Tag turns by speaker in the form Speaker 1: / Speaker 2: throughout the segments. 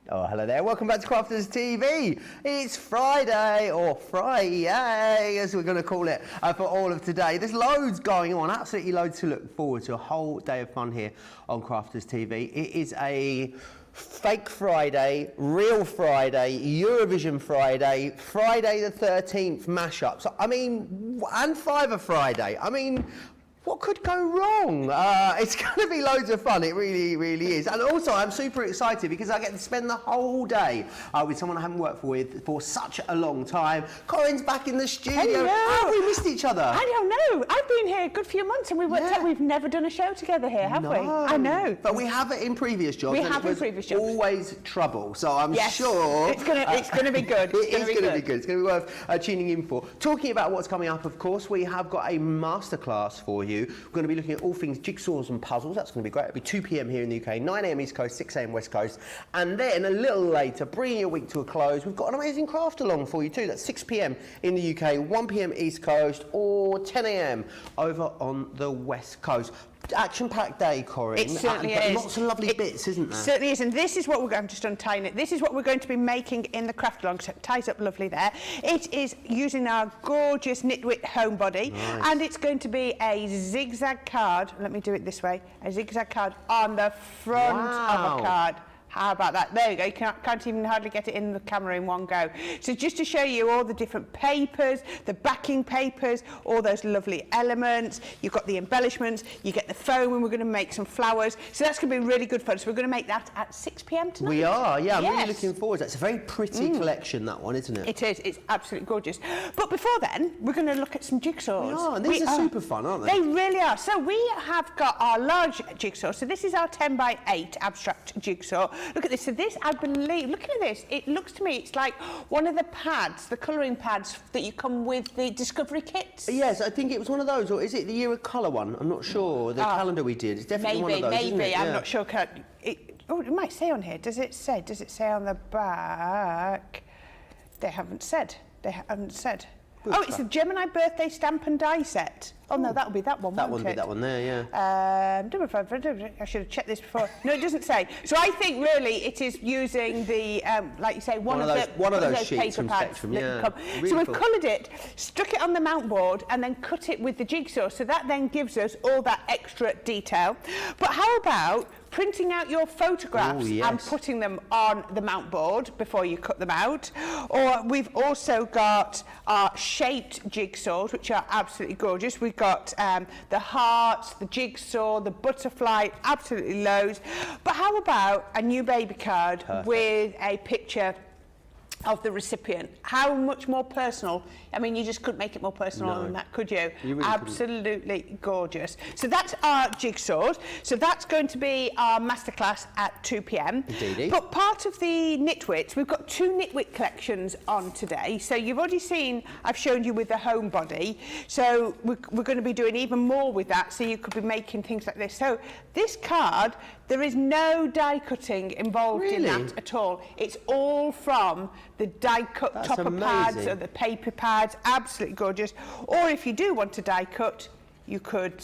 Speaker 1: Oh, hello there. Welcome back to Crafters TV. It's Friday, or Friday, as we're going to call it, for all of today. There's loads going on, absolutely loads to look forward to. A whole day of fun here on Crafters TV. It is a fake Friday, real Friday, Eurovision Friday, Friday the 13th mashup. So, I mean, and Fiverr Friday. I mean, what could go wrong? It's going to be loads of fun. It really, really is. And also, I'm super excited because I get to spend the whole day with someone I haven't worked with for such a long time. Corrine's back in the studio.
Speaker 2: Hello.
Speaker 1: How have we missed each other?
Speaker 2: I don't know. I've been here a good few months and we worked out we've never done a show together here, have we? I know.
Speaker 1: But we have it in previous jobs.
Speaker 2: We have in previous jobs.
Speaker 1: Always trouble. So I'm sure
Speaker 2: it's gonna be good.
Speaker 1: It's going to be good. It's going to be worth tuning in for. Talking about what's coming up, of course, we have got a masterclass for you. We're going to be looking at all things jigsaws and puzzles. That's going to be great. It'll be 2 p.m. here in the UK, 9 a.m. East Coast, 6 a.m. West Coast. And then a little later, bringing your week to a close, we've got an amazing craft along for you too. That's 6 p.m. in the UK, 1 p.m. East Coast, or 10 a.m. over on the West Coast. Action-packed day, Corrine.
Speaker 2: It certainly is.
Speaker 1: Lots of lovely bits, isn't there?
Speaker 2: Certainly is, and this is what I'm just untying it. This is what we're going to be making in the craft along. So it ties up lovely there. It is using our gorgeous Nitwit home body, and it's going to be a zigzag card. Let me do it this way. A zigzag card on the front of a card. How about that? There you go. You can't even hardly get it in the camera in one go. So just to show you all the different papers, the backing papers, all those lovely elements. You've got the embellishments. You get the foam, and we're going to make some flowers. So that's going to be really good fun. So we're going to make that at 6 p.m. tonight.
Speaker 1: We are, yeah. I'm really looking forward to it. It's a very pretty collection, that one, isn't it?
Speaker 2: It is. It's absolutely gorgeous. But before then, we're going to look at some jigsaws.
Speaker 1: We are, and these are super fun, aren't they?
Speaker 2: They really are. So we have got our large jigsaw. So this is our 10 by 8 abstract jigsaw. Look at this. So this, I believe, looking at this, it looks to me, it's like one of the pads, the colouring pads that you come with the Discovery kits.
Speaker 1: Yes, I think it was one of those, or is it the Year of Colour one? I'm not sure. The calendar we did. It's definitely one of those, isn't it?
Speaker 2: I'm not sure. It might say on here. Does it say? Does it say on the back? They haven't said. Oh, it's the Gemini birthday stamp and die set. Oh no, that'll be that one.
Speaker 1: That would be that one there, yeah.
Speaker 2: I should have checked this before. No, it doesn't say. So I think really it is using the, like you say, one of those
Speaker 1: sheets
Speaker 2: paper pads.
Speaker 1: Spectrum, yeah.
Speaker 2: Really so we've coloured it, stuck it on the mount board, and then cut it with the jigsaw. So that then gives us all that extra detail. But how about printing out your photographs and putting them on the mount board before you cut them out? Or we've also got our shaped jigsaws, which are absolutely gorgeous. We've got the hearts, the jigsaw, the butterfly, absolutely loads. But how about a new baby card with a picture of the recipient? How much more personal? I mean, you just couldn't make it more personal than that, could you?
Speaker 1: You really
Speaker 2: absolutely couldn't. Gorgeous. So that's our jigsaws. So that's going to be our masterclass at 2 p.m.
Speaker 1: Indeedy.
Speaker 2: But part of the Nitwits, we've got 2 Nitwit collections on today. So you've already seen, I've shown you with the home body. So we're going to be doing even more with that. So you could be making things like this. So this card, there is no die cutting involved in that at all. It's all from the die cut topper pads or the paper pads. Absolutely gorgeous. Or if you do want to die cut, you could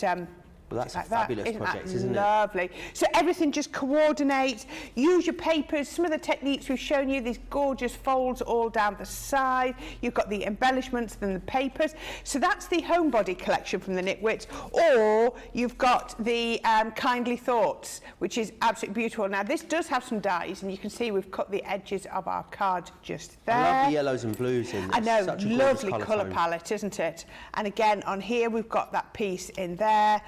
Speaker 1: well, that's a fabulous project, isn't it?
Speaker 2: Lovely. So everything just coordinates. Use your papers. Some of the techniques we've shown you, these gorgeous folds all down the side. You've got the embellishments and the papers. So that's the home body collection from the Nitwits. Or you've got the Kindly Thoughts, which is absolutely beautiful. Now this does have some dies, and you can see we've cut the edges of our card just there.
Speaker 1: I love the yellows and blues in this.
Speaker 2: I know,
Speaker 1: such a
Speaker 2: lovely
Speaker 1: colour
Speaker 2: palette, isn't it? And again, on here we've got that piece in there.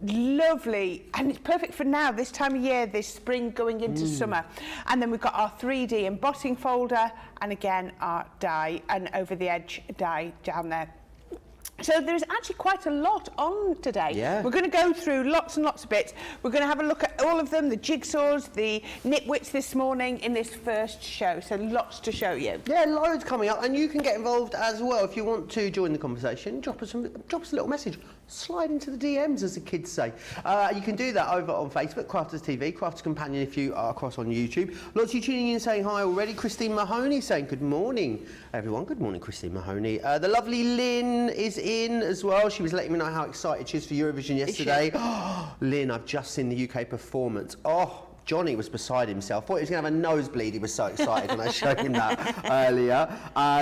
Speaker 2: Lovely, and it's perfect for now, this time of year, this spring going into summer. And then we've got our 3D embossing folder, and again our die, and over the edge die down there. So there's actually quite a lot on today.
Speaker 1: Yeah.
Speaker 2: We're going to go through lots and lots of bits. We're going to have a look at all of them, the jigsaws, the Nitwits this morning in this first show. So lots to show you.
Speaker 1: Yeah, loads coming up, and you can get involved as well. If you want to join the conversation, drop us a little message. Slide into the DMs, as the kids say. You can do that over on Facebook, Crafters TV, Crafters Companion if you are across on YouTube. Lots of you tuning in saying hi already. Christine Mahoney saying good morning, everyone. Good morning, Christine Mahoney. The lovely Lynn is in as well. She was letting me know how excited she is for Eurovision yesterday. Lynn, I've just seen the UK performance. Oh, Johnny was beside himself. Thought he was going to have a nosebleed. He was so excited when I showed him that earlier.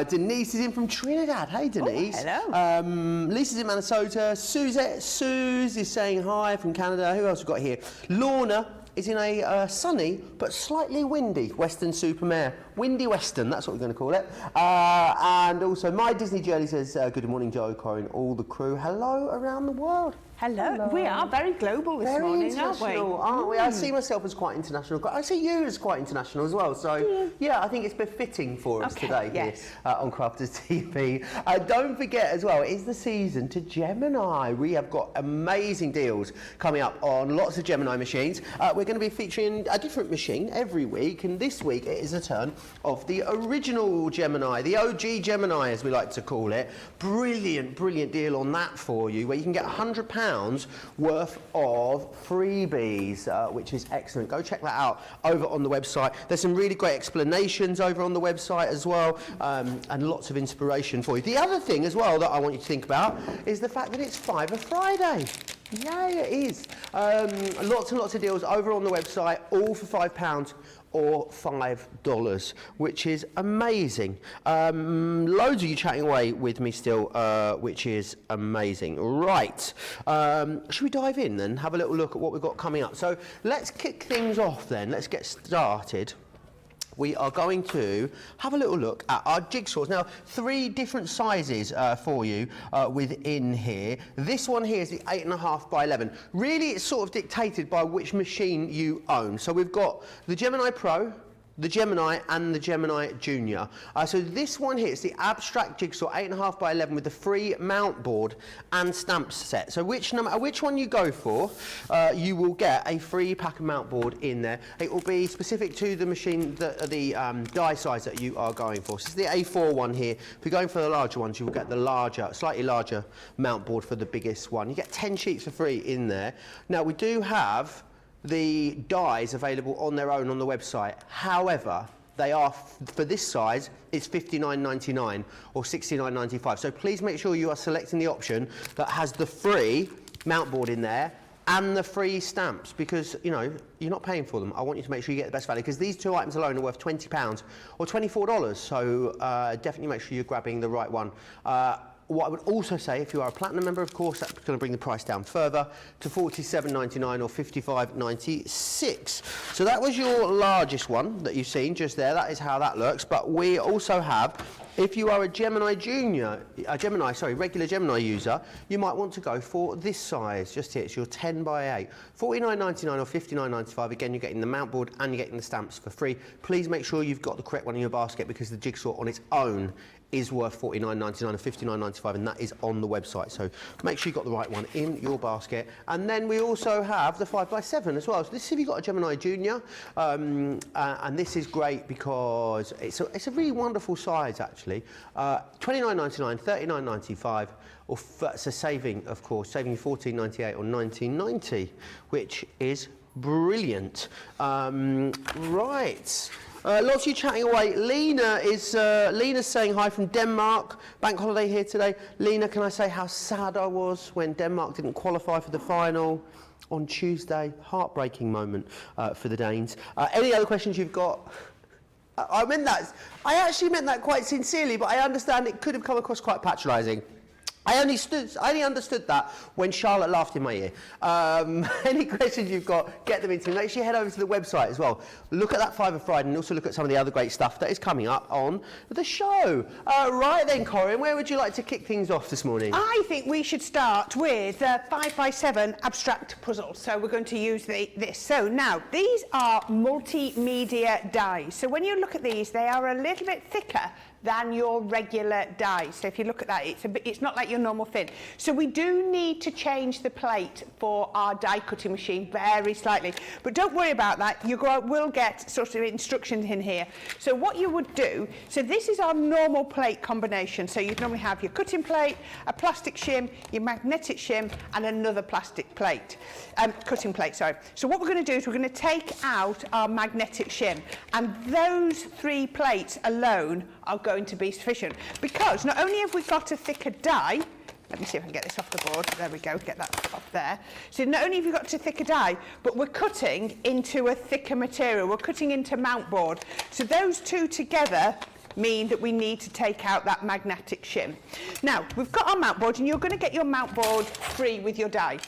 Speaker 1: Denise is in from Trinidad. Hey, Denise.
Speaker 2: Oh, hello.
Speaker 1: Lisa's in Minnesota. Suze is saying hi from Canada. Who else have we got here? Lorna is in a sunny but slightly windy Western-super-Mare. Windy Western, that's what we're going to call it. And also, My Disney Journey says, good morning, Joe, Corrine, all the crew. Hello around the world.
Speaker 2: Hello. We are very global this morning, aren't we?
Speaker 1: Aren't we? I see myself as quite international. I see you as quite international as well. So, yeah, I think it's befitting for us today here on Crafters TV. Don't forget as well, it is the season to Gemini. We have got amazing deals coming up on lots of Gemini machines. We're going to be featuring a different machine every week, and this week it is a turn of the original Gemini, the OG Gemini as we like to call it. Brilliant, brilliant deal on that for you, where you can get £100 worth of freebies, which is excellent. Go check that out over on the website. There's some really great explanations over on the website as well, and lots of inspiration for you. The other thing as well that I want you to think about is the fact that it's Fiver Friday. Yeah, it is. Lots and lots of deals over on the website, all for £5 or $5, which is amazing. Loads of you chatting away with me still, which is amazing. Right, should we dive in then, have a little look at what we've got coming up? So let's kick things off then, let's get started. We are going to have a little look at our jigsaws. Now, 3 different sizes for you within here. This one here is the 8.5 by 11. Really, it's sort of dictated by which machine you own. So we've got the Gemini Pro, the Gemini and the Gemini Junior. So this one here is the abstract jigsaw 8.5 by 11 with the free mount board and stamps set. So no matter which one you go for, you will get a free pack of mount board in there. It will be specific to the machine, the die size that you are going for. So this is the A4 one here. If you're going for the larger ones, you will get the larger, slightly larger mount board for the biggest one. You get 10 sheets for free in there. Now we do have the dies available on their own on the website. However, they are, for this size, it's $59.99 or $69.95. So please make sure you are selecting the option that has the free mount board in there and the free stamps, because, you know, you're not paying for them. I want you to make sure you get the best value, because these 2 items alone are worth £20 or $24. So definitely make sure you're grabbing the right one. What I would also say, if you are a platinum member, of course, that's going to bring the price down further to $47.99 or $55.96. So that was your largest one that you've seen just there. That is how that looks. But we also have, if you are a regular Gemini user, you might want to go for this size. Just here, it's your 10 by 8. $49.99 or $59.95. Again, you're getting the mount board and you're getting the stamps for free. Please make sure you've got the correct one in your basket, because the jigsaw on its own is worth $49.99 or $59.95, and that is on the website. So make sure you've got the right one in your basket. And then we also have the 5x7 as well. So this is if you've got a Gemini Junior, and this is great because it's a really wonderful size actually. $29.99, $39.95, or it's a saving, of course, saving you $14.98 or $19.90, which is brilliant. Right. Lots of you chatting away. Lena's saying hi from Denmark. Bank holiday here today. Lena, can I say how sad I was when Denmark didn't qualify for the final on Tuesday? Heartbreaking moment for the Danes. Any other questions you've got? I actually meant that quite sincerely, but I understand it could have come across quite patronising. I only understood that when Charlotte laughed in my ear. Any questions you've got, get them into me. Make sure you head over to the website as well. Look at that Fiver Friday and also look at some of the other great stuff that is coming up on the show. Right then, Corrine, where would you like to kick things off this morning?
Speaker 2: I think we should start with 5x7 abstract puzzle. So we're going to use this. So now, these are multimedia dies. So when you look at these, they are a little bit thicker than your regular dies. So if you look at that, it's not like your normal thin. So we do need to change the plate for our die cutting machine very slightly. But don't worry about that. You will get sort of instructions in here. So what you would do, so this is our normal plate combination. So you'd normally have your cutting plate, a plastic shim, your magnetic shim, and another plastic plate. Cutting plate, sorry. So what we're going to do is we're going to take out our magnetic shim, and those 3 plates alone are going to be sufficient, because not only have we got a thicker die, Let me see if I can get this off the board. There we go, get that off there. So not only have you got to thicker dye, but we're cutting into a thicker material. We're cutting into mount board. So those two together mean that we need to take out that magnetic shim. Now, we've got our mount board, and you're going to get your mount board free with your dye.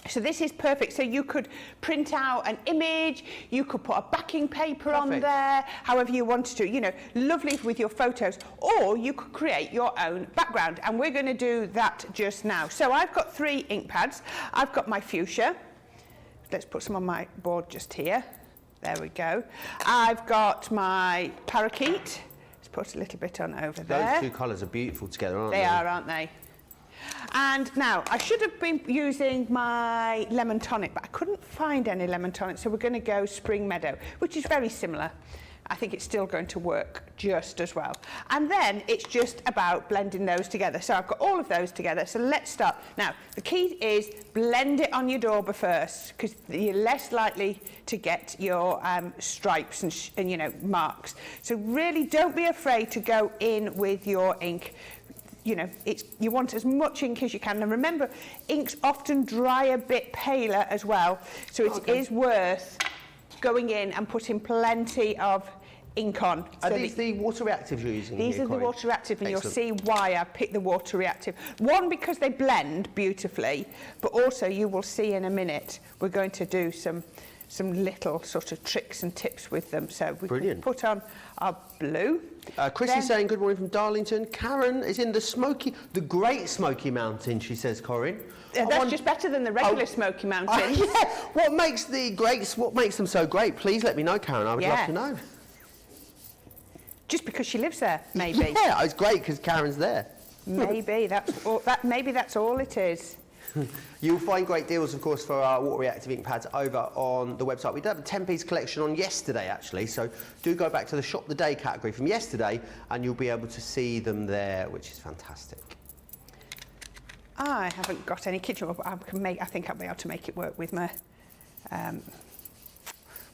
Speaker 2: So this is perfect. So you could print out an image, you could put a backing paper on there, however you wanted to, you know, lovely with your photos, or you could create your own background. And we're going to do that just now. So I've got 3 ink pads. I've got my fuchsia. Let's put some on my board just here. There we go. I've got my parakeet. Let's put a little bit on over there.
Speaker 1: Those 2 colours are beautiful together, aren't they?
Speaker 2: They are, aren't they? And now, I should have been using my lemon tonic, but I couldn't find any lemon tonic, so we're going to go Spring Meadow, which is very similar. I think it's still going to work just as well. And then it's just about blending those together. So I've got all of those together, so let's start. Now, the key is blend it on your dauber first, because you're less likely to get your stripes and you know, marks. So really don't be afraid to go in with your ink. You know, you want as much ink as you can. And remember, inks often dry a bit paler as well. So it is worth going in and putting plenty of ink on.
Speaker 1: Are these the water reactives you're using?
Speaker 2: These are the water reactive, and you'll see why I picked the water reactive. One, because they blend beautifully, but also you will see in a minute, we're going to do some little sort of tricks and tips with them. So we can put on our blue.
Speaker 1: Chris is saying good morning from Darlington. Karen is in the Great Smoky Mountain, she says, Corrine.
Speaker 2: That's just better than the regular Smoky Mountains.
Speaker 1: Yeah. What makes them so great? Please let me know, Karen. I would love to know.
Speaker 2: Just because she lives there, maybe.
Speaker 1: Yeah, it's great because Karen's there.
Speaker 2: Maybe that's all it is.
Speaker 1: You'll find great deals, of course, for our water reactive ink pads over on the website. We did have a 10-piece collection on yesterday, actually, so do go back to the Shop the Day category from yesterday and you'll be able to see them there, which is fantastic.
Speaker 2: I haven't got any kitchen, but I think I'll be able to make it work with my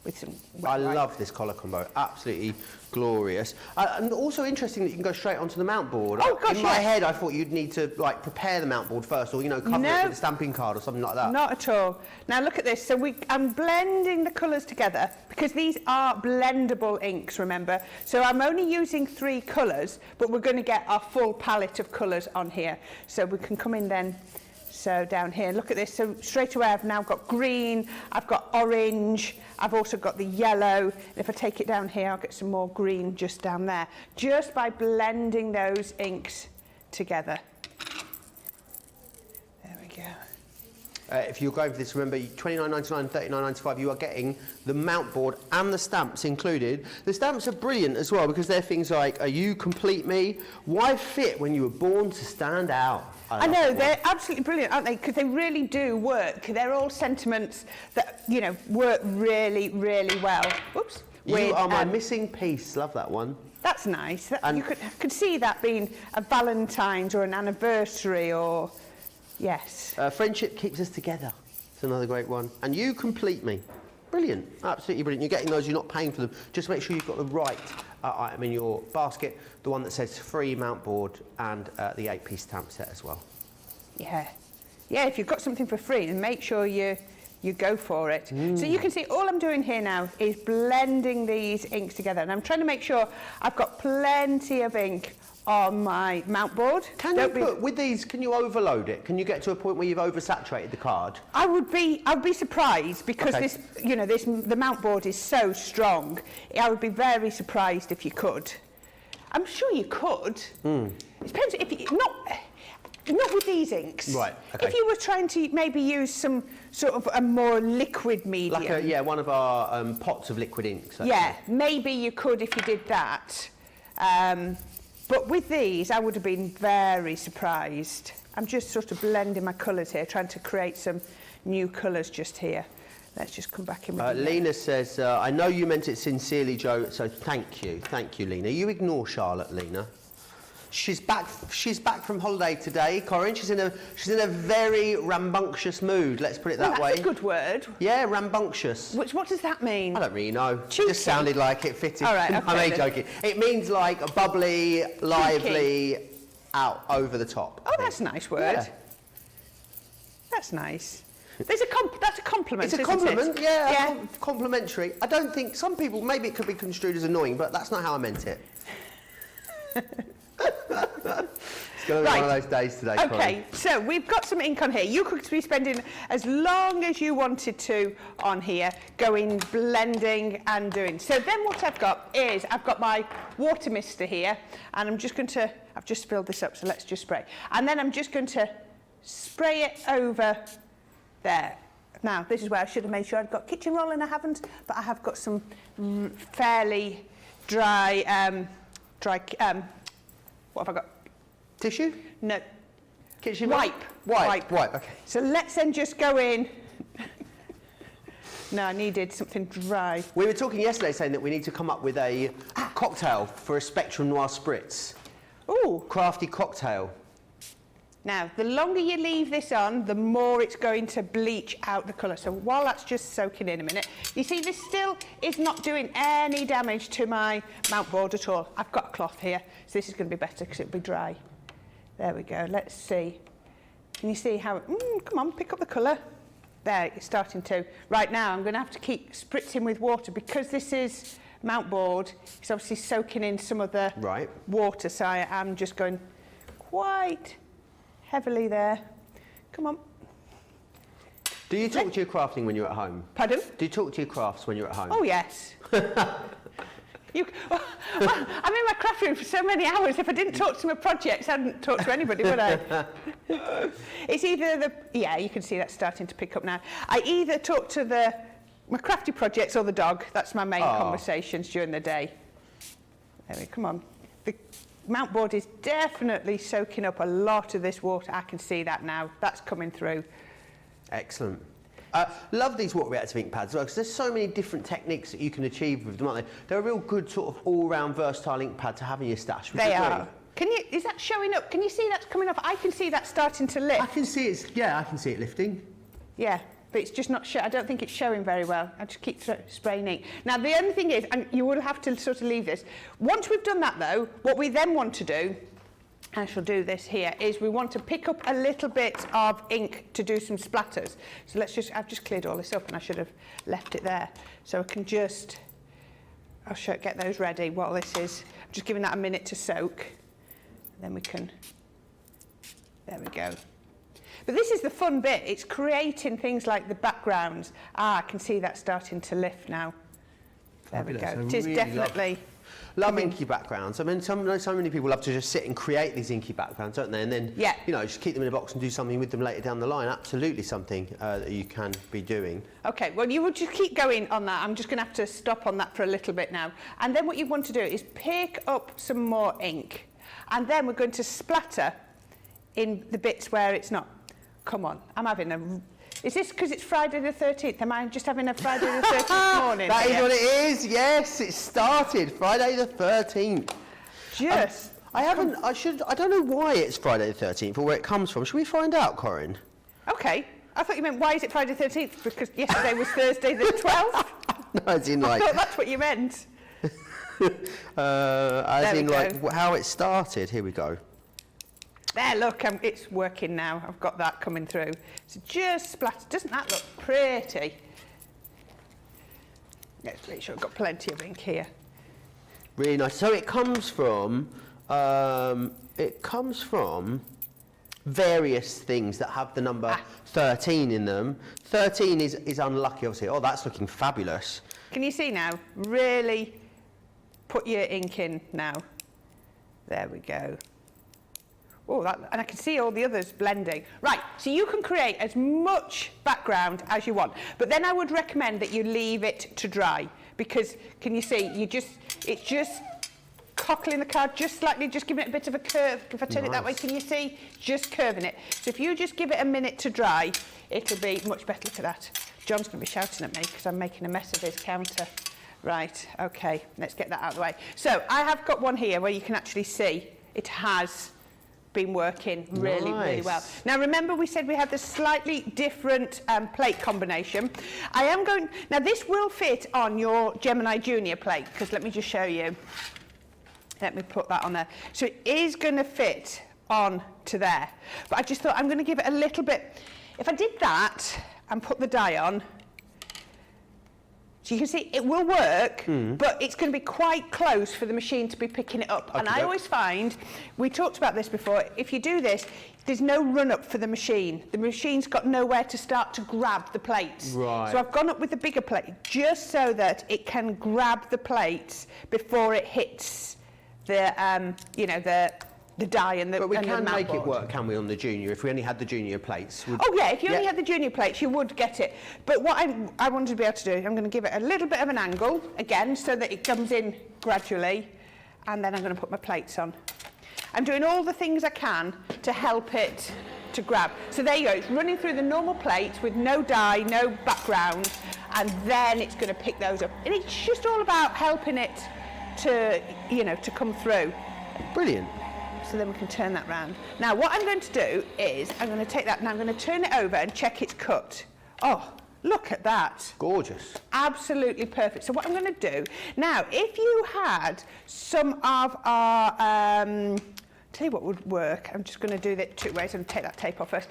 Speaker 2: with some
Speaker 1: I love this colour combo, absolutely glorious. And also interesting that you can go straight onto the mount board.
Speaker 2: Oh, gosh,
Speaker 1: in my head, I thought you'd need to like prepare the mount board first, or, you know, cover it with a stamping card or something like that.
Speaker 2: Not at all. Now look at this. So I'm blending the colours together, because these are blendable inks, remember. So I'm only using 3 colours, but we're going to get our full palette of colours on here. So we can come in then. So down here, look at this. So straight away I've now got green, I've got orange, I've also got the yellow. And if I take it down here, I'll get some more green just down there, just by blending those inks together. There we go.
Speaker 1: If you're going for this, remember, $29.99, $39.95, you are getting the mount board and the stamps included. The stamps are brilliant as well, because they're things like, you complete me, why fit when you were born to stand out?
Speaker 2: I know, they're absolutely brilliant, aren't they? Because they really do work. They're all sentiments that, you know, work really, really well. Oops.
Speaker 1: You are my missing piece. Love that one.
Speaker 2: That's nice. You could see that being a Valentine's or an anniversary, or... Yes.
Speaker 1: Friendship keeps us together. It's another great one. And you complete me. Brilliant. Absolutely brilliant. You're getting those, you're not paying for them. Just make sure you've got the right item in your basket, the one that says free mount board, and the 8-piece stamp set as well.
Speaker 2: Yeah. Yeah, if you've got something for free, then make sure you go for it. So you can see all I'm doing here now is blending these inks together, and I'm trying to make sure I've got plenty of ink on my mount board.
Speaker 1: With these, can you overload it? Can you get to a point where you've oversaturated the card?
Speaker 2: I'd be surprised, because the mount board is so strong. I would be very surprised if you could. I'm sure you could. It depends if you, not with these inks.
Speaker 1: Right. Okay.
Speaker 2: If you were trying to maybe use some sort of a more liquid medium.
Speaker 1: Like one of our pots of liquid inks.
Speaker 2: Yeah, maybe you could if you did that. But with these, I would have been very surprised. I'm just sort of blending my colours here, trying to create some new colours just here. Let's just come back in with
Speaker 1: Lena says, I know you meant it sincerely, Joe, so thank you. Thank you, Lena. You ignore Charlotte, Lena. She's back from holiday today, Corrine. She's in a very rambunctious mood, let's put it that way.
Speaker 2: That's a good word.
Speaker 1: Yeah, rambunctious.
Speaker 2: What does that mean?
Speaker 1: I don't really know.
Speaker 2: Cheeky.
Speaker 1: It just sounded like it fitted.
Speaker 2: All right, okay,
Speaker 1: I'm only joking. It means like bubbly, lively, out over the top.
Speaker 2: Oh, that's a nice word. Yeah. That's nice. That's a compliment.
Speaker 1: It's a compliment, yeah. Complimentary. I don't think some people, maybe it could be construed as annoying, but that's not how I meant it. It's going to be one of those days today.
Speaker 2: Okay, so we've got some ink on here. You could be spending as long as you wanted to on here, going, blending and doing. So then what I've got is, I've got my water mister here, and I'm just going to, I've just filled this up, so let's just spray. And then I'm just going to spray it over there. Now, this is where I should have made sure I'd got kitchen roll, and I haven't, but I have got some fairly dry, what have I got?
Speaker 1: Tissue?
Speaker 2: No.
Speaker 1: Kitchen
Speaker 2: wipe.
Speaker 1: Wipe, okay.
Speaker 2: So let's then just go in. No, I needed something dry.
Speaker 1: We were talking yesterday saying that we need to come up with a cocktail for a Spectrum Noir spritz.
Speaker 2: Ooh.
Speaker 1: Crafty cocktail.
Speaker 2: Now, the longer you leave this on, the more it's going to bleach out the colour. So while that's just soaking in a minute, you see this still is not doing any damage to my mount board at all. I've got a cloth here, so this is going to be better because it'll be dry. There we go, let's see. Can you see how, come on, pick up the colour. There, it's starting to. Right now, I'm going to have to keep spritzing with water because this is mount board. It's obviously soaking in some of the water, so I am just going quite heavily there. Come on.
Speaker 1: Do you talk to your crafting when you're at home?
Speaker 2: Pardon?
Speaker 1: Do you talk to your crafts when you're at home?
Speaker 2: Oh, yes. I'm in my craft room for so many hours. If I didn't talk to my projects, I hadn't talked to anybody, would I? It's either the... Yeah, you can see that's starting to pick up now. I either talk to my crafty projects or the dog. That's my main conversations during the day. There we go, come on. The mount board is definitely soaking up a lot of this water. I can see that now. That's coming through.
Speaker 1: Excellent. Love these water reactive ink pads as well, because there's so many different techniques that you can achieve with them, aren't they? They're a real good sort of all-round versatile ink pad to have in your stash.
Speaker 2: They are. Is that showing up? Can you see that's coming off? I can see that starting to lift.
Speaker 1: I can see I can see it lifting.
Speaker 2: Yeah, but it's just not I don't think it's showing very well. I just keep spraying ink. Now, the only thing is, and you will have to sort of leave this. Once we've done that, though, what we then want to do, I shall do this here, is we want to pick up a little bit of ink to do some splatters. So I've just cleared all this up and I should have left it there. So I can get those ready while this is, I'm just giving that a minute to soak. Then we can, there we go. But this is the fun bit, it's creating things like the backgrounds. I can see that starting to lift now. There we go, it is definitely...
Speaker 1: Love inky backgrounds. I mean, so many people love to just sit and create these inky backgrounds, don't they? And then, you know, just keep them in a box and do something with them later down the line. Absolutely something that you can be doing. Okay,
Speaker 2: well, you would just keep going on that. I'm just going to have to stop on that for a little bit now. And then what you want to do is pick up some more ink. And then we're going to splatter in the bits where it's not. Come on, I'm having a... Is this because it's Friday the 13th? Am I just having a Friday the 13th morning?
Speaker 1: That is what it is, yes. It started Friday the 13th.
Speaker 2: Just.
Speaker 1: I don't know why it's Friday the 13th or where it comes from. Should we find out, Corrine?
Speaker 2: Okay. I thought you meant why is it Friday the 13th? Because yesterday was Thursday the 12th?
Speaker 1: No, as in like...
Speaker 2: I thought that's what you meant.
Speaker 1: As in like how it started. Here we go.
Speaker 2: There, look, it's working now. I've got that coming through. So just splatter. Doesn't that look pretty? Let's make sure I've got plenty of ink here.
Speaker 1: Really nice. So it comes from various things that have the number 13 in them. 13 is unlucky, obviously. Oh, that's looking fabulous.
Speaker 2: Can you see now? Really put your ink in now. There we go. Oh, and I can see all the others blending. Right, so you can create as much background as you want, but then I would recommend that you leave it to dry because, can you see, it's just cockling the card just slightly, just giving it a bit of a curve. If I turn it that way, can you see? Just curving it. So if you just give it a minute to dry, it'll be much better. Look at that. John's going to be shouting at me because I'm making a mess of his counter. Right, okay, let's get that out of the way. So I have got one here where you can actually see it has been working really well. Now remember we said we had this slightly different plate combination. Now this will fit on your Gemini Junior plate because let me just show you. Let me put that on there. So it is going to fit on to there. But I just thought I'm going to give it a little bit. If I did that and put the dye on, so you can see it will work, but it's going to be quite close for the machine to be picking it up. And I always find, we talked about this before, if you do this, there's no run up for the machine. The machine's got nowhere to start to grab the plates.
Speaker 1: Right.
Speaker 2: So I've gone up with the bigger plate just so that it can grab the plates before it hits the, you know, the dye and the
Speaker 1: But we
Speaker 2: and
Speaker 1: can
Speaker 2: the
Speaker 1: make
Speaker 2: mount
Speaker 1: it
Speaker 2: board.
Speaker 1: work, can we, on the Junior? If we only had the Junior plates.
Speaker 2: Oh yeah, if you only had the Junior plates, you would get it. But what I wanted to be able to do, I'm going to give it a little bit of an angle, again, so that it comes in gradually, and then I'm going to put my plates on. I'm doing all the things I can to help it to grab. So there you go, it's running through the normal plates with no dye, no background, and then it's going to pick those up. And it's just all about helping it to, you know, to come through.
Speaker 1: Brilliant.
Speaker 2: So then we can turn that round. Now what I'm going to do is I'm going to take that and I'm going to turn it over and check it's cut. Oh, look at that.
Speaker 1: Gorgeous.
Speaker 2: Absolutely perfect. So what I'm going to do, now if you had some of our, tell you what would work, I'm just going to do that 2 ways and take that tape off first.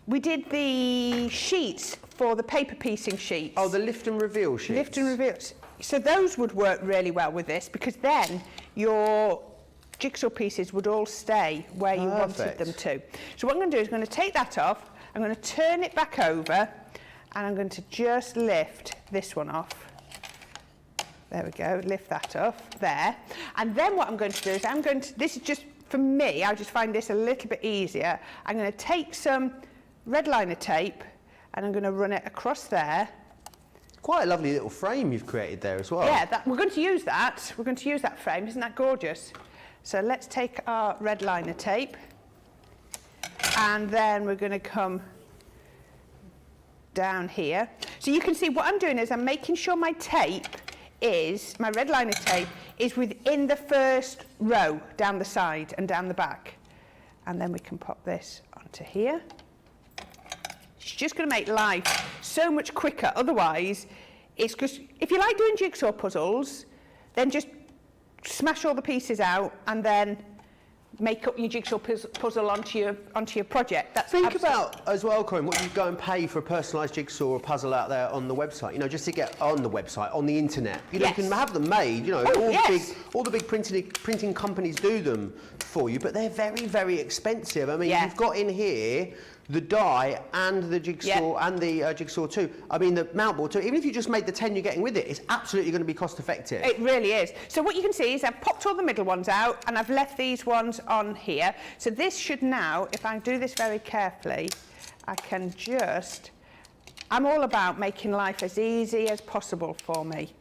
Speaker 2: We did the sheets for the paper piecing sheets.
Speaker 1: Oh, the lift and reveal sheets.
Speaker 2: Lift and reveal. So those would work really well with this because then your jigsaw pieces would all stay where you wanted them to. So what I'm going to do is I'm going to take that off, I'm going to turn it back over, and I'm going to just lift this one off. There we go, lift that off, there. And then what I'm going to do is I'm going to, this is just, for me, I just find this a little bit easier. I'm going to take some red liner tape and I'm going to run it across there.
Speaker 1: Quite a lovely little frame you've created there as well.
Speaker 2: Yeah, we're going to use that. We're going to use that frame. Isn't that gorgeous? So let's take our red liner tape and then we're going to come down here. So you can see what I'm doing is I'm making sure my tape is, my red liner tape is within the first row down the side and down the back. And then we can pop this onto here. It's just going to make life so much quicker. Otherwise, it's just, if you like doing jigsaw puzzles, then just smash all the pieces out and then make up your jigsaw puzzle onto your project. That's
Speaker 1: Think about as well, Corrine, what you go and pay for a personalised jigsaw or puzzle out there on the website. You know, just to get on the website, on the internet. You know, you can have them made. You know, all the big printing companies do them for you, but they're very, very expensive. I mean, you've got in here the die and the jigsaw and the jigsaw too. I mean, the mount board too. Even if you just made the 10 you're getting with it, it's absolutely going to be cost effective.
Speaker 2: It really is. So what you can see is I've popped all the middle ones out and I've left these ones on here. So this should now, if I do this very carefully, I can just, I'm all about making life as easy as possible for me.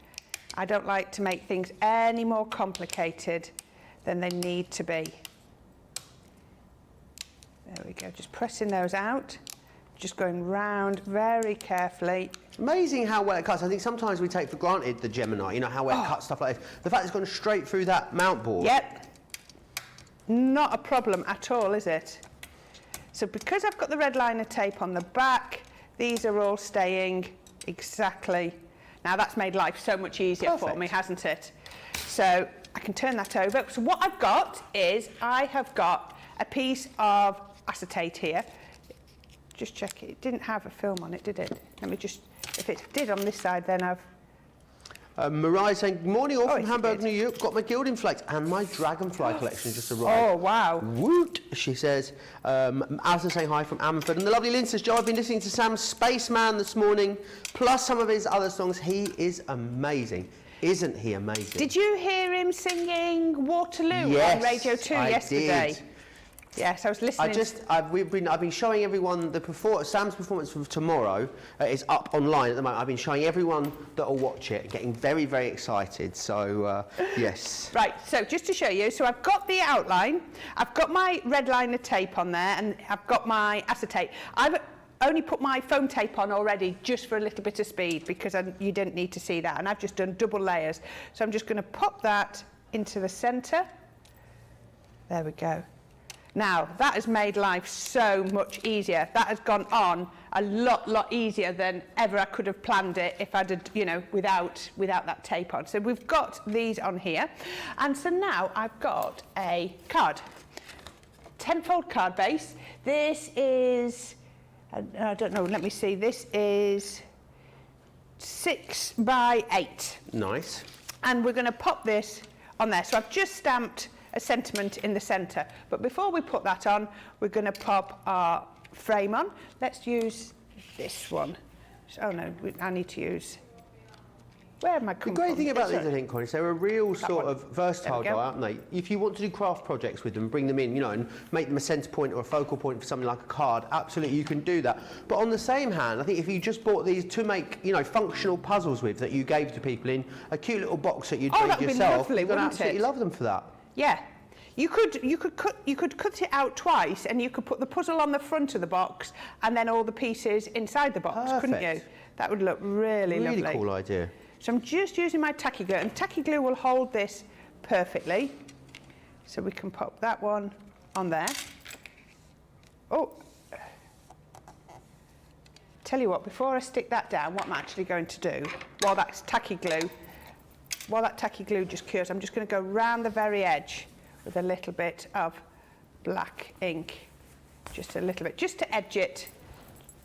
Speaker 2: I don't like to make things any more complicated than they need to be. There we go, just pressing those out, just going round very carefully.
Speaker 1: Amazing how well it cuts. I think sometimes we take for granted the Gemini, you know, how well it cuts stuff like this. The fact it's gone straight through that mount board.
Speaker 2: Yep, not a problem at all, is it? So because I've got the red liner tape on the back, these are all staying exactly. Now that's made life so much easier for me, hasn't it? So I can turn that over. So what I've got is, I have got a piece of acetate here. Just check it didn't have a film on it, did it? Let me just, if it did on this side, then I've
Speaker 1: Mariah saying, good morning all from Hamburg, New York. Got my gilding flakes and my dragonfly collection just arrived.
Speaker 2: Oh, wow.
Speaker 1: Woot, she says. Alison saying hi from Amford. And the lovely Lynn says, Joe, I've been listening to Sam's Spaceman this morning, plus some of his other songs. He is amazing. Isn't he amazing?
Speaker 2: Did you hear him singing Waterloo on Radio 2 yesterday?
Speaker 1: Did.
Speaker 2: Yes, I was listening.
Speaker 1: I've been showing everyone Sam's performance for tomorrow is up online at the moment. I've been showing everyone that will watch it, getting very, very excited. So yes.
Speaker 2: Right. So just to show you, so I've got the outline, I've got my red liner tape on there, and I've got my acetate. I've only put my foam tape on already just for a little bit of speed because you didn't need to see that, and I've just done double layers. So I'm just going to pop that into the centre. There we go. Now, that has made life so much easier. That has gone on a lot easier than ever I could have planned it if I'd, you know, without that tape on. So we've got these on here. And so now I've got a card. 10-fold card base. This is, I don't know, let me see. This is 6 by 8.
Speaker 1: Nice.
Speaker 2: And we're going to pop this on there. So I've just stamped a sentiment in the centre. But before we put that on, we're going to pop our frame on. Let's use this one. Oh no, I need to use... Where am I coming from?
Speaker 1: The great thing about these, I think, Corrine, is they're a real sort of versatile die, aren't they? If you want to do craft projects with them, bring them in, you know, and make them a centre point or a focal point for something like a card, absolutely you can do that. But on the same hand, I think if you just bought these to make, you know, functional puzzles with that you gave to people in a cute little box that you'd made yourself,
Speaker 2: lovely,
Speaker 1: you'd absolutely love them for that.
Speaker 2: Yeah. You could cut it out twice, and you could put the puzzle on the front of the box and then all the pieces inside the box, couldn't you? That would look really lovely.
Speaker 1: Really cool idea.
Speaker 2: So I'm just using my tacky glue, and tacky glue will hold this perfectly. So we can pop that one on there. Oh, tell you what, before I stick that down, what I'm actually going to do, while that tacky glue just cures, I'm just going to go round the very edge with a little bit of black ink, just a little bit, just to edge it.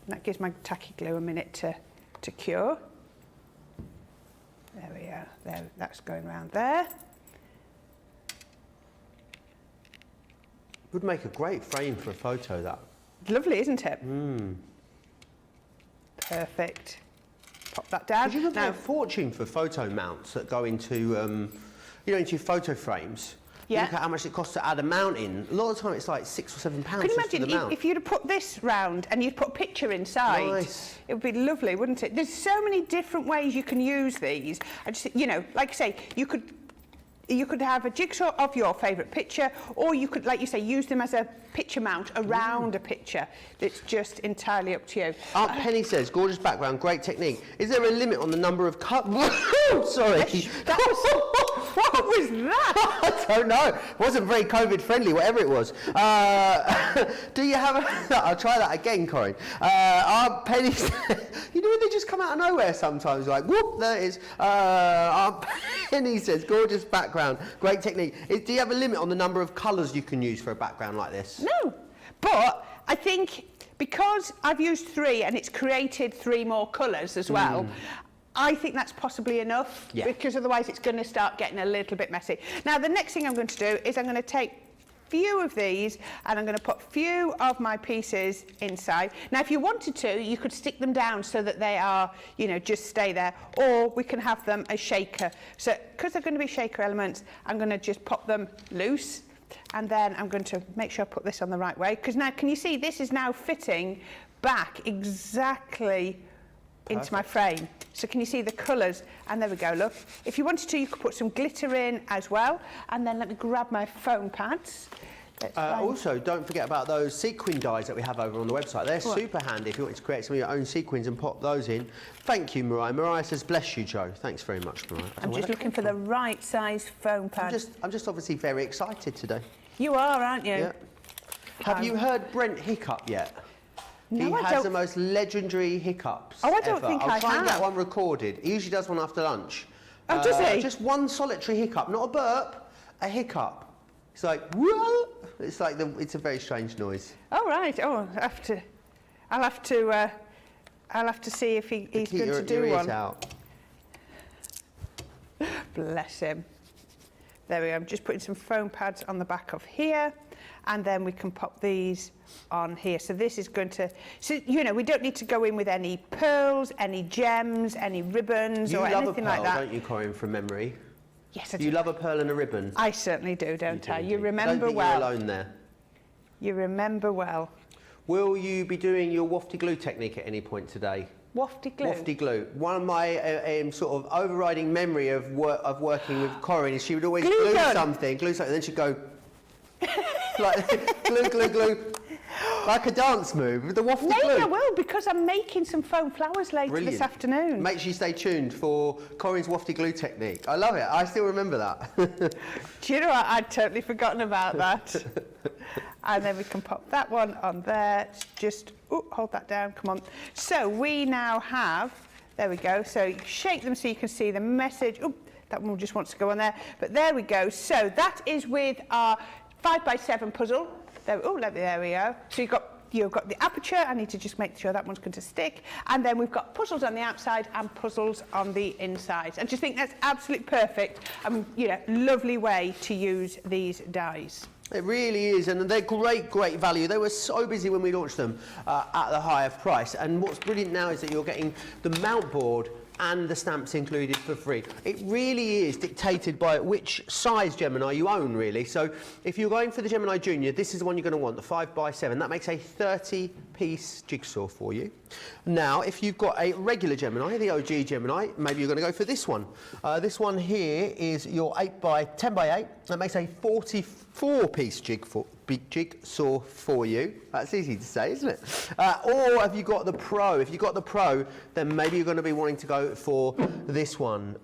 Speaker 2: And that gives my tacky glue a minute to cure. There we are, there, that's going around there.
Speaker 1: Would make a great frame for a photo, that.
Speaker 2: Lovely, isn't it? Perfect. Pop that down.
Speaker 1: You can pay a fortune for photo mounts that go into, you know, into your photo frames.
Speaker 2: Yeah.
Speaker 1: Look at how much it costs to add a mount in. A lot of the time it's like £6 or £7
Speaker 2: Can you
Speaker 1: just for the mount.
Speaker 2: if you'd have put this round and you'd put a picture inside?
Speaker 1: Nice.
Speaker 2: It would be lovely, wouldn't it? There's so many different ways you can use these. I just, you know, like I say, you could have a jigsaw of your favourite picture, or you could, like you say, use them as a picture mount around a picture. It's just entirely up to you.
Speaker 1: Aunt Penny says, gorgeous background, great technique. Is there a limit on the number of Sorry.
Speaker 2: What was that?
Speaker 1: I don't know. It wasn't very COVID friendly, whatever it was. Do you have a... I'll try that again, Corrine. Aunt Penny says, you know when they just come out of nowhere sometimes, like, whoop, there it is. Aunt Penny says, gorgeous background, great technique. Do you have a limit on the number of colours you can use for a background like this?
Speaker 2: No, but I think because I've used 3 and it's created 3 more colours as well, I think that's possibly enough, because otherwise it's going to start getting a little bit messy. Now, the next thing I'm going to do is I'm going to take few of these and I'm going to put few of my pieces inside. Now, if you wanted to, you could stick them down so that they are, you know, just stay there, or we can have them as shaker. So, because they're going to be shaker elements, I'm going to just pop them loose, and then I'm going to make sure I put this on the right way, because now, can you see, this is now fitting back exactly into my frame. So can you see the colours? And there we go, look. If you wanted to, you could put some glitter in as well. And then let me grab my foam pads.
Speaker 1: Also, don't forget about those sequin dies that we have over on the website. They're super handy if you want to create some of your own sequins and pop those in. Thank you, Mariah. Mariah says, bless you, Joe. Thanks very much, Mariah.
Speaker 2: I'm just looking for the right size foam pad.
Speaker 1: I'm just obviously very excited today.
Speaker 2: You are, aren't you?
Speaker 1: Yeah. Have you heard Brent hiccup yet?
Speaker 2: No,
Speaker 1: he has the most legendary hiccups.
Speaker 2: Oh, I don't think I have.
Speaker 1: I'll try and get one recorded. He usually does one after lunch.
Speaker 2: Oh, does he?
Speaker 1: Just one solitary hiccup, not a burp, a hiccup. It's like, whoa! It's like it's a very strange noise.
Speaker 2: Oh right. Oh, I'll have to see if he's going to do
Speaker 1: your
Speaker 2: one.
Speaker 1: ears out.
Speaker 2: Bless him. There we go. I'm just putting some foam pads on the back of here, and then we can pop these on here. So this is going to, so you know, we don't need to go in with any pearls, any gems, any ribbons, or anything like that.
Speaker 1: You love a pearl, don't you, Corrine, from memory?
Speaker 2: Yes, I do.
Speaker 1: You love a pearl and a ribbon?
Speaker 2: I certainly do, don't I? You remember
Speaker 1: I don't think
Speaker 2: well.
Speaker 1: you're alone there.
Speaker 2: You remember well.
Speaker 1: Will you be doing your wafty glue technique at any point today?
Speaker 2: Wafty glue?
Speaker 1: Wafty glue. One of my sort of overriding memory of working with Corrine is she would always glue something, and then she'd go like glue, like a dance move with the wafty glue.
Speaker 2: Maybe I will, because I'm making some foam flowers later this afternoon.
Speaker 1: Make sure you stay tuned for Corrine's wafty glue technique. I love it. I still remember that.
Speaker 2: Do you know what? I'd totally forgotten about that. And then we can pop that one on there. Just, hold that down, come on. So we now have, there we go. So you shake them so you can see the message. Oh, that one just wants to go on there. But there we go. So that is with our 5x7 puzzle. There, there we go. So you've got the aperture. I need to just make sure that one's going to stick. And then we've got puzzles on the outside and puzzles on the inside. I just think that's absolutely perfect and, you know, lovely way to use these dies.
Speaker 1: It really is, and they're great value. They were so busy when we launched them at the higher price. And what's brilliant now is that you're getting the mount board and the stamps included for free. It really is dictated by which size Gemini you own, really. So if you're going for the Gemini Junior, this is the one you're going to want, the 5x7. That makes a 30-piece jigsaw for you. Now, if you've got a regular Gemini, the OG Gemini, maybe you're going to go for this one. This one here is your 10x8. That makes a 44-piece jigsaw for you. That's easy to say, isn't it? Or have you got the Pro? If you've got the Pro, then maybe you're going to be wanting to go for this one,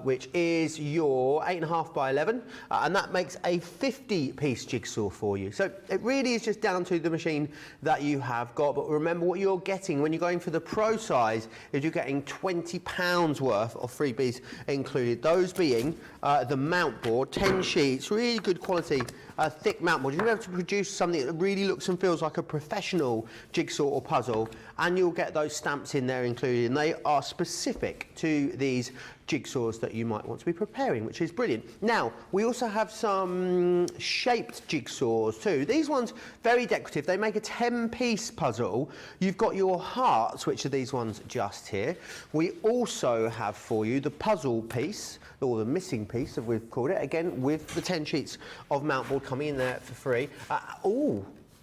Speaker 1: which is your 8.5x11, and that makes a 50-piece jigsaw for you. So it really is just down to the machine that you have got. But remember, what you're getting when you're going for the Pro size is you're getting £20 worth of freebies included. Those being the mount board, 10 sheets, really good quality, thick mount board. You'll be able to produce something that really looks and feels like a professional jigsaw or puzzle, and you'll get those stamps in there included, and they are specific to these jigsaws that you might want to be preparing, which is brilliant. Now, we also have some shaped jigsaws too. These ones, very decorative. They make a 10-piece puzzle. You've got your hearts, which are these ones just here. We also have for you the puzzle piece, or the missing piece, as we've called it, again, with the 10 sheets of mount board coming in there for free.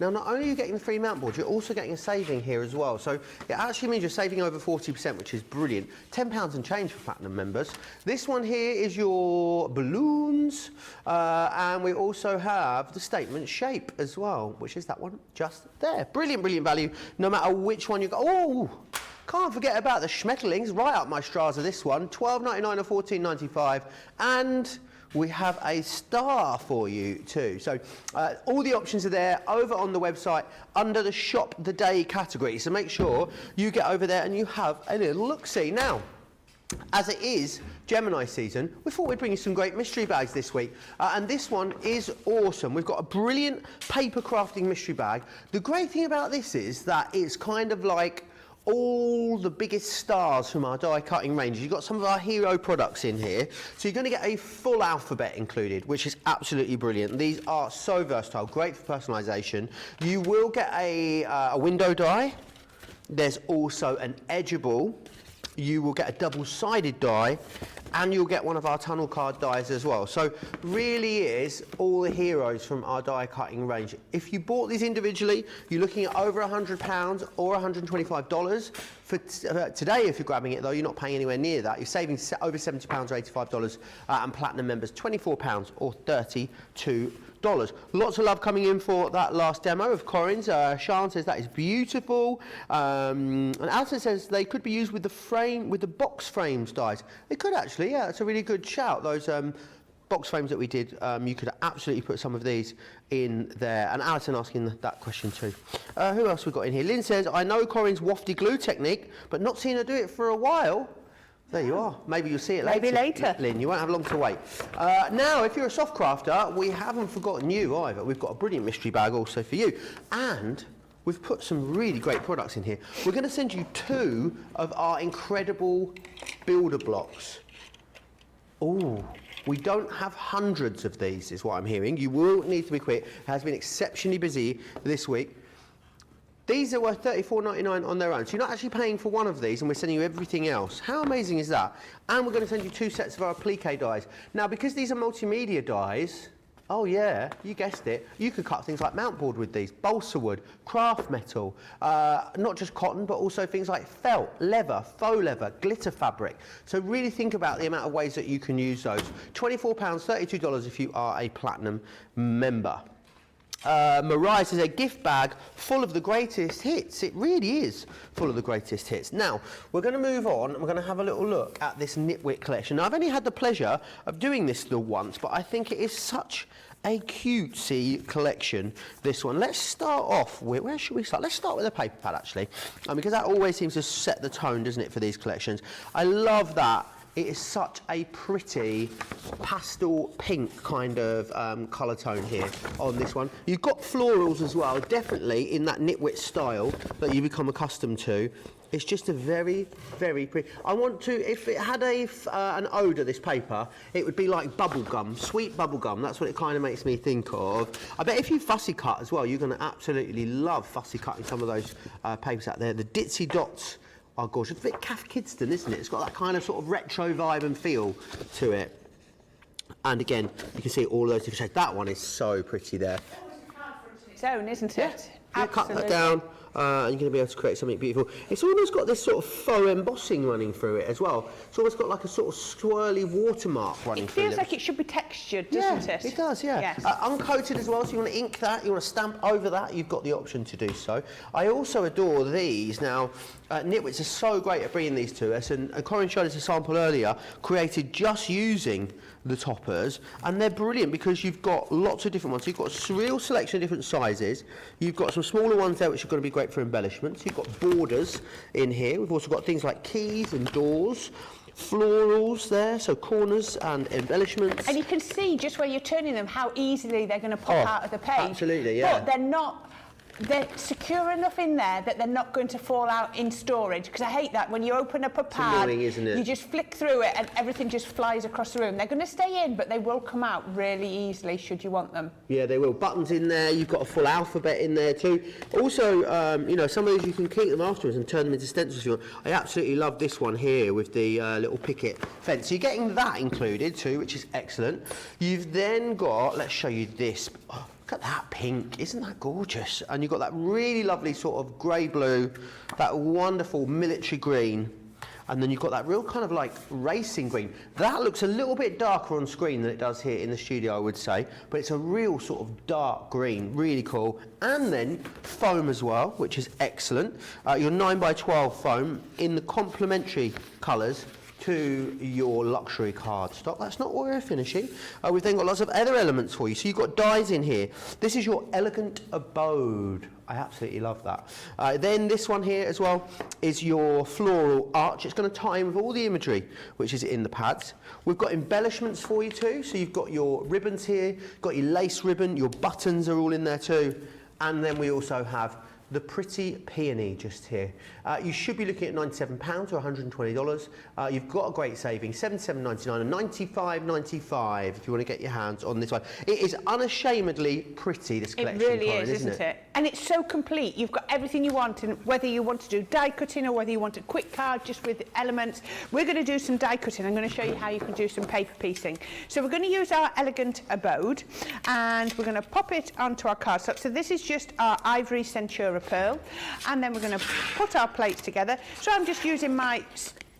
Speaker 1: Now, not only are you getting the free mount board, you're also getting a saving here as well. So it actually means you're saving over 40%, which is brilliant. £10 and change for Platinum members. This one here is your balloons. And we also have the statement shape as well, which is that one just there. Brilliant value, no matter which one you go. Oh, can't forget about the Schmetterlings, right up my Strauss of this one. £12.99 or £14.95. And we have a star for you too. So all the options are there over on the website under the Shop the Day category. So make sure you get over there and you have a little look-see. Now, as it is Gemini season, we thought we'd bring you some great mystery bags this week. And this one is awesome. We've got a brilliant paper crafting mystery bag. The great thing about this is that it's kind of like all the biggest stars from our die cutting range. You've got some of our hero products in here. So you're going to get a full alphabet included, which is absolutely brilliant. These are so versatile, great for personalisation. You will get a window die. There's also an edgeable. You will get a double-sided die, and you'll get one of our tunnel card dies as well. So really is all the heroes from our die cutting range. If you bought these individually, you're looking at over £100 or $125. For today, if you're grabbing it though, you're not paying anywhere near that. You're saving over £70 or $85, and Platinum members £24 or $32. Lots of love coming in for that last demo of Corrine's. Sean says that is beautiful, and Alison says they could be used with the box frames dies. They could actually, yeah. That's a really good shout. Those box frames that we did, you could absolutely put some of these in there. And Alison asking that question too. Who else we got in here? Lynn says, I know Corrine's wafty glue technique, but not seen her do it for a while. There you are. Maybe you'll see it later.
Speaker 2: Maybe later.
Speaker 1: Lynn, you won't have long to wait. Now, if you're a soft crafter, we haven't forgotten you either. We've got a brilliant mystery bag also for you. And we've put some really great products in here. We're going to send you 2 of our incredible builder blocks. Oh, we don't have hundreds of these, is what I'm hearing. You will need to be quick. It has been exceptionally busy this week. These are worth $34.99 on their own. So you're not actually paying for one of these, and we're sending you everything else. How amazing is that? And we're going to send you 2 sets of our applique dies. Now, because these are multimedia dies, oh yeah, you guessed it, you could cut things like mount board with these, balsa wood, craft metal, not just cotton, but also things like felt, leather, faux leather, glitter fabric. So really think about the amount of ways that you can use those. £24, $32 if you are a Platinum member. Mariah says a gift bag full of the greatest hits. It really is full of the greatest hits. Now, we're going to move on and we're going to have a little look at this Nitwit collection. Now, I've only had the pleasure of doing this the once, but I think it is such a cutesy collection, this one. Let's start off with, where should we start? Let's start with a paper pad, actually, because that always seems to set the tone, doesn't it, for these collections. I love that. It is such a pretty pastel pink kind of colour tone here on this one. You've got florals as well, definitely in that Nitwit style that you become accustomed to. It's just a very, very pretty. I want to, if it had an odour, this paper, it would be like bubble gum, sweet bubble gum. That's what it kind of makes me think of. I bet if you fussy cut as well, you're going to absolutely love fussy cutting some of those papers out there. The Ditzy Dots are gorgeous. It's a bit Cath Kidston, isn't it? It's got that kind of sort of retro vibe and feel to it. And again, you can see all those different shades. That one is so pretty there.
Speaker 2: It's its own, isn't it?
Speaker 1: You cut that down. And you're going to be able to create something beautiful. It's almost got this sort of faux embossing running through it as well. It's almost got like a sort of swirly watermark running through it. It feels
Speaker 2: like it should be textured, doesn't it?
Speaker 1: It does, yeah.
Speaker 2: Yes.
Speaker 1: Uncoated as well, so you want to ink that, you want to stamp over that, you've got the option to do so. I also adore these. Now, Nitwits are so great at bringing these to us, and Corrine showed us a sample earlier, created just using the toppers, and they're brilliant because you've got lots of different ones. So you've got a real selection of different sizes. You've got some smaller ones there which are going to be great for embellishments. You've got borders in here. We've also got things like keys and doors, florals there, so corners and embellishments.
Speaker 2: And you can see just where you're turning them how easily they're going to pop out of the page.
Speaker 1: Absolutely, yeah.
Speaker 2: But they're secure enough in there that they're not going to fall out in storage, because I hate that when you open up a pad,
Speaker 1: annoying, isn't it?
Speaker 2: You just flick through it and everything just flies across the room. They're going to stay in, but they will come out really easily should you want them.
Speaker 1: Yeah, they will. Buttons in there, you've got a full alphabet in there too. Also, you know, some of these you can keep them afterwards and turn them into stencils if you want. I absolutely love this one here with the little picket fence. So you're getting that included too, which is excellent. You've then got, let's show you this. Oh, look at that pink, isn't that gorgeous? And you've got that really lovely sort of grey-blue, that wonderful military green, and then you've got that real kind of like racing green. That looks a little bit darker on screen than it does here in the studio, I would say, but it's a real sort of dark green, really cool. And then foam as well, which is excellent. Your 9x12 foam in the complementary colours to your luxury cardstock. That's not where we're finishing. We've then got lots of other elements for you. So you've got dies in here. This is your elegant abode. I absolutely love that. Then this one here as well is your floral arch. It's going to tie in with all the imagery which is in the pads. We've got embellishments for you too. So you've got your ribbons here, got your lace ribbon, your buttons are all in there too. And then we also have the pretty peony just here. You should be looking at £97 or $120. You've got a great saving, $77.99 and $95.95 if you want to get your hands on this one. It is unashamedly pretty, this collection.
Speaker 2: It really
Speaker 1: Corrine,
Speaker 2: isn't it? And it's so complete. You've got everything you want, and whether you want to do die cutting or whether you want a quick card just with elements. We're going to do some die cutting. I'm going to show you how you can do some paper piecing. So we're going to use our elegant abode, and we're going to pop it onto our cardstock. So this is just our ivory Centura pearl, and then we're going to put our plates together. So I'm just using my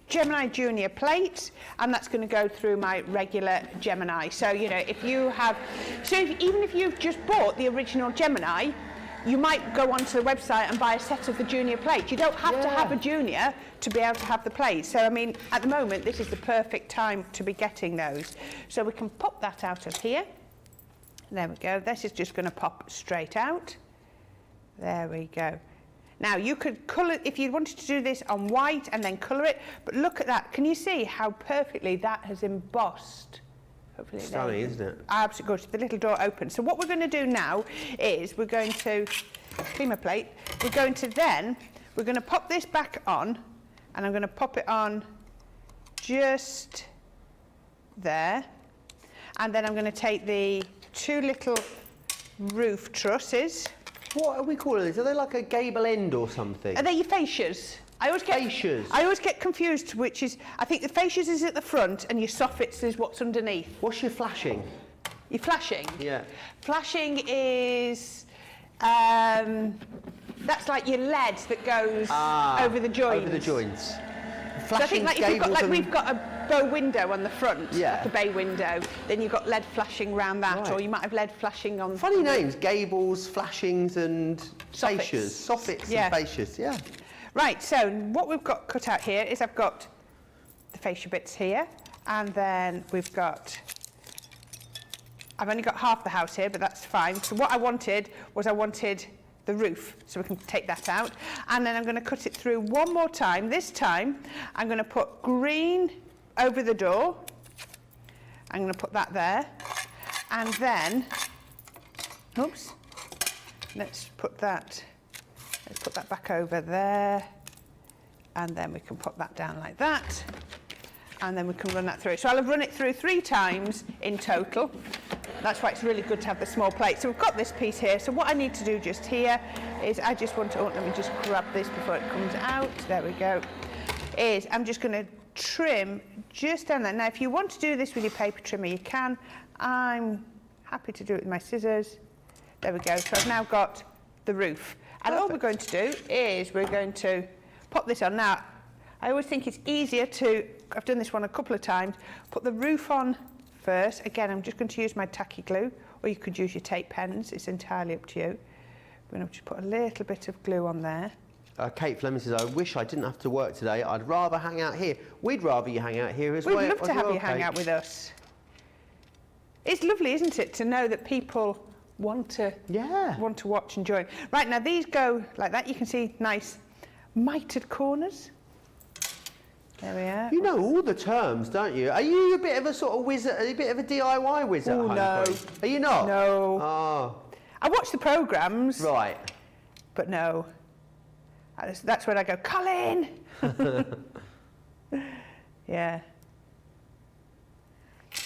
Speaker 2: Gemini Junior plate, and that's going to go through my regular Gemini. So, you know, if you have, even if you've just bought the original Gemini, you might go onto the website and buy a set of the Junior plate. You don't have to have a Junior to be able to have the plate. So, I mean, at the moment, this is the perfect time to be getting those. So we can pop that out of here. There we go. This is just going to pop straight out. There we go. Now, you could colour, if you wanted to do this on white and then colour it, but look at that. Can you see how perfectly that has embossed? Hopefully
Speaker 1: stunning, isn't it?
Speaker 2: Absolutely gorgeous. The little door open. So what we're going to do now is we're going to clean my plate. We're going to pop this back on, and I'm going to pop it on just there. And then I'm going to take the two little roof trusses.
Speaker 1: What are we calling these? Are they like a gable end or something?
Speaker 2: Are they your fascias? I always get confused, which is, I think the fascias is at the front and your soffits is what's underneath.
Speaker 1: What's your flashing?
Speaker 2: Your flashing?
Speaker 1: Yeah.
Speaker 2: Flashing is, that's like your lead that goes over the joints. Over the joints. So I think like if we've got a bow window on the front, like a bay window, then you've got lead flashing around that, or you might have lead flashing on...
Speaker 1: Funny names, gables, flashings and fascias. Soffits and fascias, yeah.
Speaker 2: Right, so what we've got cut out here is I've got the fascia bits here, and then we've got I've only got half the house here, but that's fine. So what I wanted was the roof, so we can take that out. And then I'm going to cut it through one more time. This time, I'm going to put green over the door. I'm going to put that there. And then, oops, let's put that back over there. And then we can put that down like that. And then we can run that through. So I'll have run it through 3 times in total. That's why it's really good to have the small plate. So we've got this piece here. So what I need to do just here is I just want to, oh, let me just grab this before it comes out. There we go. Is I'm just going to trim just down there. Now, if you want to do this with your paper trimmer, you can. I'm happy to do it with my scissors. There we go. So I've now got the roof. And all we're going to do is we're going to pop this on. Now, I always think it's easier to, I've done this one a couple of times, put the roof on first. Again, I'm just going to use my tacky glue, or you could use your tape pens. It's entirely up to you. I'm going to just put a little bit of glue on there. Kate Fleming says, I wish I didn't have to work today. I'd rather hang out here. We'd rather you hang out here as well. We'd love to have you hang out with us. It's lovely, isn't it, to know that people want to watch and join. Right, now these go like that. You can see nice mitered corners. There we are.
Speaker 1: You know all the terms, don't you? Are you a bit of a sort of wizard, a bit of a DIY wizard?
Speaker 2: Oh, no.
Speaker 1: Are you not?
Speaker 2: No.
Speaker 1: Oh.
Speaker 2: I watch the programmes.
Speaker 1: Right.
Speaker 2: But no. That's when I go, Colin! Yeah.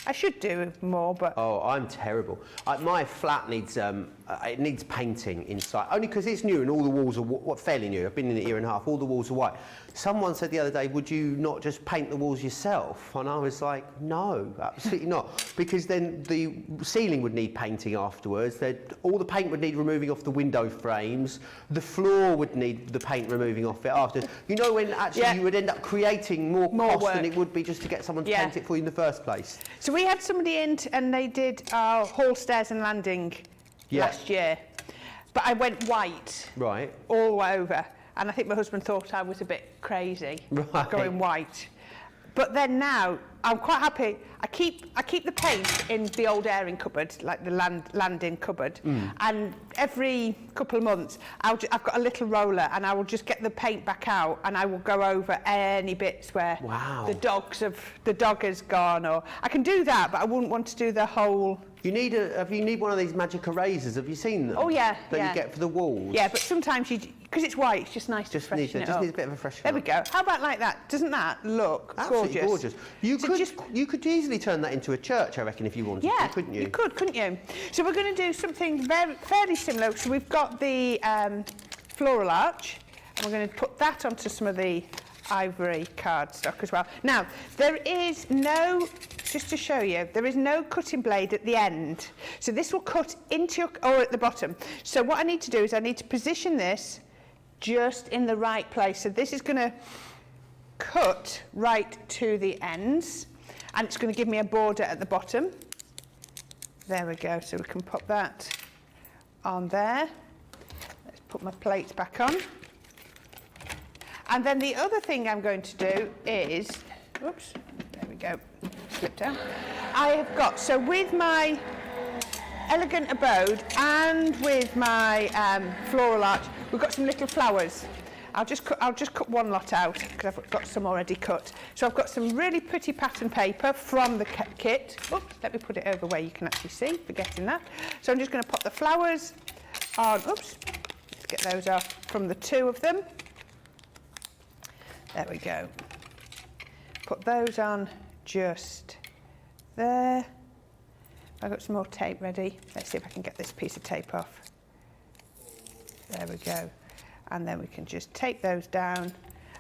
Speaker 2: I should do more, but...
Speaker 1: Oh, I'm terrible. My flat needs, it needs painting inside, only because it's new and all the walls are fairly new. I've been in it a year and a half, all the walls are white. Someone said the other day, would you not just paint the walls yourself? And I was like, no, absolutely not. Because then the ceiling would need painting afterwards. All the paint would need removing off the window frames. The floor would need the paint removing off it afterwards. You know, when actually you would end up creating more cost
Speaker 2: work
Speaker 1: than it would be just to get someone to paint it for you in the first place.
Speaker 2: So we had somebody in and they did our hall, stairs and landing last year. But I went white all over. And I think my husband thought I was a bit crazy going white. But then now I'm quite happy. I keep the paint in the old airing cupboard, like the landing cupboard. And every couple of months, I've got a little roller, and I will just get the paint back out, and I will go over any bits where the dog has gone, or I can do that, but I wouldn't want to do the whole.
Speaker 1: You need one of these magic erasers. Have you seen them?
Speaker 2: Oh yeah.
Speaker 1: That you get for the walls.
Speaker 2: Yeah, but sometimes because it's white, it's just nice to freshen it up.
Speaker 1: Just needs a bit of a freshen.
Speaker 2: There we go. How about like that? Doesn't that look
Speaker 1: absolutely gorgeous?
Speaker 2: You
Speaker 1: could easily turn that into a church, I reckon, if you wanted to, couldn't you?
Speaker 2: You could, couldn't you? So we're going to do something fairly similar. So we've got the floral arch, and we're going to put that onto some of the ivory cardstock as well. Now, there is no, just to show you, there is no cutting blade at the end. So this will cut into your, or at the bottom. So what I need to do is I need to position this just in the right place. So this is going to cut right to the ends, and it's going to give me a border at the bottom. There we go. So we can pop that on there. Let's put my plates back on. And then the other thing I'm going to do is, oops, there we go, slipped out. I have got, so with my elegant abode and with my floral arch, we've got some little flowers. I'll just cut one lot out because I've got some already cut. So I've got some really pretty pattern paper from the kit. Oops, let me put it over where you can actually see, forgetting that. So I'm just going to pop the flowers on, oops, let's get those off from the 2 of them. There we go. Put those on just there. I've got some more tape ready. Let's see if I can get this piece of tape off. There we go. And then we can just tape those down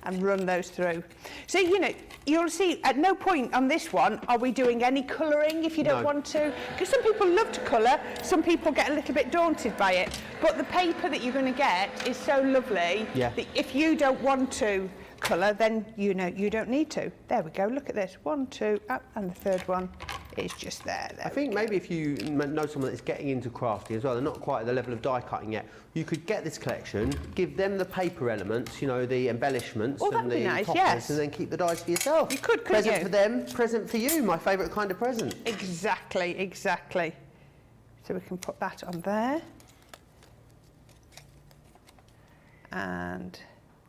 Speaker 2: and run those through. So, you know, you'll see at no point on this one are we doing any colouring if you don't want to. Because some people love to colour, some people get a little bit daunted by it. But the paper that you're going to get is so lovely that if you don't want to colour, then you know you don't need to. There we go, look at this. 1, 2, up, and the third one is just there. I
Speaker 1: think maybe if you know someone that's getting into crafting as well, they're not quite at the level of die cutting yet, you could get this collection, give them the paper elements, you know, the embellishments and the toppers, and then keep the dies for yourself.
Speaker 2: You could,
Speaker 1: present for them, present for you, my favourite kind of present.
Speaker 2: Exactly, exactly. So we can put that on there. And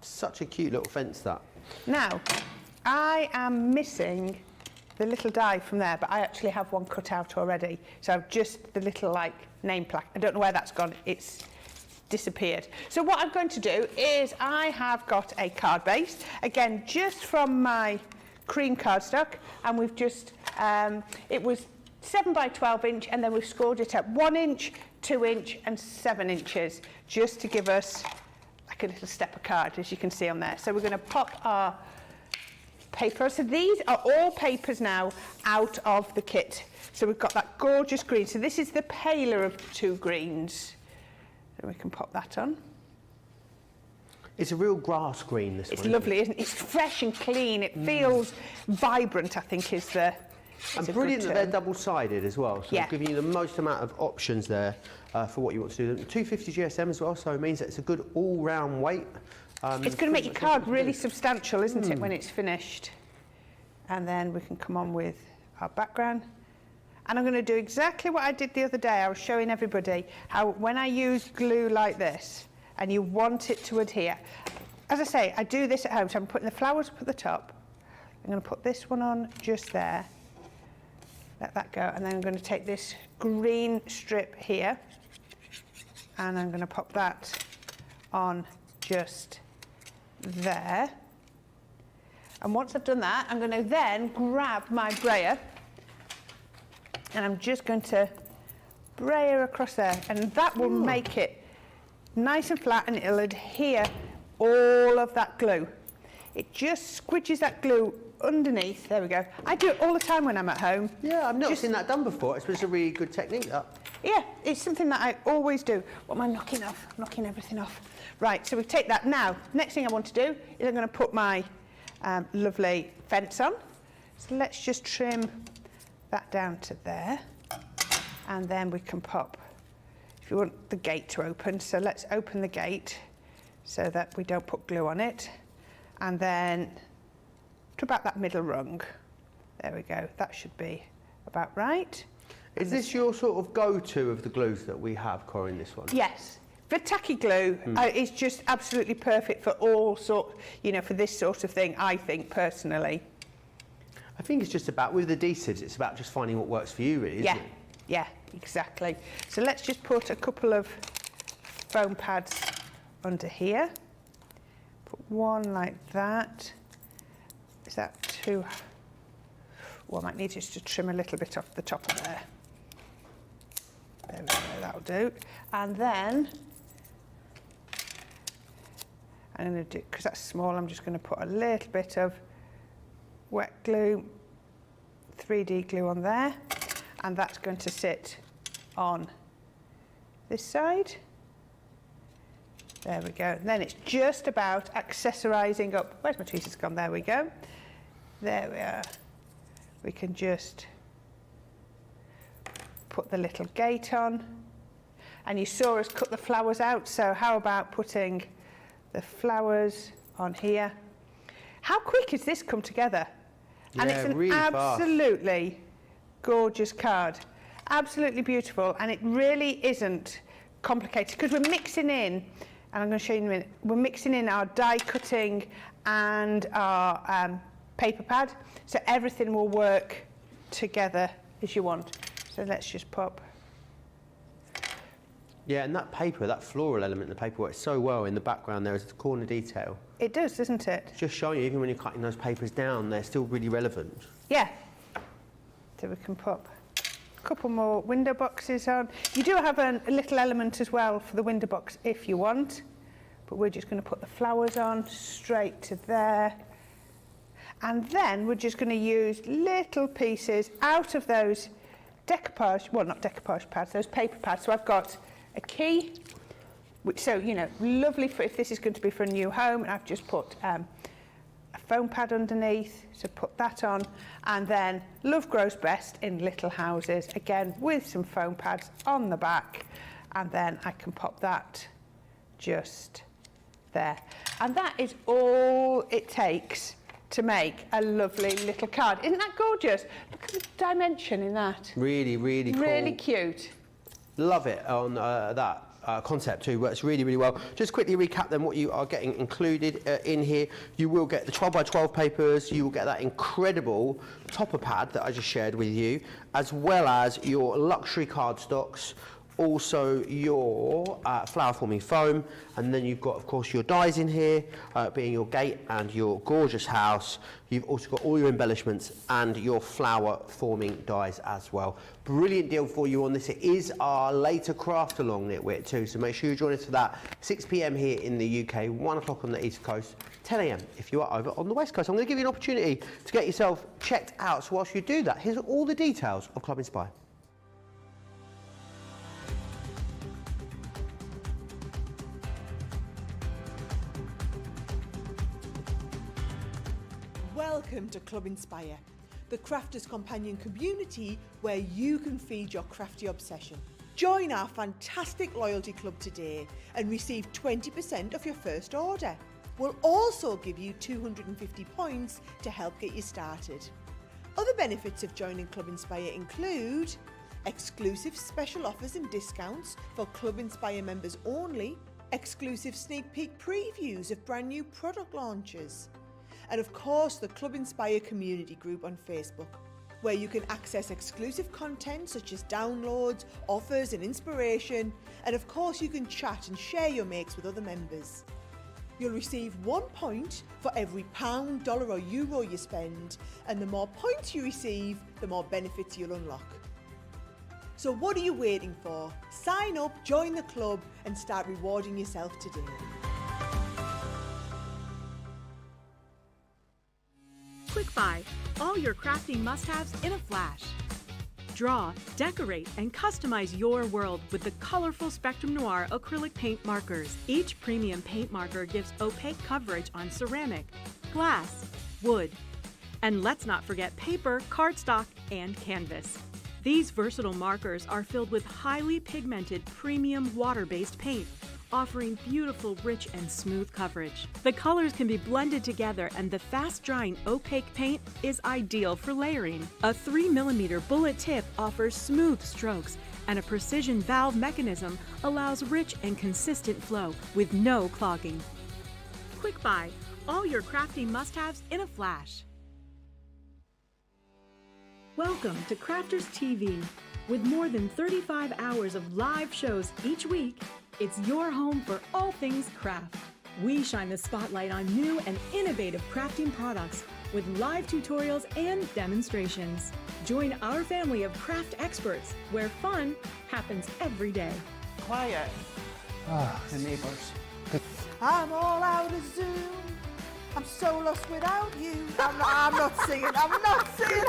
Speaker 1: such a cute little fence, that.
Speaker 2: Now, I am missing the little die from there, but I actually have one cut out already. So I've just the little like name plaque. I don't know where that's gone. It's disappeared. So what I'm going to do is I have got a card base, again, just from my cream cardstock, and we've just, it was 7 by 12 inch, and then we've scored it at 1 inch, 2 inch, and 7 inches, just to give us like a little stepper card, as you can see on there. So we're going to pop our paper. So these are all papers now out of the kit. So we've got that gorgeous green. So this is the paler of 2 greens. So we can pop that on.
Speaker 1: It's a real grass green, this one.
Speaker 2: It's lovely, isn't it? It's fresh and clean. It feels vibrant, I think, is the...
Speaker 1: And brilliant that they're double-sided as well, so
Speaker 2: yeah.
Speaker 1: giving you the most amount of options there for what you want to do. 250 GSM as well, so it means that it's a good all-round weight.
Speaker 2: It's going to make your card really substantial, isn't it, when it's finished? And then we can come on with our background. And I'm going to do exactly what I did the other day. I was showing everybody how when I use glue like this, and you want it to adhere. As I say, I do this at home, so I'm putting the flowers up at the top. I'm going to put this one on just there. Let that go, and then I'm going to take this green strip here, and I'm going to pop that on just there. And once I've done that, I'm going to then grab my brayer, and I'm just going to brayer across there, and that will make it nice and flat, and it'll adhere all of that glue. It just squidges that glue underneath. There we go. I do it all the time when I'm at home.
Speaker 1: Yeah, I've never seen that done before. It's a really good technique, that.
Speaker 2: Yeah, it's something that I always do. What am I knocking off? Knocking everything off. Right, so we take that now. Next thing I want to do is I'm going to put my lovely fence on. So let's just trim that down to there. And then we can pop, if you want the gate to open, so let's open the gate so that we don't put glue on it. And then to about that middle rung. There we go. That should be about right.
Speaker 1: Is this your sort of go-to of the glues that we have, Corrine, this one?
Speaker 2: Yes. The tacky glue is just absolutely perfect for all sort, you know, for this sort of thing, I think, personally.
Speaker 1: I think it's just about, with adhesives, it's about just finding what works for you, really, isn't it?
Speaker 2: Yeah, exactly. So let's just put a couple of foam pads under here. Put one like that. Is that too... Well, I might need just to trim a little bit off the top of there. There we go, that'll do. And then I'm going to do, because that's small, I'm just going to put a little bit of wet glue, 3D glue on there, and that's going to sit on this side. There we go. And then it's just about accessorising up. Where's my tweezers gone? There we go. There we are. We can just put the little gate on. And you saw us cut the flowers out, so how about putting the flowers on here? How quick has this come together?
Speaker 1: Yeah,
Speaker 2: and it's an
Speaker 1: really
Speaker 2: absolutely fast. Gorgeous card. Absolutely beautiful, and it really isn't complicated because we're mixing in, and I'm going to show you in a minute, we're mixing in our die cutting and our paper pad, so everything will work together as you want. So let's just pop.
Speaker 1: Yeah, and that paper, that floral element in the paper works so well in the background there as a corner detail.
Speaker 2: It does, doesn't it?
Speaker 1: Just showing you, even when you're cutting those papers down, they're still really relevant.
Speaker 2: Yeah. So we can pop a couple more window boxes on. You do have a little element as well for the window box if you want, but we're just going to put the flowers on straight to there. And then we're just going to use little pieces out of those decoupage, well, not decoupage pads, those paper pads. So I've got a key, which, so, you know, lovely for if this is going to be for a new home, and I've just put a foam pad underneath, so put that on, and then love grows best in little houses, again with some foam pads on the back, and then I can pop that just there. And that is all it takes to make a lovely little card. Isn't that gorgeous? Look at the dimension in that.
Speaker 1: Really, really cool.
Speaker 2: Really cute.
Speaker 1: Love it on that. Concept too works really, really well. Just quickly recap then what you are getting included in here. You will get the 12 by 12 papers, you will get that incredible topper pad that I just shared with you, as well as your luxury cardstocks, also your flower forming foam, and then you've got of course your dies in here, being your gate and your gorgeous house. You've also got all your embellishments and your flower forming dies as well. Brilliant deal for you on this. It is our later craft along Nitwit too, so make sure you join us for that. 6 p.m. here in the UK, 1 o'clock on the East Coast, 10 a.m. if you are over on the West Coast. I'm going to give you an opportunity to get yourself checked out, so whilst you do that, here's all the details of Club Inspire.
Speaker 3: Welcome to Club Inspire, the crafters' companion community where you can feed your crafty obsession. Join our fantastic loyalty club today and receive 20% off your first order. We'll also give you 250 points to help get you started. Other benefits of joining Club Inspire include exclusive special offers and discounts for Club Inspire members only, exclusive sneak peek previews of brand new product launches, and of course the Club Inspire community group on Facebook, where you can access exclusive content such as downloads, offers and inspiration, and of course you can chat and share your makes with other members. You'll receive 1 point for every £, dollar or euro you spend, and the more points you receive, the more benefits you'll unlock. So what are you waiting for? Sign up, join the club and start rewarding yourself today.
Speaker 4: Quick Buy, all your crafting must-haves in a flash. Draw, decorate, and customize your world with the colorful Spectrum Noir acrylic paint markers. Each premium paint marker gives opaque coverage on ceramic, glass, wood, and let's not forget paper, cardstock, and canvas. These versatile markers are filled with highly pigmented premium water-based paint, offering beautiful, rich, and smooth coverage. The colors can be blended together, and the fast-drying opaque paint is ideal for layering. A 3mm bullet tip offers smooth strokes, and a precision valve mechanism allows rich and consistent flow with no clogging. Quick Buy, all your crafting must-haves in a flash. Welcome to Crafters TV. With more than 35 hours of live shows each week, it's your home for all things craft. We shine the spotlight on new and innovative crafting products with live tutorials and demonstrations. Join our family of craft experts where fun happens every day.
Speaker 2: Quiet. The neighbours.
Speaker 3: I'm all out of Zoom. I'm so lost without you. I'm not singing.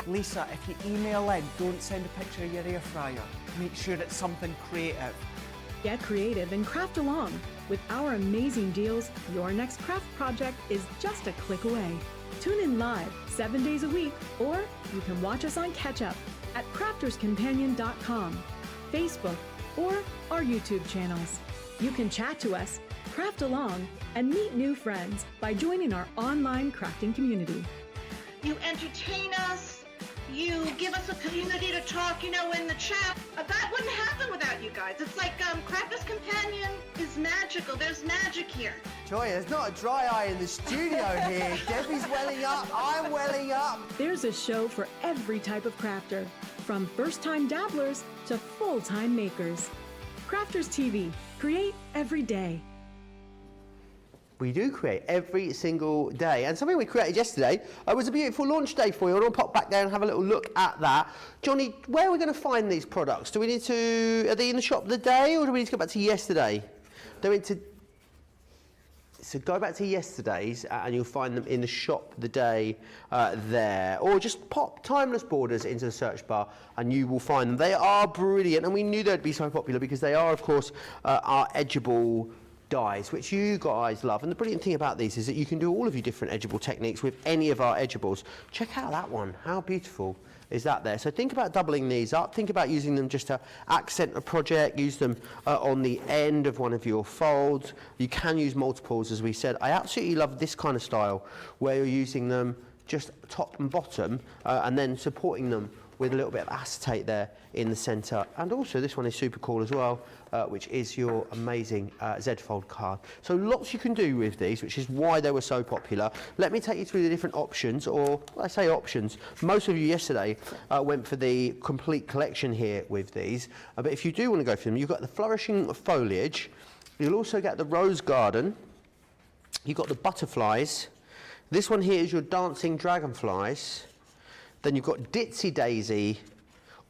Speaker 2: Lisa, if you email in, don't send a picture of your air fryer. Make sure it's something creative.
Speaker 4: Get creative and craft along. With our amazing deals, your next craft project is just a click away. Tune in live 7 days a week, or you can watch us on Catch Up at crafterscompanion.com, Facebook, or our YouTube channels. You can chat to us, craft along, and meet new friends by joining our online crafting community.
Speaker 5: You entertain us. You give us a community to talk, in the chat. That wouldn't happen without you guys. It's like Crafters Companion is magical. There's magic here.
Speaker 1: Joy, there's not a dry eye in the studio here. Debbie's welling up, I'm welling up.
Speaker 4: There's a show for every type of crafter, from first-time dabblers to full-time makers. Crafters TV, create every day.
Speaker 1: We do create every single day, and something we created yesterday was a beautiful launch day for you, and I'll pop back there and have a little look at that. Johnny, where are we going to find these products? Are they in the shop today, or do we need to go back to yesterday? So go back to yesterday's and you'll find them in the shop the day there, or just pop Timeless Borders into the search bar and you will find them. They are brilliant, and we knew they'd be so popular because they are, of course, our edgeable dies, which you guys love. And the brilliant thing about these is that you can do all of your different edgeable techniques with any of our edgeables. Check out that one. How beautiful is that there? So think about doubling these up. Think about using them just to accent a project. Use them on the end of one of your folds. You can use multiples, as we said. I absolutely love this kind of style where you're using them just top and bottom and then supporting them with a little bit of acetate there in the centre. And also this one is super cool as well, which is your amazing Z-fold card. So lots you can do with these, which is why they were so popular. Let me take you through the different options, or I say options. Most of you yesterday went for the complete collection here with these. But if you do want to go for them, you've got the flourishing foliage. You'll also get the rose garden. You've got the butterflies. This one here is your dancing dragonflies. Then you've got Ditsy Daisy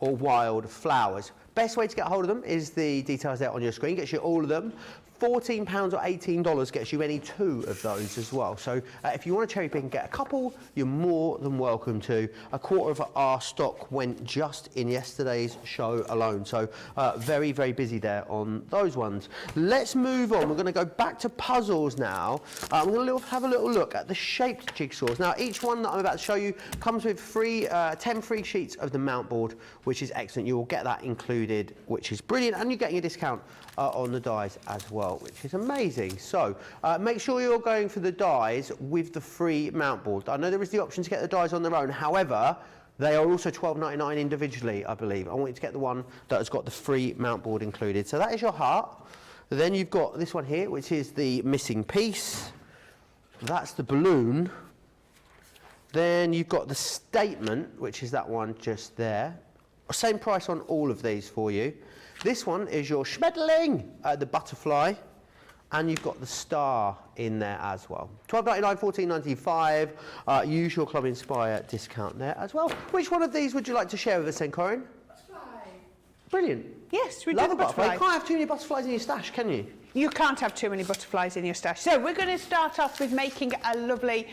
Speaker 1: or wild flowers. Best way to get hold of them is the details there on your screen. Gets you all of them. £14 or $18 gets you any 2 of those as well. So if you want to cherry pick and get a couple, you're more than welcome to. A quarter of our stock went just in yesterday's show alone. So very, very busy there on those ones. Let's move on. We're going to go back to puzzles now. We're going to have a little look at the shaped jigsaws. Now, each one that I'm about to show you comes with 10 free sheets of the mount board, which is excellent. You will get that included, which is brilliant. And you're getting a discount on the dies as well, which is amazing. So make sure you're going for the dies with the free mount board. I know there is the option to get the dies on their own. However, they are also £12.99 individually, I believe. I want you to get the one that has got the free mount board included. So that is your heart. Then you've got this one here, which is the missing piece. That's the balloon. Then you've got the statement, which is that one just there. Same price on all of these for you. This one is your Schmetterling, the butterfly, and you've got the star in there as well. £12.99, £14.95. Use your Club Inspire discount there as well. Which one of these would you like to share with us then, Corrine?
Speaker 3: Butterfly.
Speaker 1: Brilliant.
Speaker 2: Yes, we
Speaker 1: Love
Speaker 2: do
Speaker 1: a butterfly. You
Speaker 2: butterfly.
Speaker 1: can't have too many butterflies in your stash, can you?
Speaker 2: You can't have too many butterflies in your stash. So we're going to start off with making a lovely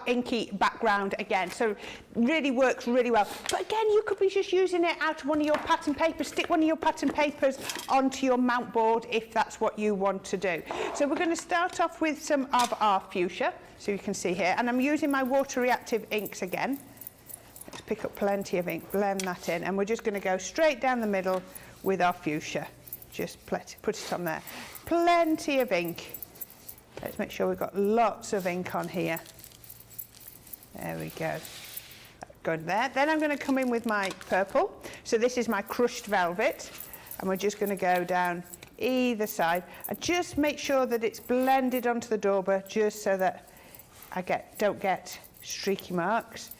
Speaker 2: inky background again. So really works really well. But again, you could be just using it out of one of your pattern papers. Stick one of your pattern papers onto your mount board if that's what you want to do. So we're going to start off with some of our fuchsia. So you can see here. And I'm using my water reactive inks again. Let's pick up plenty of ink, blend that in. And we're just going to go straight down the middle with our fuchsia. Just put it on there. Plenty of ink. Let's make sure we've got lots of ink on here. There we go. Good there. Then I'm going to come in with my purple. So this is my crushed velvet. And we're just going to go down either side. And just make sure that it's blended onto the dauber, just so that I don't get streaky marks.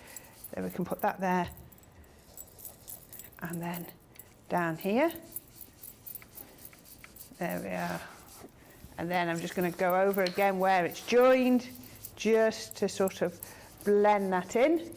Speaker 2: Then we can put that there. And then down here. There we are. And then I'm just going to go over again where it's joined, just to sort of blend that in.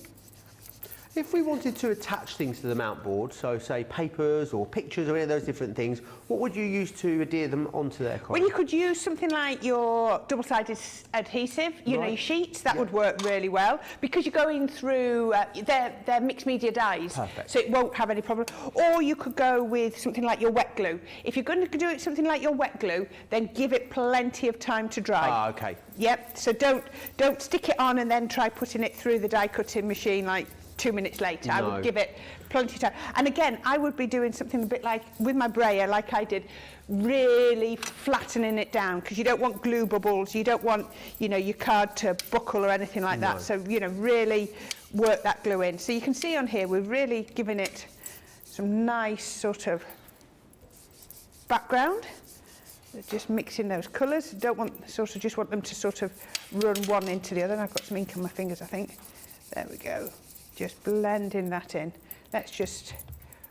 Speaker 1: If we wanted to attach things to the mount board, so say papers or pictures or any of those different things, what would you use to adhere them onto there, Corrine?
Speaker 2: Well, you could use something like your double-sided adhesive, you know, your sheets. That would work really well because you're going through, they're mixed media dyes.
Speaker 1: Perfect.
Speaker 2: So it won't have any problem. Or you could go with something like your wet glue. If you're going to do it something like your wet glue, then give it plenty of time to dry.
Speaker 1: Ah, okay.
Speaker 2: Yep, so don't stick it on and then try putting it through the die cutting machine like 2 minutes later. No. I would give it plenty of time. And again, I would be doing something a bit like with my brayer, like I did, really flattening it down, because you don't want glue bubbles, you don't want, you know, your card to buckle or anything like that. So, you know, really work that glue in. So you can see on here, we're really giving it some nice sort of background. Just mixing those colours. Don't want, just want them to sort of run one into the other. And I've got some ink on my fingers, I think. There we go. Just blending that in. Let's just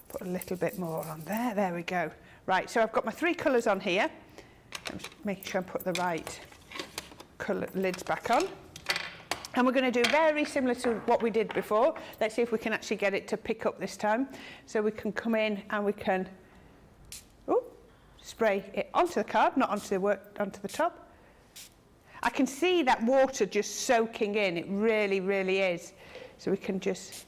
Speaker 2: put a little bit more on there. There we go. Right, so I've got my 3 colours on here. I'm just making sure I put the right colour lids back on. And we're going to do very similar to what we did before. Let's see if we can actually get it to pick up this time. So we can come in and we can spray it onto the card, not onto the top. I can see that water just soaking in. It really, really is. So we can just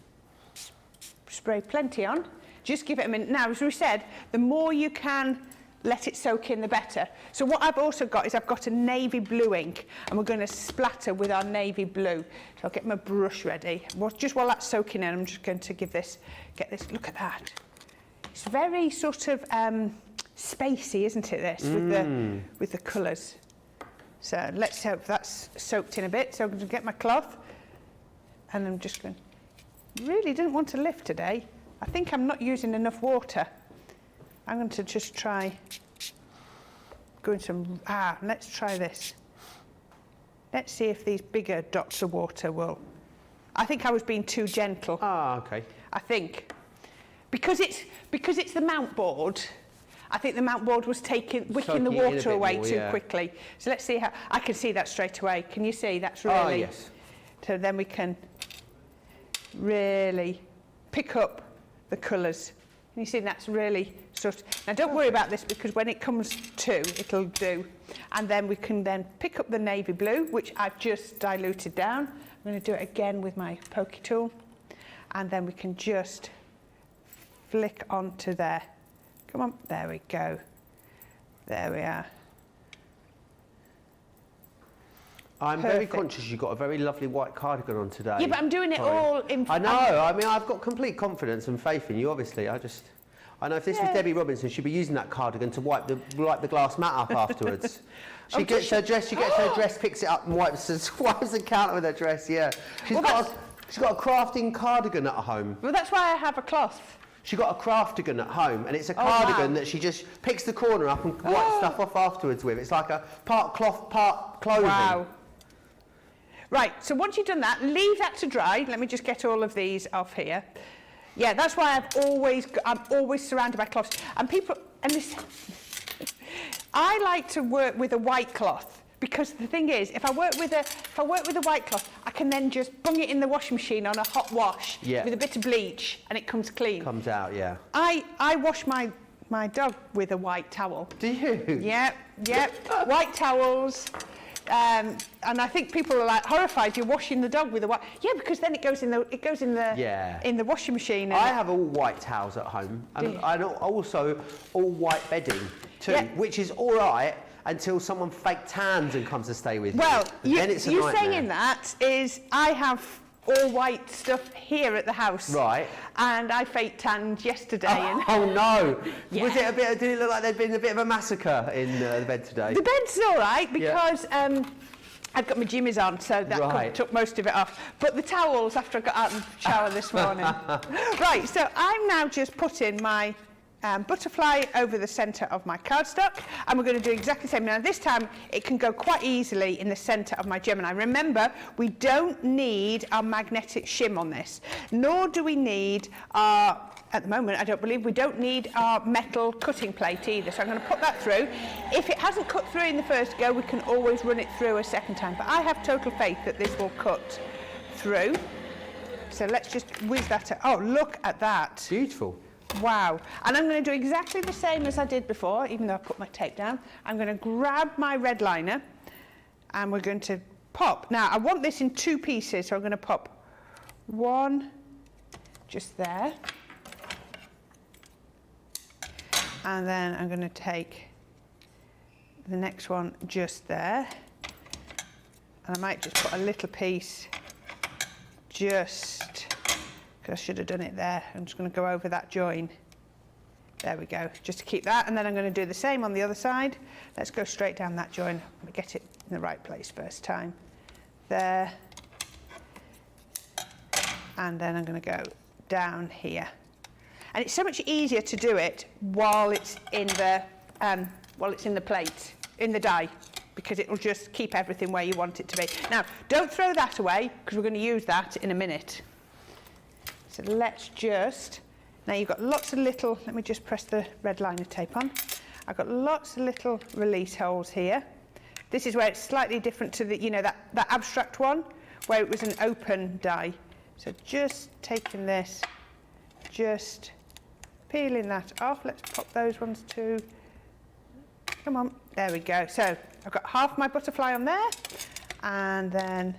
Speaker 2: spray plenty on. Just give it a minute. Now, as we said, the more you can let it soak in, the better. So what I've also got is I've got a navy blue ink, and we're going to splatter with our navy blue. So I'll get my brush ready. Just while that's soaking in, I'm just going to get this, look at that. It's very sort of spacey, isn't it, this, with the colours. So let's hope that's soaked in a bit. So I'm going to get my cloth. And I'm just going, really didn't want to lift today. I think I'm not using enough water. I'm going to just try going some, let's try this. Let's see if these bigger dots of water will. I think I was being too gentle.
Speaker 1: Ah, okay.
Speaker 2: I think. Because it's the mount board, I think the mount board was wicking the water away too quickly. So let's see how, I can see that straight away. Can you see? That's really.
Speaker 1: Oh, yes.
Speaker 2: So then we can really pick up the colours. And you see that's really now don't worry about this because when it comes to, it'll do. And then we can then pick up the navy blue, which I've just diluted down. I'm going to do it again with my pokey tool. And then we can just flick onto there. Come on, there we go. There we are.
Speaker 1: I'm very conscious you've got a very lovely white cardigan on today.
Speaker 2: Yeah, but I'm doing it all in...
Speaker 1: I know, I mean, I've got complete confidence and faith in you, obviously. I know if this was Debbie Robinson, she'd be using that cardigan to wipe the glass mat up afterwards. She gets her dress, picks it up and wipes the counter with her dress, yeah. She's got a crafting cardigan at home.
Speaker 2: Well, that's why I have a cloth.
Speaker 1: She got a craftigan at home, and it's a cardigan that she just picks the corner up and wipes stuff off afterwards with. It's like a part cloth, part clothing.
Speaker 2: Wow. Right, so once you've done that, leave that to dry. Let me just get all of these off here. Yeah, that's why I'm always surrounded by cloths. And I like to work with a white cloth because the thing is, if I work with a white cloth, I can then just bung it in the washing machine on a hot wash with a bit of bleach, and it comes clean.
Speaker 1: Comes out, yeah.
Speaker 2: I wash my dog with a white towel.
Speaker 1: Do you?
Speaker 2: Yep. White towels. And I think people are like horrified. You're washing the dog with a white. Yeah, because then it goes in the washing machine.
Speaker 1: I have all white towels at home, and also all white bedding too, which is all right until someone fake tans and comes to stay with you.
Speaker 2: Well,
Speaker 1: then it's a
Speaker 2: you
Speaker 1: nightmare.
Speaker 2: saying that is I have all white stuff here at the house.
Speaker 1: Right.
Speaker 2: And I fake tanned yesterday.
Speaker 1: Oh no!
Speaker 2: Yeah.
Speaker 1: Was it a bit? Did it look like there'd been a bit of a massacre in the bed today?
Speaker 2: The bed's all right because I've got my jimmies on, so that took most of it off. But the towels after I got out of the shower this morning. Right. So I'm now just putting my butterfly over the centre of my cardstock, and we're going to do exactly the same. Now this time it can go quite easily in the centre of my Gemini. Remember, we don't need our magnetic shim on this, nor do we need our, at the moment I don't believe we don't need our metal cutting plate either, so I'm going to put that through. If it hasn't cut through in the first go, we can always run it through a second time, but I have total faith that this will cut through. So let's just whiz that out. Oh, look at that.
Speaker 1: Beautiful.
Speaker 2: Wow. And I'm going to do exactly the same as I did before, even though I put my tape down. I'm going to grab my red liner and we're going to pop. Now, I want this in 2 pieces, so I'm going to pop one just there. And then I'm going to take the next one just there. And I might just put a little piece just... because I should have done it there. I'm just going to go over that join. There we go, just to keep that. And then I'm going to do the same on the other side. Let's go straight down that join. I'm going to get it in the right place first time. There. And then I'm going to go down here. And it's so much easier to do it while it's in the plate, in the die, because it will just keep everything where you want it to be. Now, don't throw that away, because we're going to use that in a minute. So let's just, now you've got lots of little, let me just press the red liner tape on. I've got lots of little release holes here. This is where it's slightly different to the, that abstract one, where it was an open die. So just taking this, just peeling that off. Let's pop those ones too. Come on, there we go. So I've got half my butterfly on there, and then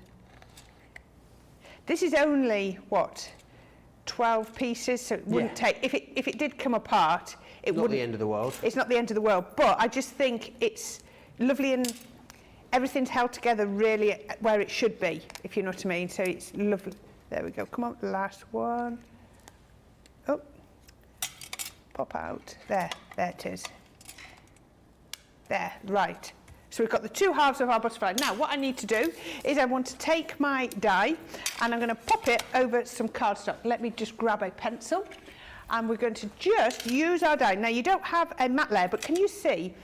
Speaker 2: this is only, what, 12 pieces, so it wouldn't take, if it did come apart, it wouldn't...
Speaker 1: Not the end of the world.
Speaker 2: It's not the end of the world, but I just think it's lovely and everything's held together really where it should be, if you know what I mean, so it's lovely. There we go, come on, last one. Oh, pop out, there it is. There, right. So we've got the 2 halves of our butterfly. Now, what I need to do is I want to take my die and I'm going to pop it over some cardstock. Let me just grab a pencil and we're going to just use our die. Now, you don't have a matte layer, but can you see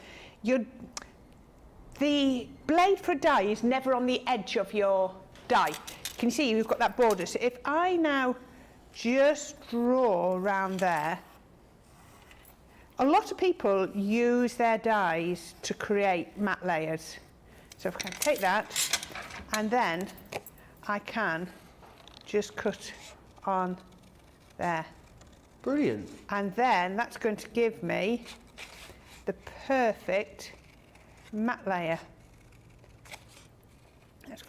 Speaker 2: the blade for a die is never on the edge of your die. Can you see we've got that border? So if I now just draw around there, a lot of people use their dies to create matte layers. So if I can take that, and then I can just cut on there.
Speaker 1: Brilliant.
Speaker 2: And then that's going to give me the perfect matte layer.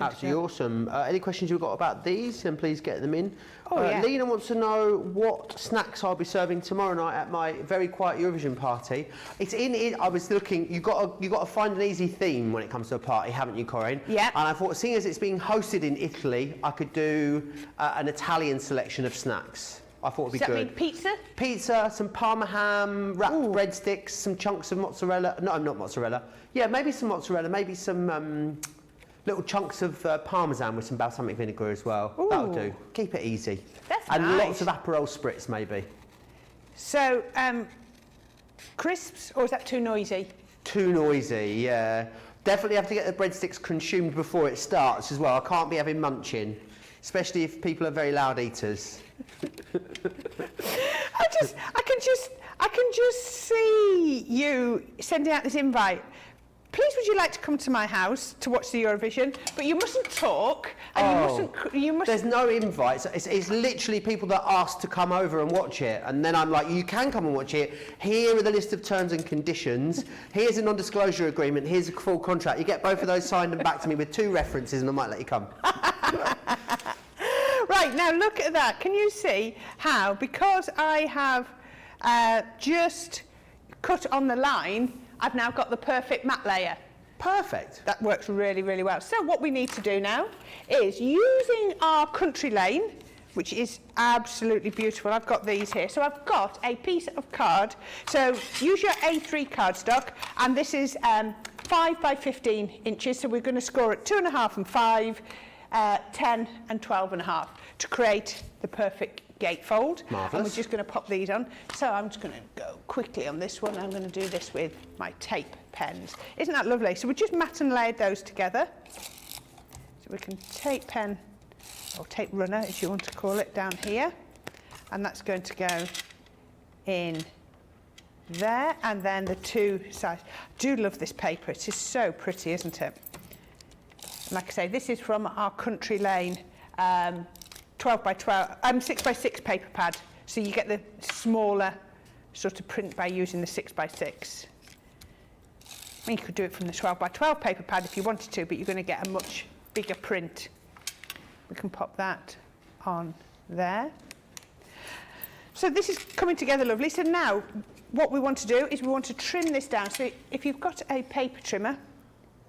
Speaker 1: Absolutely awesome. Any questions you've got about these, then please get them in.
Speaker 2: Oh, yeah.
Speaker 1: Lena wants to know what snacks I'll be serving tomorrow night at my very quiet Eurovision party. It's I was looking, you've got to find an easy theme when it comes to a party, haven't you, Corrine?
Speaker 2: Yeah.
Speaker 1: And I thought, seeing as it's being hosted in Italy, I could do an Italian selection of snacks. I thought it'd be good.
Speaker 2: Does that mean pizza?
Speaker 1: Pizza, some Parma ham, wrapped breadsticks, some chunks of mozzarella. No, not mozzarella. Yeah, maybe some mozzarella, maybe some little chunks of parmesan with some balsamic vinegar as well.
Speaker 2: Ooh.
Speaker 1: That'll do. Keep it easy.
Speaker 2: That's
Speaker 1: and
Speaker 2: nice.
Speaker 1: lots of Aperol spritz, maybe.
Speaker 2: So, crisps, or is that too noisy?
Speaker 1: Too noisy, yeah. Definitely have to get the breadsticks consumed before it starts as well. I can't be having munching, especially if people are very loud eaters.
Speaker 2: I can just see you sending out this invite. Please, would you like to come to my house to watch the Eurovision? But you mustn't talk, and you mustn't.
Speaker 1: There's no invites. It's literally people that ask to come over and watch it, and then I'm like, you can come and watch it. Here are the list of terms and conditions. Here's a non-disclosure agreement. Here's a full contract. You get both of those signed and back to me with 2 references, and I might let you come.
Speaker 2: Right, now look at that. Can you see how, because I have just cut on the line, I've now got the perfect matte layer.
Speaker 1: Perfect.
Speaker 2: That works really, really well. So what we need to do now is, using our country lane, which is absolutely beautiful. I've got these here. So I've got a piece of card. So use your A3 cardstock, and this is 5 by 15 inches. So we're going to score at 2.5 and 5, 10 and 12.5 to create the perfect gatefold.
Speaker 1: Marvellous.
Speaker 2: And we're just going to pop these on. So I'm just going to go quickly on this one. I'm going to do this with my tape pens. Isn't that lovely? So we just mat and layered those together. So we can tape pen, or tape runner as you want to call it, down here. And that's going to go in there, and then the 2 sides. I do love this paper. It is so pretty, isn't it? And like I say, this is from our country lane 12 by 12, 6 by 6 paper pad. So you get the smaller sort of print by using the 6 by 6. I mean, you could do it from the 12 by 12 paper pad if you wanted to, but you're going to get a much bigger print. We can pop that on there. So this is coming together lovely. So now what we want to do is we want to trim this down. So if you've got a paper trimmer,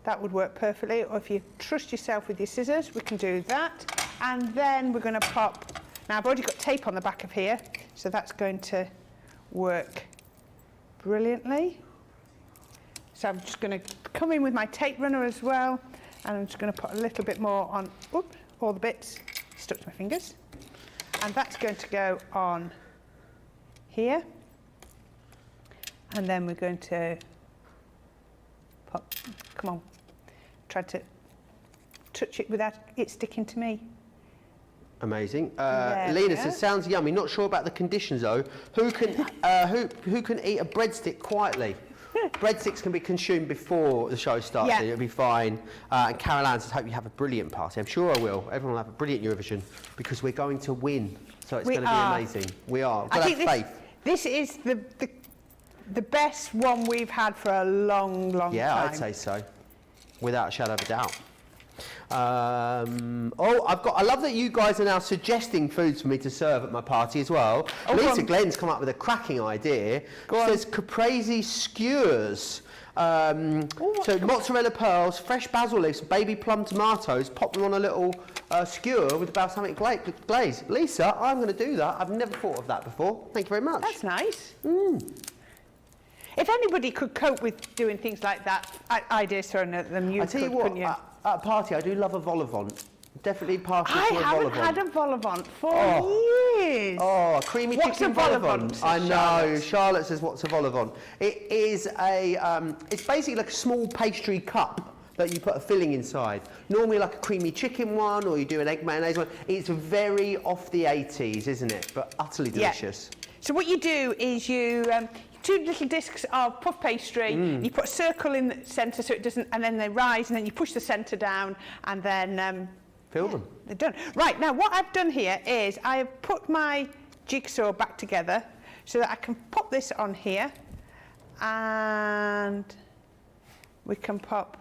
Speaker 2: that would work perfectly, or if you trust yourself with your scissors, we can do that. And then we're going to pop, now I've already got tape on the back of here, so that's going to work brilliantly. So I'm just going to come in with my tape runner as well, and I'm just going to put a little bit more on, oops, all the bits stuck to my fingers. And that's going to go on here. And then we're going to pop, come on, try to touch it without it sticking to me.
Speaker 1: Amazing.
Speaker 2: There we
Speaker 1: Lena
Speaker 2: go.
Speaker 1: says, sounds yummy. Not sure about the conditions though. Who can who can eat a breadstick quietly? Breadsticks can be consumed before the show starts,
Speaker 2: Yeah.
Speaker 1: so it'll be fine. And Carol Ann says, hope you have a brilliant party. I'm sure I will. Everyone will have a brilliant Eurovision because we're going to win. So it's going to be amazing. We are.
Speaker 2: I
Speaker 1: But
Speaker 2: think
Speaker 1: have faith.
Speaker 2: this is the best one we've had for a long, long time.
Speaker 1: Yeah, I'd say so, without a shadow of a doubt. I love that you guys are now suggesting foods for me to serve at my party as well.
Speaker 2: Oh,
Speaker 1: Lisa Glenn's come up with a cracking idea.
Speaker 2: Go on.
Speaker 1: Says caprese skewers. So mozzarella pearls, fresh basil leaves, baby plum tomatoes, pop them on a little skewer with the balsamic glaze. Lisa, I'm going to do that. I've never thought of that before. Thank you very much.
Speaker 2: That's nice. If anybody could cope with doing things like that, ideas thrown at them, you
Speaker 1: I tell you
Speaker 2: could,
Speaker 1: what,
Speaker 2: couldn't you?
Speaker 1: at a party I do love a vol au vent. Definitely partial to a
Speaker 2: I haven't
Speaker 1: vol-au-vent.
Speaker 2: had a vol-au-vent for years.
Speaker 1: Oh, creamy chicken vol-au-vent. I know. Charlotte says, "What's a vol-au-vent?" It is it's basically like a small pastry cup that you put a filling inside. Normally like a creamy chicken one, or you do an egg mayonnaise one. It's very off the 80s, isn't it? But utterly delicious.
Speaker 2: Yeah. So what you do is you 2 little discs of puff pastry. You put a circle in the centre so it doesn't, and then they rise, and then you push the centre down, and then
Speaker 1: Fill them.
Speaker 2: they're done. Right, now what I've done here is I have put my jigsaw back together so that I can pop this on here, and we can pop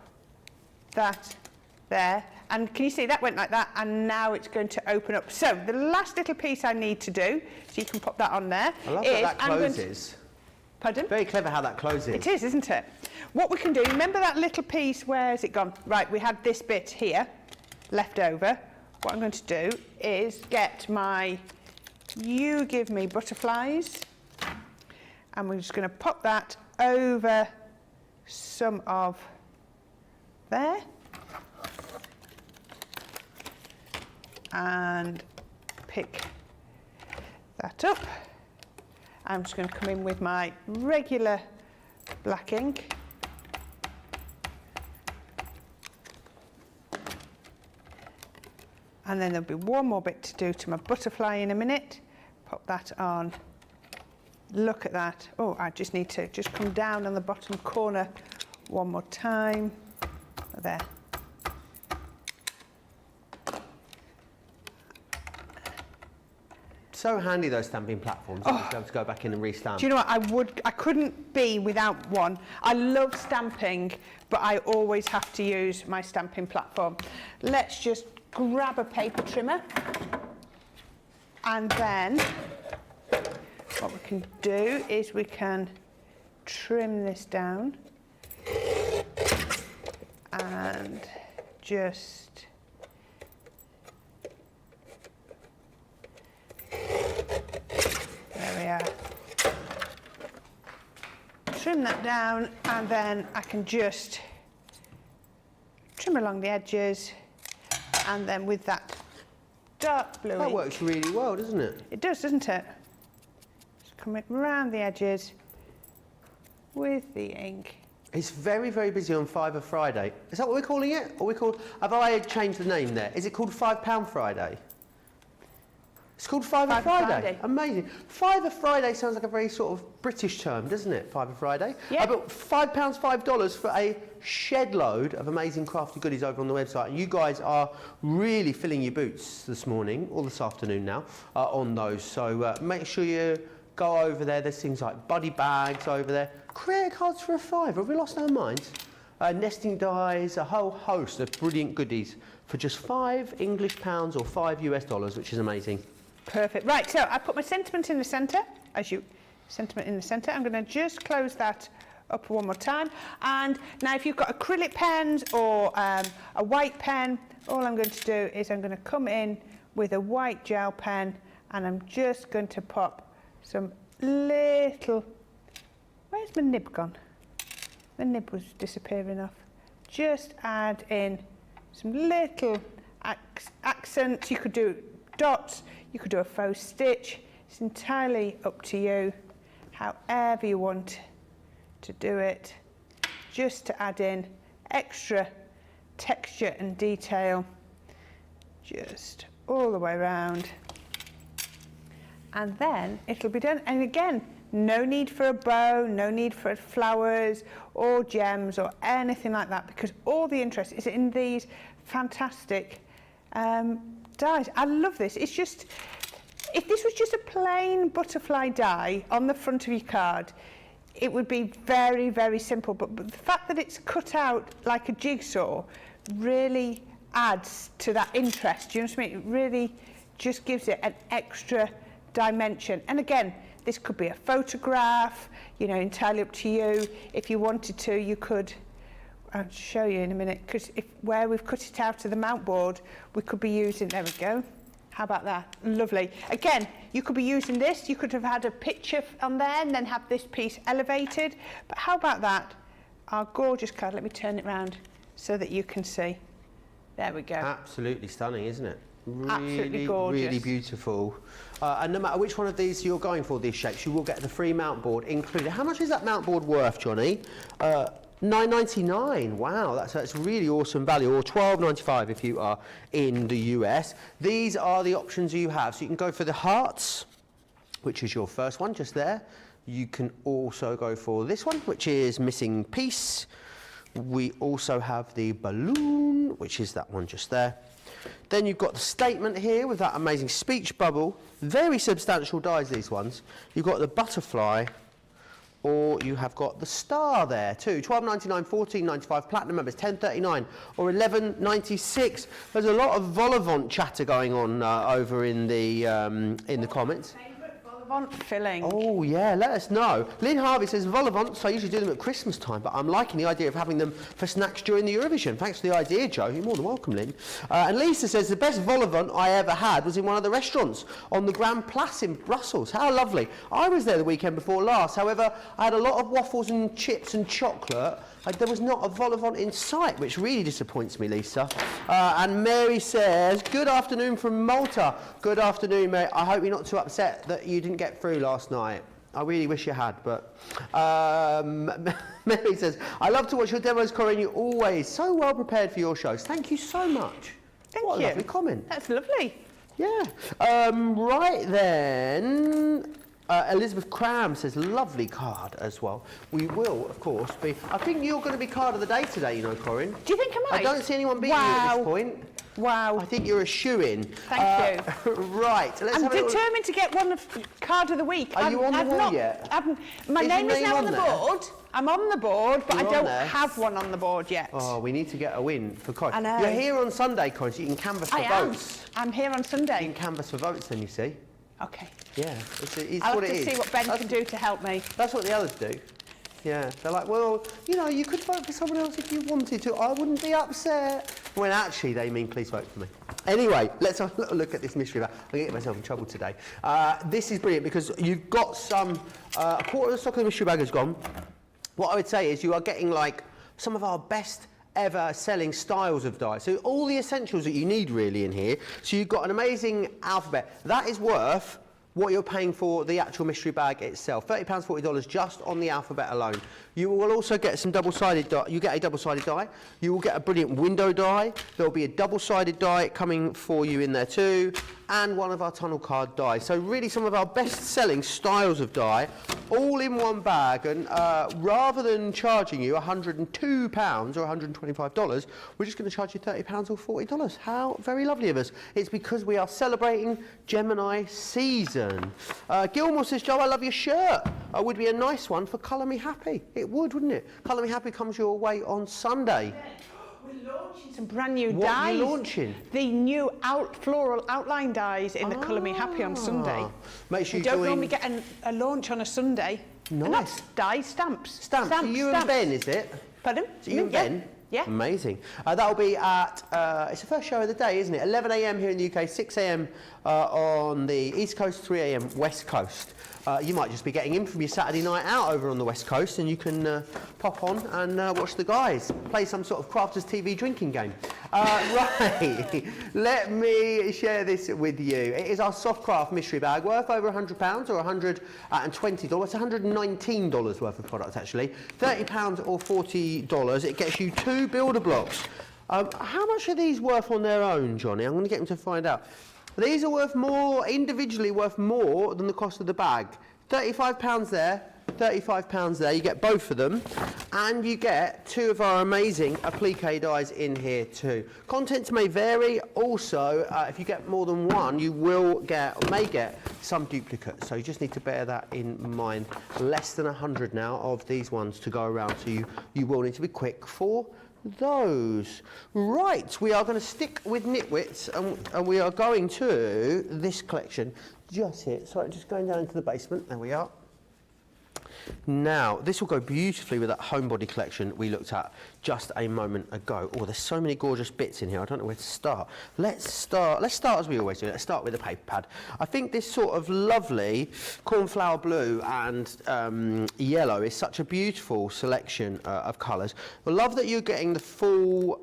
Speaker 2: that there. And can you see that went like that, and now it's going to open up. So the last little piece I need to do, so you can pop that on there,
Speaker 1: I love that closes.
Speaker 2: Pardon?
Speaker 1: Very clever how that closes.
Speaker 2: It is, isn't it? What we can do, remember that little piece, where has it gone? Right, we had this bit here left over. What I'm going to do is get my You Give Me Butterflies, and we're just going to pop that over some of there, and pick that up. I'm just going to come in with my regular black ink. And then there'll be one more bit to do to my butterfly in a minute. Pop that on. Look at that. Oh, I just need to just come down on the bottom corner one more time. There.
Speaker 1: So handy, those stamping platforms. Oh. Be able to go back in and re-stamp.
Speaker 2: Do you know what? I couldn't be without one. I love stamping, but I always have to use my stamping platform. Let's just grab a paper trimmer, and then what we can do is we can trim this down and just there we are. Trim that down, and then I can just trim along the edges, and then with that dark blue
Speaker 1: That
Speaker 2: ink,
Speaker 1: works really well, doesn't it?
Speaker 2: it does, doesn't it? Just come around the edges with the ink.
Speaker 1: It's very, very busy on Fiver Friday. Is that what we're calling it? Or have I changed the name there? Is it called £5 Friday? It's called Fiver Friday. Amazing. Fiver Friday sounds like a very sort of British term, doesn't it? Fiver Friday.
Speaker 2: Yeah.
Speaker 1: I bought £5, $5 for a shed load of amazing crafty goodies over on the website. And you guys are really filling your boots this morning, or this afternoon now, on those. So make sure you go over there. There's things like buddy bags over there. Credit cards for a £5. Have we lost our minds? Nesting dies, a whole host of brilliant goodies for just £5 English pounds or $5 US, which is amazing.
Speaker 2: Perfect. Right, so I put my sentiment in the centre, sentiment in the centre. I'm going to just close that up one more time. And now if you've got acrylic pens or a white pen, all I'm going to do is I'm going to come in with a white gel pen, and I'm just going to pop some little... Where's my nib gone? The nib was disappearing off. Just add in some little accents. You could do dots, you could do a faux stitch. It's entirely up to you, however you want to do it, just to add in extra texture and detail, just all the way around. And then it'll be done. And again, no need for a bow, no need for flowers or gems or anything like that, because all the interest is in these fantastic dies. I love this. It's just, if this was just a plain butterfly die on the front of your card, it would be very, very simple. But the fact that it's cut out like a jigsaw really adds to that interest. Do you know what I mean? It really just gives it an extra dimension. And again, this could be a photograph, you know, entirely up to you. If you wanted to, you could, I'll show you in a minute, because where we've cut it out of the mount board, we could be using, there we go. How about that? Lovely. Again, you could be using this. You could have had a picture on there and then have this piece elevated. But how about that? Our gorgeous card. Let me turn it around so that you can see. There we go.
Speaker 1: Absolutely stunning, isn't it?
Speaker 2: Absolutely gorgeous.
Speaker 1: Really beautiful. And no matter which one of these you're going for, these shapes, you will get the free mount board included. How much is that mount board worth, Johnny? $9.99. Wow, that's really awesome value, or $12.95 if you are in the US. These are the options you have. So you can go for the hearts, which is your first one, just there. You can also go for this one, which is missing piece. We also have the balloon, which is that one just there. Then you've got the statement here with that amazing speech bubble. Very substantial dies, these ones. You've got the butterfly, or you have got the star there too. $12.99, $14.95, platinum members $10.39 or $11.96. There's a lot of Volavant chatter going on over in the comments.
Speaker 2: Volavant filling.
Speaker 1: Oh yeah, let us know. Lynn Harvey says Volavants, I usually do them at Christmas time, but I'm liking the idea of having them for snacks during the Eurovision. Thanks for the idea, Joe. You're more than welcome, Lynn. And Lisa says the best Volavant I ever had was in one of the restaurants on the Grand Place in Brussels. How lovely. I was there the weekend before last. However, I had a lot of waffles and chips and chocolate. There was not a Volavant in sight, which really disappoints me, Lisa. And Mary says, good afternoon from Malta. Good afternoon, mate. I hope you're not too upset that you didn't get through last night. I really wish you had, but... Mary says, I love to watch your demos, Corrine. You're always so well prepared for your shows. Thank you so much.
Speaker 2: Thank you.
Speaker 1: What a lovely comment.
Speaker 2: That's lovely.
Speaker 1: Yeah. Right then... Elizabeth Cram says, lovely card as well. We will, of course, be... I think you're going to be card of the day today, you know, Corrine.
Speaker 2: Do you think I might?
Speaker 1: I don't see anyone beating you at this point.
Speaker 2: Wow.
Speaker 1: I think you're a shoo-in.
Speaker 2: Thank you.
Speaker 1: Right. Let's
Speaker 2: I'm determined to get one of card of the week.
Speaker 1: Are you on the board yet?
Speaker 2: My name is now on the
Speaker 1: there?
Speaker 2: board. I'm on the board, but
Speaker 1: You're
Speaker 2: I don't
Speaker 1: there?
Speaker 2: have one on the board yet.
Speaker 1: Oh, we need to get a win for Corrine.
Speaker 2: I know.
Speaker 1: You're here on Sunday, Corrine, so you can canvass for votes.
Speaker 2: I'm here on
Speaker 1: You
Speaker 2: Sunday.
Speaker 1: can canvass for votes then, you see.
Speaker 2: Okay.
Speaker 1: Yeah, it's
Speaker 2: I'll
Speaker 1: what
Speaker 2: have
Speaker 1: it
Speaker 2: to
Speaker 1: is.
Speaker 2: see what Ben can do to help me.
Speaker 1: That's what the others do. Yeah, they're like, well, you know, you could vote for someone else if you wanted to. I wouldn't be upset. When actually they mean, please vote for me. Anyway, let's have a little look at this mystery bag. I'm going to get myself in trouble today. This is brilliant because you've got some, a quarter of the stock of the mystery bag has gone. What I would say is you are getting like some of our best ever selling styles of die. So all the essentials that you need really in here. So you've got an amazing alphabet. That is worth what you're paying for the actual mystery bag itself. £30, $40 just on the alphabet alone. You will also get some double-sided die. You get a double-sided die. You will get a brilliant window die. There will be a double-sided die coming for you in there too, and one of our tunnel card dies. So really some of our best-selling styles of die, all in one bag. And rather than charging you £102 or $125, we're just going to charge you £30 or $40. How very lovely of us. It's because we are celebrating Gemini season. Gilmore says, Joe, I love your shirt. Would be a nice one for Colour Me Happy. It would, wouldn't it? Colour Me Happy comes your way on Sunday.
Speaker 2: We're launching some brand new
Speaker 1: What
Speaker 2: dies.
Speaker 1: are you launching?
Speaker 2: The new floral outline dies in the Colour Me Happy on Sunday.
Speaker 1: Make sure
Speaker 2: you
Speaker 1: you
Speaker 2: don't normally get a launch on a Sunday.
Speaker 1: Nice.
Speaker 2: And that's dies, stamps.
Speaker 1: Stamps. So you and Ben, is it?
Speaker 2: Pardon?
Speaker 1: So you and Ben?
Speaker 2: Yeah.
Speaker 1: Amazing. That'll be at, it's the first show of the day, isn't it? 11 a.m. here in the UK, 6 a.m. On the East Coast, 3 a.m. West Coast. You might just be getting in from your Saturday night out over on the West Coast, and you can pop on and watch the guys play some sort of Crafters TV drinking game. Right, let me share this with you. It is our soft craft mystery bag, worth over £100 or $120. It's $119 worth of product actually. £30 or $40. It gets you 2 builder blocks. How much are these worth on their own, Johnny? I'm going to get them to find out. These are worth more, individually worth more than the cost of the bag. £35 there, £35 there. You get both of them, and you get 2 of our amazing applique dies in here too. Contents may vary. Also, if you get more than one, you will get, or may get, some duplicates. So you just need to bear that in mind. Less than 100 now of these ones to go around, so you will need to be quick for those. Right, we are going to stick with Nitwits, and we are going to this collection just here. Sorry, just going down into the basement. There we are. Now, this will go beautifully with that homebody collection we looked at just a moment ago. Oh, there's so many gorgeous bits in here. I don't know where to start. Let's start as we always do. Let's start with the paper pad. I think this sort of lovely cornflower blue and yellow is such a beautiful selection of colours. I love that you're getting the full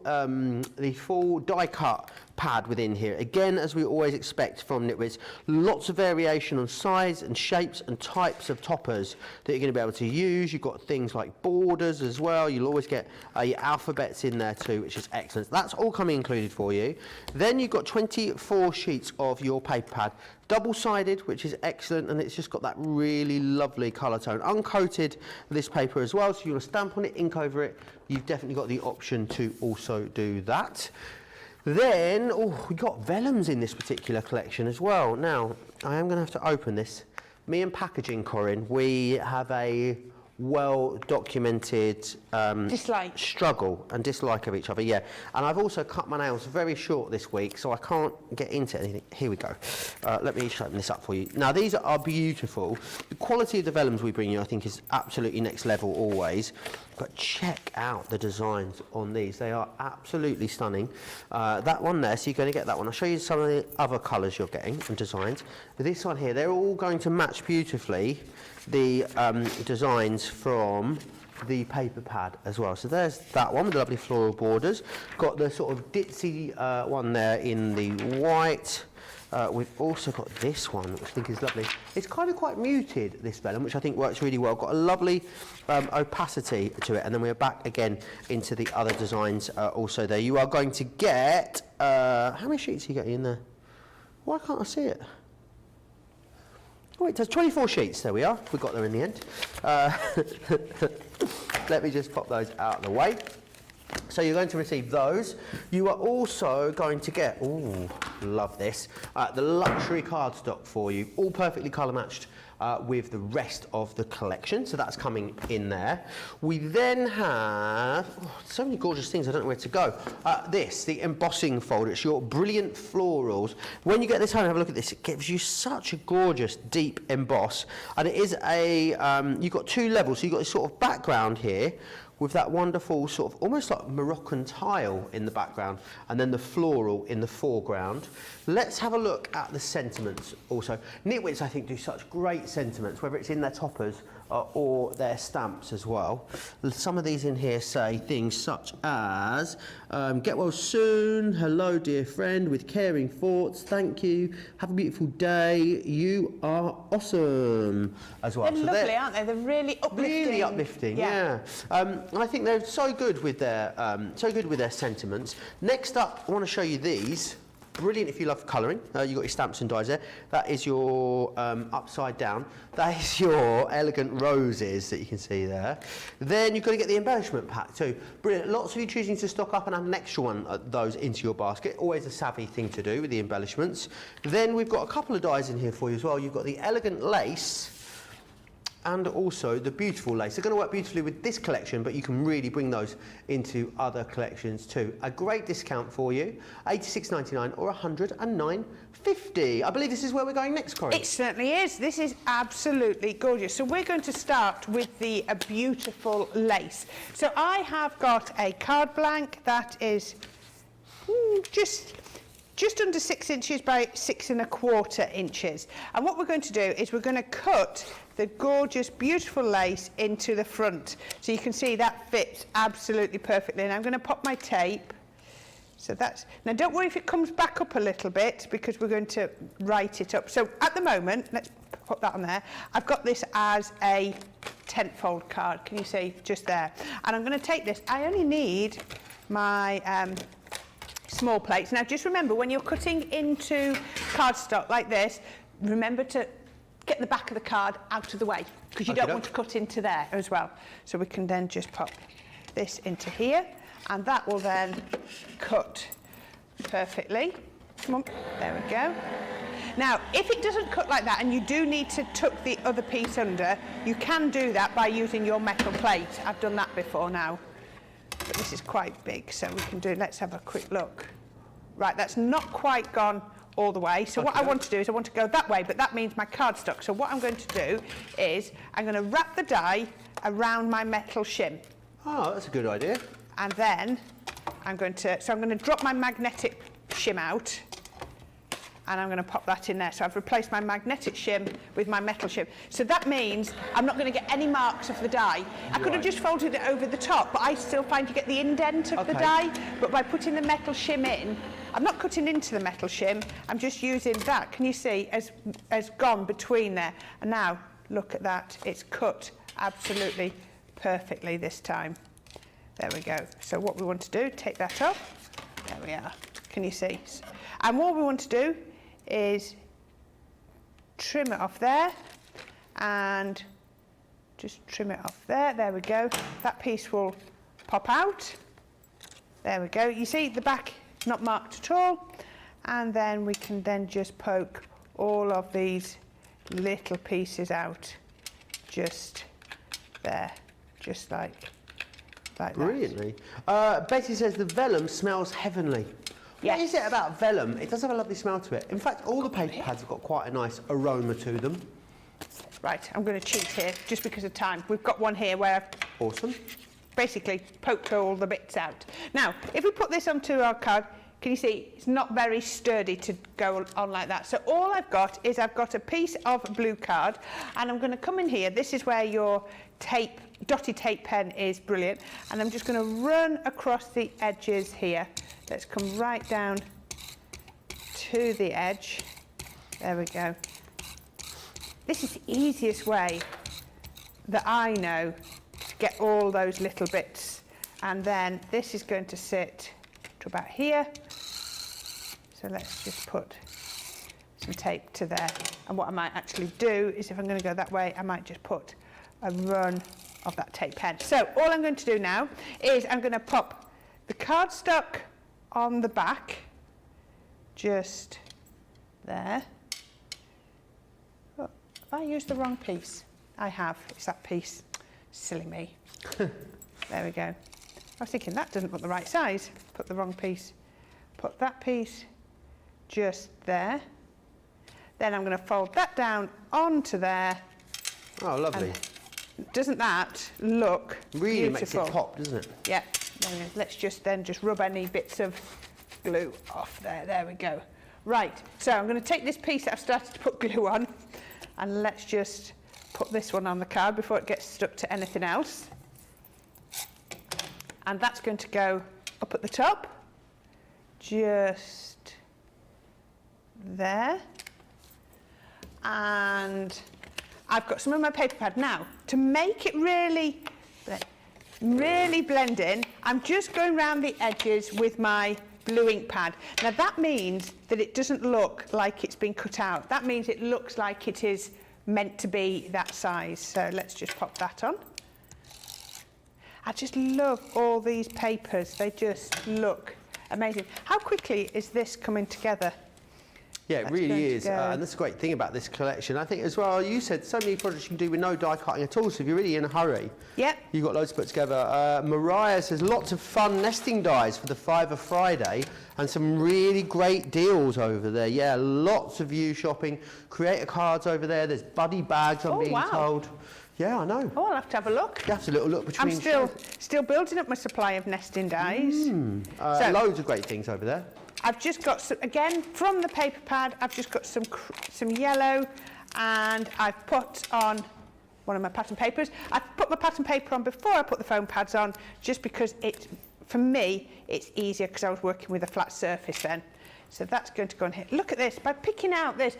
Speaker 1: die cut pad within here. Again, as we always expect from Nitwits, lots of variation on size and shapes and types of toppers that you're going to be able to use. You've got things like borders as well. You'll always get your alphabets in there too, which is excellent. That's all coming included for you. Then you've got 24 sheets of your paper pad, double-sided, which is excellent, and it's just got that really lovely colour tone. Uncoated this paper as well, so you want to stamp on it, ink over it. You've definitely got the option to also do that. Then, we've got vellums in this particular collection as well. Now, I am going to have to open this. Me and packaging, Corrine, we have a well-documented struggle and dislike of each other, yeah. And I've also cut my nails very short this week, so I can't get into anything. Here we go. Let me just open this up for you. Now, these are beautiful. The quality of the vellums we bring you, I think, is absolutely next level always. But check out the designs on these. They are absolutely stunning. That one there, so you're going to get that one. I'll show you some of the other colours you're getting and designs. This one here, they're all going to match beautifully the designs from the paper pad as well. So there's that one with the lovely floral borders. Got the sort of ditzy one there in the white. We've also got this one, which I think is lovely. It's kind of quite muted, this vellum, which I think works really well. Got a lovely opacity to it, and then we're back again into the other designs also there. You are going to get, how many sheets are you getting in there? Why can't I see it? Oh, it does 24 sheets, there we are. We got there in the end. Let me just pop those out of the way. So you're going to receive those. You are also going to get, ooh, love this, the luxury cardstock for you, all perfectly colour matched with the rest of the collection. So that's coming in there. We then have, so many gorgeous things, I don't know where to go. The embossing folder. It's your brilliant florals. When you get this home and have a look at this, it gives you such a gorgeous deep emboss. And it is you've got two levels. So you've got this sort of background here, with that wonderful sort of almost like Moroccan tile in the background, and then the floral in the foreground. Let's have a look at the sentiments also. Nitwits, I think, do such great sentiments, whether it's in their toppers or their stamps as well. Some of these in here say things such as, get well soon, hello dear friend, with caring thoughts, thank you, have a beautiful day, you are awesome, as well.
Speaker 2: They're lovely, aren't they? They're really uplifting. Really uplifting,
Speaker 1: yeah. I think they're so good with their sentiments. Next up, I want to show you these. Brilliant if you love colouring. You've got your stamps and dies there. That is your upside down. That is your elegant roses that you can see there. Then you've got to get the embellishment pack too. Brilliant. Lots of you choosing to stock up and have an extra one of those into your basket. Always a savvy thing to do with the embellishments. Then we've got a couple of dies in here for you as well. You've got the elegant lace and also the beautiful lace. They're going to work beautifully with this collection, but you can really bring those into other collections too. A great discount for you, $86.99 or $109.50. I believe this is where we're going next, Corrine.
Speaker 2: It certainly is. This is absolutely gorgeous. So we're going to start with the beautiful lace. So I have got a card blank that is just under 6 inches by 6 1/4 inches. And what we're going to do is we're going to cut the gorgeous, beautiful lace into the front. So you can see that fits absolutely perfectly. And I'm going to pop my tape. So that's, now don't worry if it comes back up a little bit, because we're going to write it up. So at the moment, let's put that on there. I've got this as a tent-fold card. Can you see just there? And I'm going to take this. I only need my small plates. Now just remember, when you're cutting into cardstock like this, remember to get the back of the card out of the way, because you don't want to cut into there as well. So we can then just pop this into here, and that will then cut perfectly. Come on, there we go. Now, if it doesn't cut like that and you do need to tuck the other piece under, you can do that by using your metal plate. I've done that before now, but this is quite big, so we can do, let's have a quick look. Right, that's not quite gone all the way. So what I want to do is I want to go that way, but that means my cardstock. So what I'm going to do is I'm going to wrap the die around my metal shim.
Speaker 1: Oh, that's a good idea.
Speaker 2: And then I'm going to drop my magnetic shim out, and I'm going to pop that in there. So I've replaced my magnetic shim with my metal shim. So that means I'm not going to get any marks of the die. I could have just folded it over the top, but I still find you get the indent of the die. But by putting the metal shim in, I'm not cutting into the metal shim, I'm just using that. Can you see, as gone between there? And now, look at that. It's cut absolutely perfectly this time. There we go. So what we want to do, take that off. There we are. Can you see? And what we want to do is trim it off there and just trim it off there. There we go. That piece will pop out. There we go. You see the back not marked at all. And then we can then just poke all of these little pieces out just there, just like that.
Speaker 1: Brilliantly. Betty says the vellum smells heavenly.
Speaker 2: Yes.
Speaker 1: What is it about vellum? It does have a lovely smell to it. In fact, all the paper pads have got quite a nice aroma to them.
Speaker 2: Right, I'm going to cheat here just because of time. We've got one here where I've
Speaker 1: Awesome.
Speaker 2: basically poked all the bits out. Now, if we put this onto our card, can you see it's not very sturdy to go on like that. So all I've got is I've got a piece of blue card, and I'm going to come in here. This is where your tape, dotted tape pen is brilliant. And I'm just going to run across the edges here. Let's come right down to the edge. There we go. This is the easiest way that I know to get all those little bits. And then this is going to sit to about here. So let's just put some tape to there. And what I might actually do is, if I'm going to go that way, I might just put a run of that tape pen. So all I'm going to do now is I'm going to pop the cardstock on the back, just there. Oh, have I used the wrong piece? I have. It's that piece. Silly me. There we go. I was thinking that doesn't look the right size. Put the wrong piece. Put that piece just there. Then I'm going to fold that down onto there.
Speaker 1: Oh, lovely.
Speaker 2: Doesn't that look
Speaker 1: Really
Speaker 2: beautiful?
Speaker 1: makes it pop, doesn't it?
Speaker 2: Yeah. Let's just rub any bits of glue off there. There we go. Right. So I'm going to take this piece that I've started to put glue on, and let's just put this one on the card before it gets stuck to anything else. And that's going to go up at the top, just there. And I've got some of my paper pad now. To make it really blend in, I'm just going around the edges with my blue ink pad. Now that means that it doesn't look like it's been cut out. That means it looks like it is meant to be that size. So let's just pop that on. I just love all these papers. They just look amazing. How quickly is this coming together?
Speaker 1: Yeah, it really is, and that's a great thing about this collection. I think as well, you said so many projects you can do with no die cutting at all, so if you're really in a hurry,
Speaker 2: yep,
Speaker 1: you've got loads to put together. Mariah says lots of fun nesting dies for the Fiver Friday, and some really great deals over there. Yeah, lots of you shopping. Creator cards over there, there's buddy bags, I'm being told. Yeah, I know.
Speaker 2: Oh, I'll have to have a look.
Speaker 1: You have to little look between.
Speaker 2: I'm still building up my supply of nesting dies.
Speaker 1: So, loads of great things over there.
Speaker 2: I've just got some, again, from the paper pad, I've just got some yellow, and I've put on one of my pattern papers. I've put my pattern paper on before I put the foam pads on, just because for me, it's easier because I was working with a flat surface then. So that's going to go on here. Look at this, by picking out this,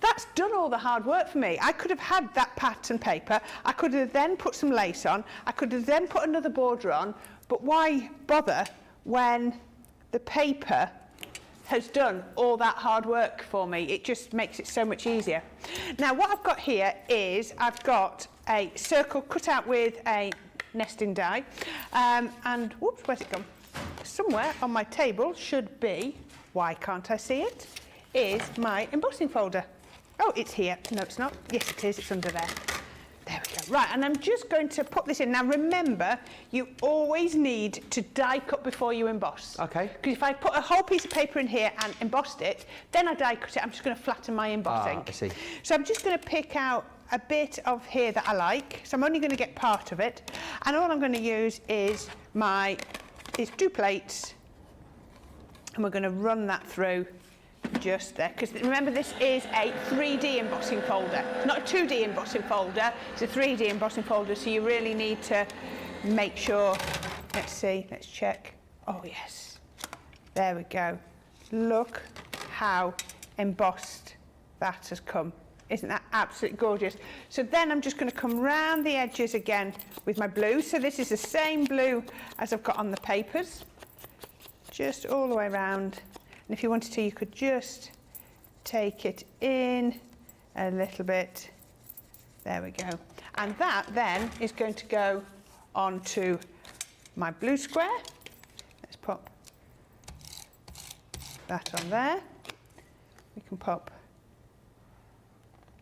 Speaker 2: that's done all the hard work for me. I could have had that pattern paper, I could have then put some lace on, I could have then put another border on, but why bother when the paper has done all that hard work for me? It just makes it so much easier. Now what I've got here is I've got a circle cut out with a nesting die, and whoops, where's it gone? Somewhere on my table should be, why can't I see it, is my embossing folder. Oh, it's here. No, it's not. Yes, it is. It's under there. There we go. Right, and I'm just going to put this in. Now remember, you always need to die cut before you emboss.
Speaker 1: Okay.
Speaker 2: Because if I put a whole piece of paper in here and embossed it, then I die cut it, I'm just going to flatten my embossing.
Speaker 1: I see.
Speaker 2: So I'm just going to pick out a bit of here that I like. So I'm only going to get part of it. And all I'm going to use is two plates. And we're going to run that through just there, because remember this is a 3D embossing folder. It's not a 2D embossing folder, it's a 3D embossing folder, so you really need to make sure. Let's see, let's check. Oh yes, there we go. Look how embossed that has come. Isn't that absolutely gorgeous? So then I'm just going to come round the edges again with my blue. So this is the same blue as I've got on the papers, just all the way around. And if you wanted to, you could just take it in a little bit. There we go. And that then is going to go onto my blue square. Let's pop that on there. We can pop.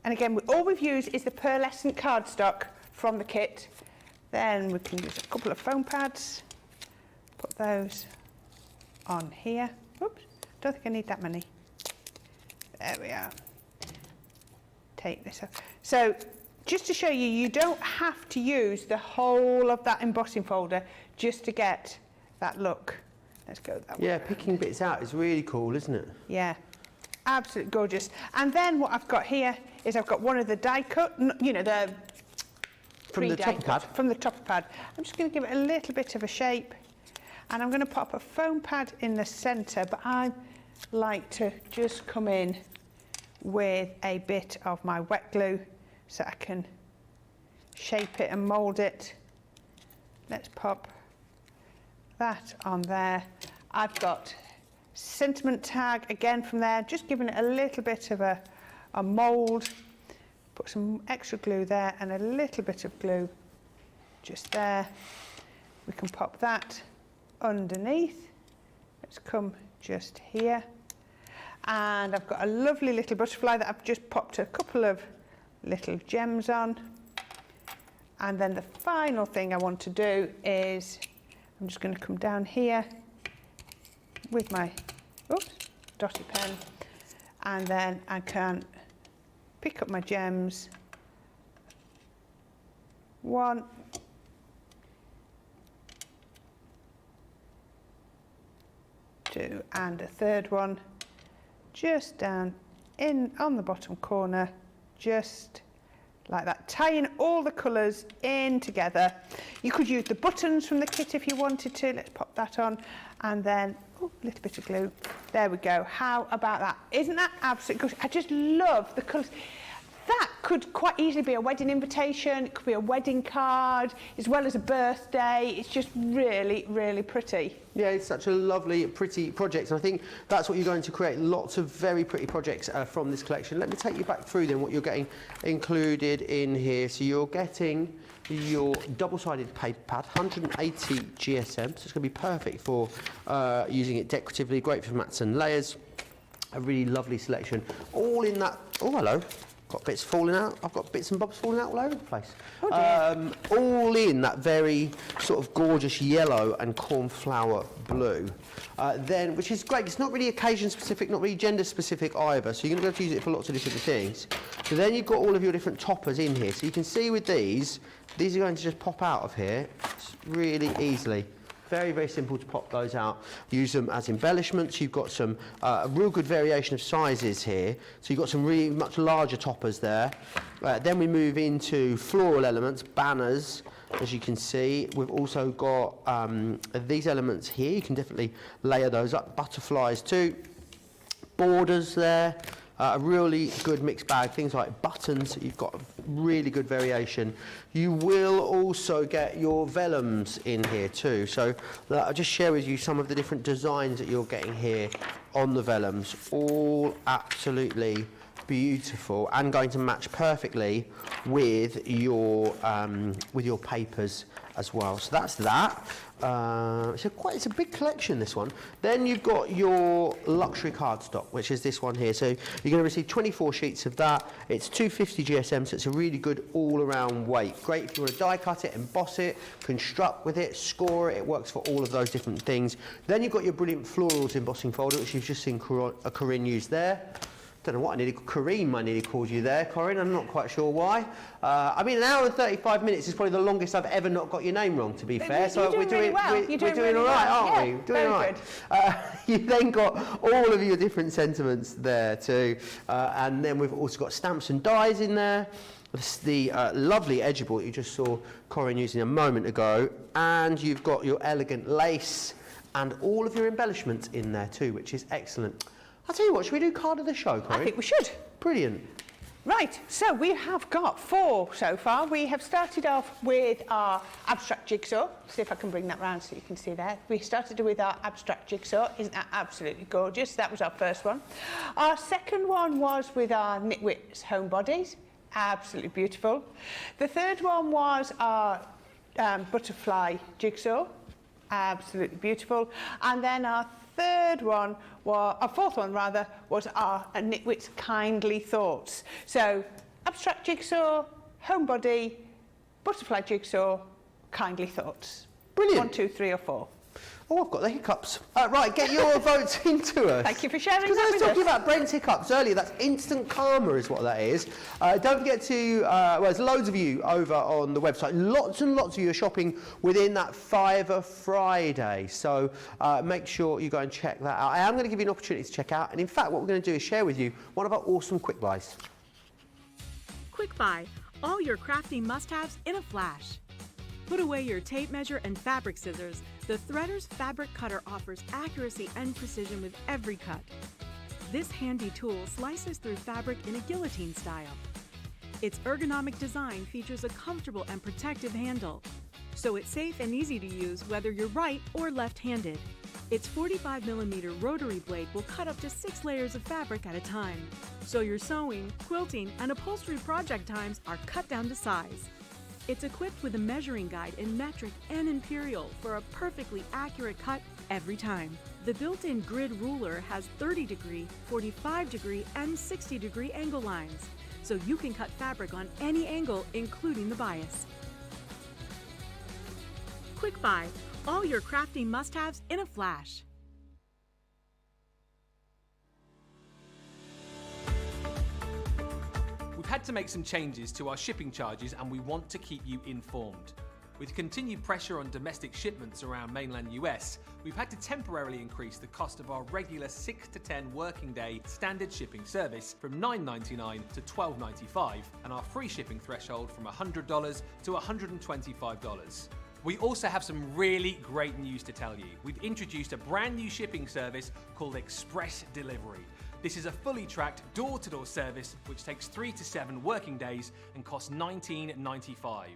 Speaker 2: And again, all we've used is the pearlescent cardstock from the kit. Then we can use a couple of foam pads. Put those on here. Oops. Don't think I need that many. There we are. Take this off. So just to show you, you don't have to use the whole of that embossing folder just to get that look. Let's go that way.
Speaker 1: Yeah, picking bits out is really cool, isn't it?
Speaker 2: Yeah, absolutely gorgeous. And then what I've got here is I've got one of the die cut, you know, the
Speaker 1: from the topper pad.
Speaker 2: From the topper pad. I'm just going to give it a little bit of a shape, and I'm going to pop a foam pad in the centre, but I like to just come in with a bit of my wet glue so I can shape it and mould it. Let's pop that on there. I've got sentiment tag again from there, just giving it a little bit of a mould. Put some extra glue there and a little bit of glue just there. We can pop that underneath. Let's come just here. And I've got a lovely little butterfly that I've just popped a couple of little gems on. And then the final thing I want to do is I'm just going to come down here with my dotty pen, and then I can pick up my gems. 1, 2, and a third one just down in on the bottom corner, just like that, tying all the colours in together. You could use the buttons from the kit if you wanted to. Let's pop that on, and then a little bit of glue. There we go. How about that? Isn't that absolutely good? I just love the colours. That could quite easily be a wedding invitation. It could be a wedding card, as well as a birthday. It's just really, really pretty.
Speaker 1: Yeah, it's such a lovely, pretty project. And I think that's what you're going to create. Lots of very pretty projects from this collection. Let me take you back through then what you're getting included in here. So you're getting your double-sided paper pad, 180 GSM. So it's going to be perfect for using it decoratively. Great for mats and layers. A really lovely selection. All in that. Oh, hello. Got bits falling out. I've got bits and bobs falling out all over the place.
Speaker 2: Oh dear.
Speaker 1: All in that very sort of gorgeous yellow and cornflower blue. Then, which is great. It's not really occasion specific, not really gender specific either. So you're going to be able to use it for lots of different things. So then you've got all of your different toppers in here. So you can see with these are going to just pop out of here really easily. Very, very simple to pop those out. Use them as embellishments. You've got some a real good variation of sizes here. So you've got some really much larger toppers there. Then we move into floral elements, banners, as you can see. We've also got these elements here. You can definitely layer those up. Butterflies too. Borders there. A really good mixed bag, things like buttons, you've got really good variation. You will also get your vellums in here too. So I'll just share with you some of the different designs that you're getting here on the vellums. All absolutely beautiful and going to match perfectly with your papers as well. So that's that. It's a big collection, this one. Then you've got your luxury cardstock, which is this one here. So you're going to receive 24 sheets of that. It's 250 GSM, so it's a really good all-around weight. Great if you want to die cut it, emboss it, construct with it, score it. It works for all of those different things. Then you've got your brilliant Florals embossing folder, which you've just seen Corrine use there. Don't know what I nearly, Corrine I nearly called you there, Corrine, I'm not quite sure why. I mean, an hour and 35 minutes is probably the longest I've ever not got your name wrong, to be fair. So we're doing all right, aren't we? Doing all right. You've then got all of your different sentiments there too. And then we've also got stamps and dies in there. The lovely edgeable that you just saw Corrine using a moment ago. And you've got your elegant lace and all of your embellishments in there too, which is excellent. I'll tell you what, should we do card of the show, Corrine?
Speaker 2: I think we should.
Speaker 1: Brilliant.
Speaker 2: Right, so we have got 4 so far. We have started off with our abstract jigsaw. See if I can bring that round so you can see there. We started with our abstract jigsaw. Isn't that absolutely gorgeous? That was our first one. Our second one was with our Nitwit's home bodies. Absolutely beautiful. The third one was our butterfly jigsaw. Absolutely beautiful. And then our fourth one rather, was our Nitwit's Kindly Thoughts. So, abstract jigsaw, home body, butterfly jigsaw, kindly thoughts.
Speaker 1: Brilliant.
Speaker 2: 1, 2, 3 or 4.
Speaker 1: Oh, I've got the hiccups. Right, get your votes into us.
Speaker 2: Thank you for sharing that
Speaker 1: Because I was
Speaker 2: with
Speaker 1: talking
Speaker 2: us.
Speaker 1: about Brent's hiccups earlier. That's instant karma is what that is. Don't forget to, there's loads of you over on the website. Lots and lots of you are shopping within that Fiver Friday. So make sure you go and check that out. I am going to give you an opportunity to check out. And in fact, what we're going to do is share with you one of our awesome quick buys.
Speaker 4: Quick Buy, all your crafting must-haves in a flash. Put away your tape measure and fabric scissors. The Threader's fabric cutter offers accuracy and precision with every cut. This handy tool slices through fabric in a guillotine style. Its ergonomic design features a comfortable and protective handle, so it's safe and easy to use whether you're right or left-handed. Its 45mm rotary blade will cut up to 6 layers of fabric at a time, so your sewing, quilting, and upholstery project times are cut down to size. It's equipped with a measuring guide in metric and imperial for a perfectly accurate cut every time. The built-in grid ruler has 30-degree, 45-degree, and 60-degree angle lines, so you can cut fabric on any angle, including the bias. Quick Buy, all your crafting must-haves in a flash.
Speaker 6: We've had to make some changes to our shipping charges and we want to keep you informed. With continued pressure on domestic shipments around mainland US, we've had to temporarily increase the cost of our regular 6 to 10 working day standard shipping service from $9.99 to $12.95 and our free shipping threshold from $100 to $125. We also have some really great news to tell you. We've introduced a brand new shipping service called Express Delivery. This is a fully tracked door-to-door service which takes 3 to 7 working days and costs $19.95.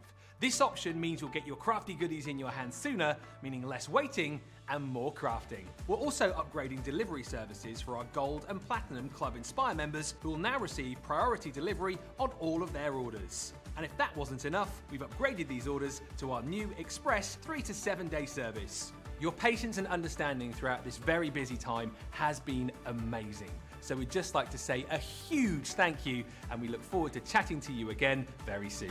Speaker 6: This option means you'll get your crafty goodies in your hands sooner, meaning less waiting and more crafting. We're also upgrading delivery services for our Gold and Platinum Club Inspire members who will now receive priority delivery on all of their orders. And if that wasn't enough, we've upgraded these orders to our new Express 3 to 7 day service. Your patience and understanding throughout this very busy time has been amazing. So we'd just like to say a huge thank you and we look forward to chatting to you again very soon.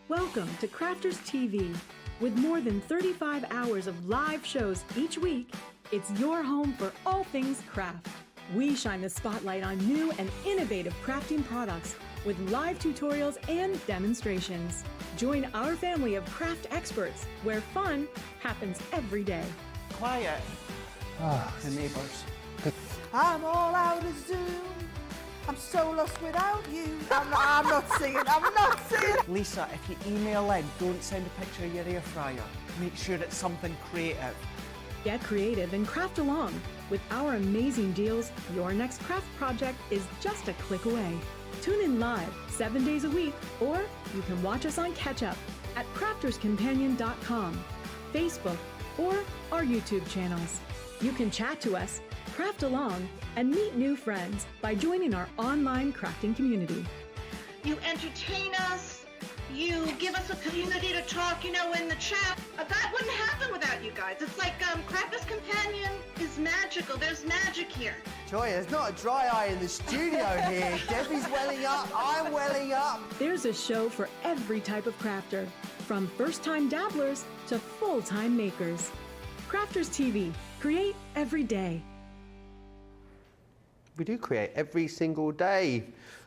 Speaker 4: Welcome to Crafters TV. With more than 35 hours of live shows each week, it's your home for all things craft. We shine the spotlight on new and innovative crafting products with live tutorials and demonstrations. Join our family of craft experts where fun happens every day.
Speaker 2: Quiet. The neighbours.
Speaker 3: I'm all out of Zoom. I'm so lost without you. I'm not singing. I'm not singing.
Speaker 7: Lisa, if you email in, don't send a picture of your air fryer. Make sure it's something creative.
Speaker 4: Get creative and craft along. With our amazing deals, your next craft project is just a click away. Tune in live 7 days a week, or you can watch us on Catch Up at crafterscompanion.com, Facebook, or our YouTube channels. You can chat to us, craft along, and meet new friends by joining our online crafting community.
Speaker 5: You entertain us. You give us a community to talk, in the chat. That wouldn't happen without you guys. It's like Crafters Companion is magical. There's magic here.
Speaker 1: Joy, there's not a dry eye in the studio here. Debbie's welling up, I'm welling up.
Speaker 4: There's a show for every type of crafter, from first-time dabblers to full-time makers. Crafters TV. Create every day.
Speaker 1: We do create every single day.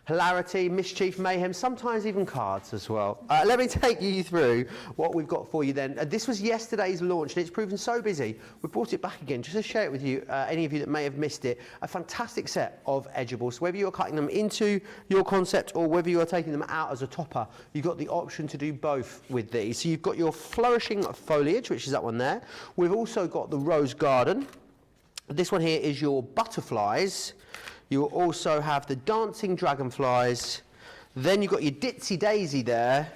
Speaker 1: Hilarity, mischief, mayhem, sometimes even cards as well. Let me take you through what we've got for you then. This was yesterday's launch and it's proven so busy. We brought it back again just to share it with you, any of you that may have missed it. A fantastic set of edgeables. So whether you're cutting them into your concept or whether you are taking them out as a topper, you've got the option to do both with these. So you've got your flourishing foliage, which is that one there. We've also got the rose garden. This one here is your butterflies. You will also have the dancing dragonflies. Then you've got your ditzy daisy there,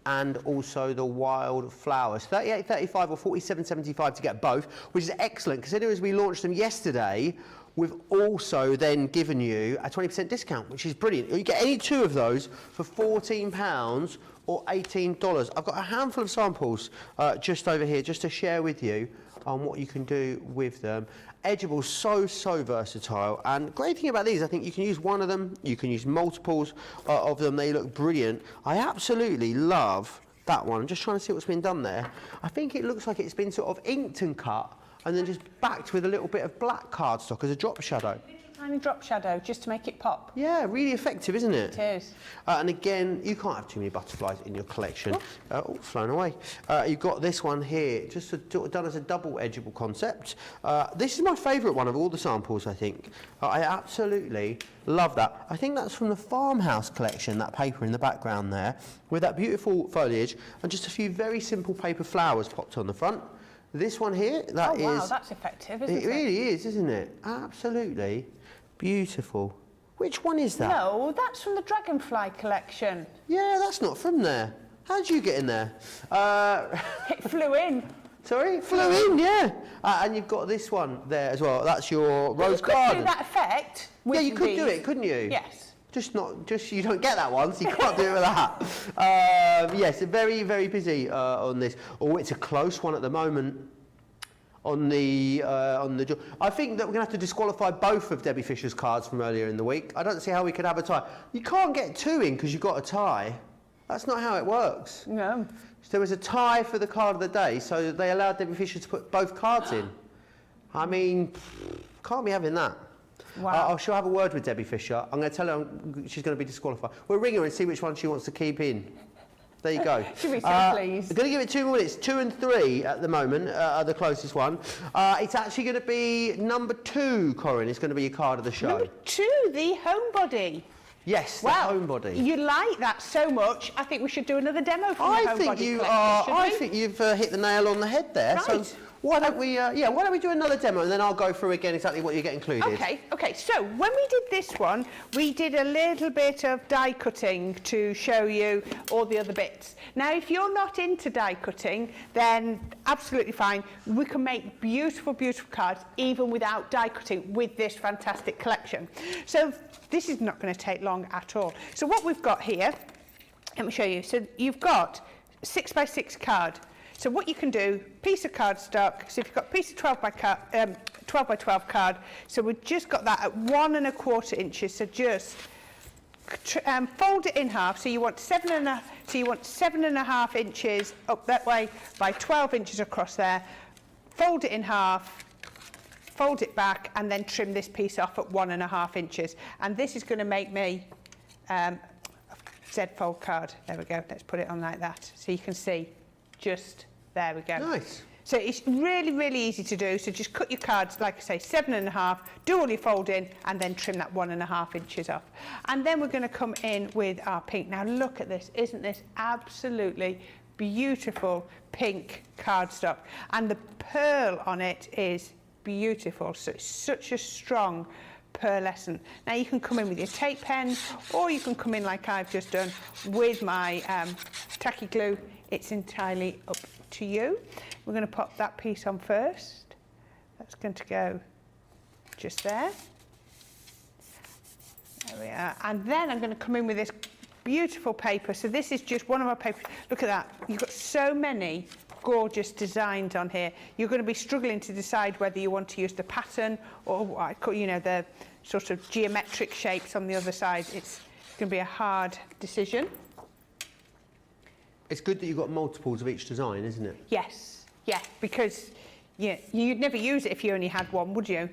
Speaker 1: and also the wild flowers. 38.35 or 47.75 to get both, which is excellent, considering as we launched them yesterday, we've also then given you a 20% discount, which is brilliant. You get any two of those for £14 or $18. I've got a handful of samples just over here, just to share with you on what you can do with them. Edgeables, so versatile, and great thing about these, I think you can use one of them, you can use multiples of them. They look brilliant. I absolutely love that one. I'm just trying to see what's been done there. I think it looks like it's been sort of inked and cut and then just backed with a little bit of black cardstock as a drop shadow.
Speaker 2: Tiny drop shadow just to make it pop.
Speaker 1: Yeah, really effective, isn't it?
Speaker 2: It is.
Speaker 1: And again, you can't have too many butterflies in your collection. Oh, flown away. You've got this one here, just done as a double edgeable concept. This is my favourite one of all the samples, I think. I absolutely love that. I think that's from the Farmhouse collection, that paper in the background there, with that beautiful foliage and just a few very simple paper flowers popped on the front. This one here, that is...
Speaker 2: Oh, wow, that's effective, isn't it?
Speaker 1: It really is, isn't it? Absolutely beautiful. Which one is that?
Speaker 2: No, that's from the Dragonfly collection.
Speaker 1: Yeah, that's not from there. How did you get in there?
Speaker 2: It flew in.
Speaker 1: Sorry? Flew in, yeah. And you've got this one there as well. That's your rose garden.
Speaker 2: You could do that effect with
Speaker 1: Yeah, you could
Speaker 2: these.
Speaker 1: do it, couldn't you?
Speaker 2: Yes.
Speaker 1: Just you don't get that one, so you can't do it with that. Yes, very, very busy on this. Oh, it's a close one at the moment. On the I think that we're going to have to disqualify both of Debbie Fisher's cards from earlier in the week. I don't see how we could have a tie. You can't get two in because you've got a tie. That's not how it works.
Speaker 2: No.
Speaker 1: So there was a tie for the card of the day, so they allowed Debbie Fisher to put both cards in. I mean, can't be having that.
Speaker 2: Wow.
Speaker 1: I shall have a word with Debbie Fisher. I'm going to tell her she's going to be disqualified. We'll ring her and see which one she wants to keep in. There you go.
Speaker 2: Should we say please?
Speaker 1: We're going to give it 2 minutes. 2 and 3 at the moment are the closest one. It's actually going to be number 2, Corrine. It's going to be your card of the show.
Speaker 2: Number 2, the homebody.
Speaker 1: Yes,
Speaker 2: Wow.
Speaker 1: the homebody.
Speaker 2: You like that so much, I think we should do another demo from the homebody collection,
Speaker 1: I think you've hit the nail on the head there.
Speaker 2: Right.
Speaker 1: So why don't we do another demo and then I'll go through again exactly what you get included.
Speaker 2: Okay. So when we did this one, we did a little bit of die cutting to show you all the other bits. Now, if you're not into die cutting, then absolutely fine. We can make beautiful, beautiful cards even without die cutting with this fantastic collection. So this is not going to take long at all. So what we've got here, let me show you. So you've got 6x6 card. So what you can do, piece of cardstock, so if you've got a piece of 12 by 12 card, so we've just got that at 1 1/4 inches, so just fold it in half, so you want 7.5 inches up that way by 12 inches across there, fold it in half, fold it back, and then trim this piece off at 1 1/2 inches. And this is going to make me a Z-fold card. There we go, let's put it on like that, so you can see. Just there we go.
Speaker 1: Nice.
Speaker 2: So it's really, really easy to do. So just cut your cards, like I say, 7.5, do all your folding, and then trim that 1 1/2 inches off. And then we're going to come in with our pink. Now look at this. Isn't this absolutely beautiful pink cardstock? And the pearl on it is beautiful. So it's such a strong pearlescent. Now you can come in with your tape pen, or you can come in like I've just done with my tacky glue. It's entirely up to you. We're going to pop that piece on first. That's going to go just there. There we are. And then I'm going to come in with this beautiful paper. So this is just one of my papers. Look at that. You've got so many gorgeous designs on here. You're going to be struggling to decide whether you want to use the pattern or what I call, you know, the sort of geometric shapes on the other side. It's going to be a hard decision.
Speaker 1: It's good that you've got multiples of each design, isn't it?
Speaker 2: Yes, yeah, because you'd never use it if you only had one, would you?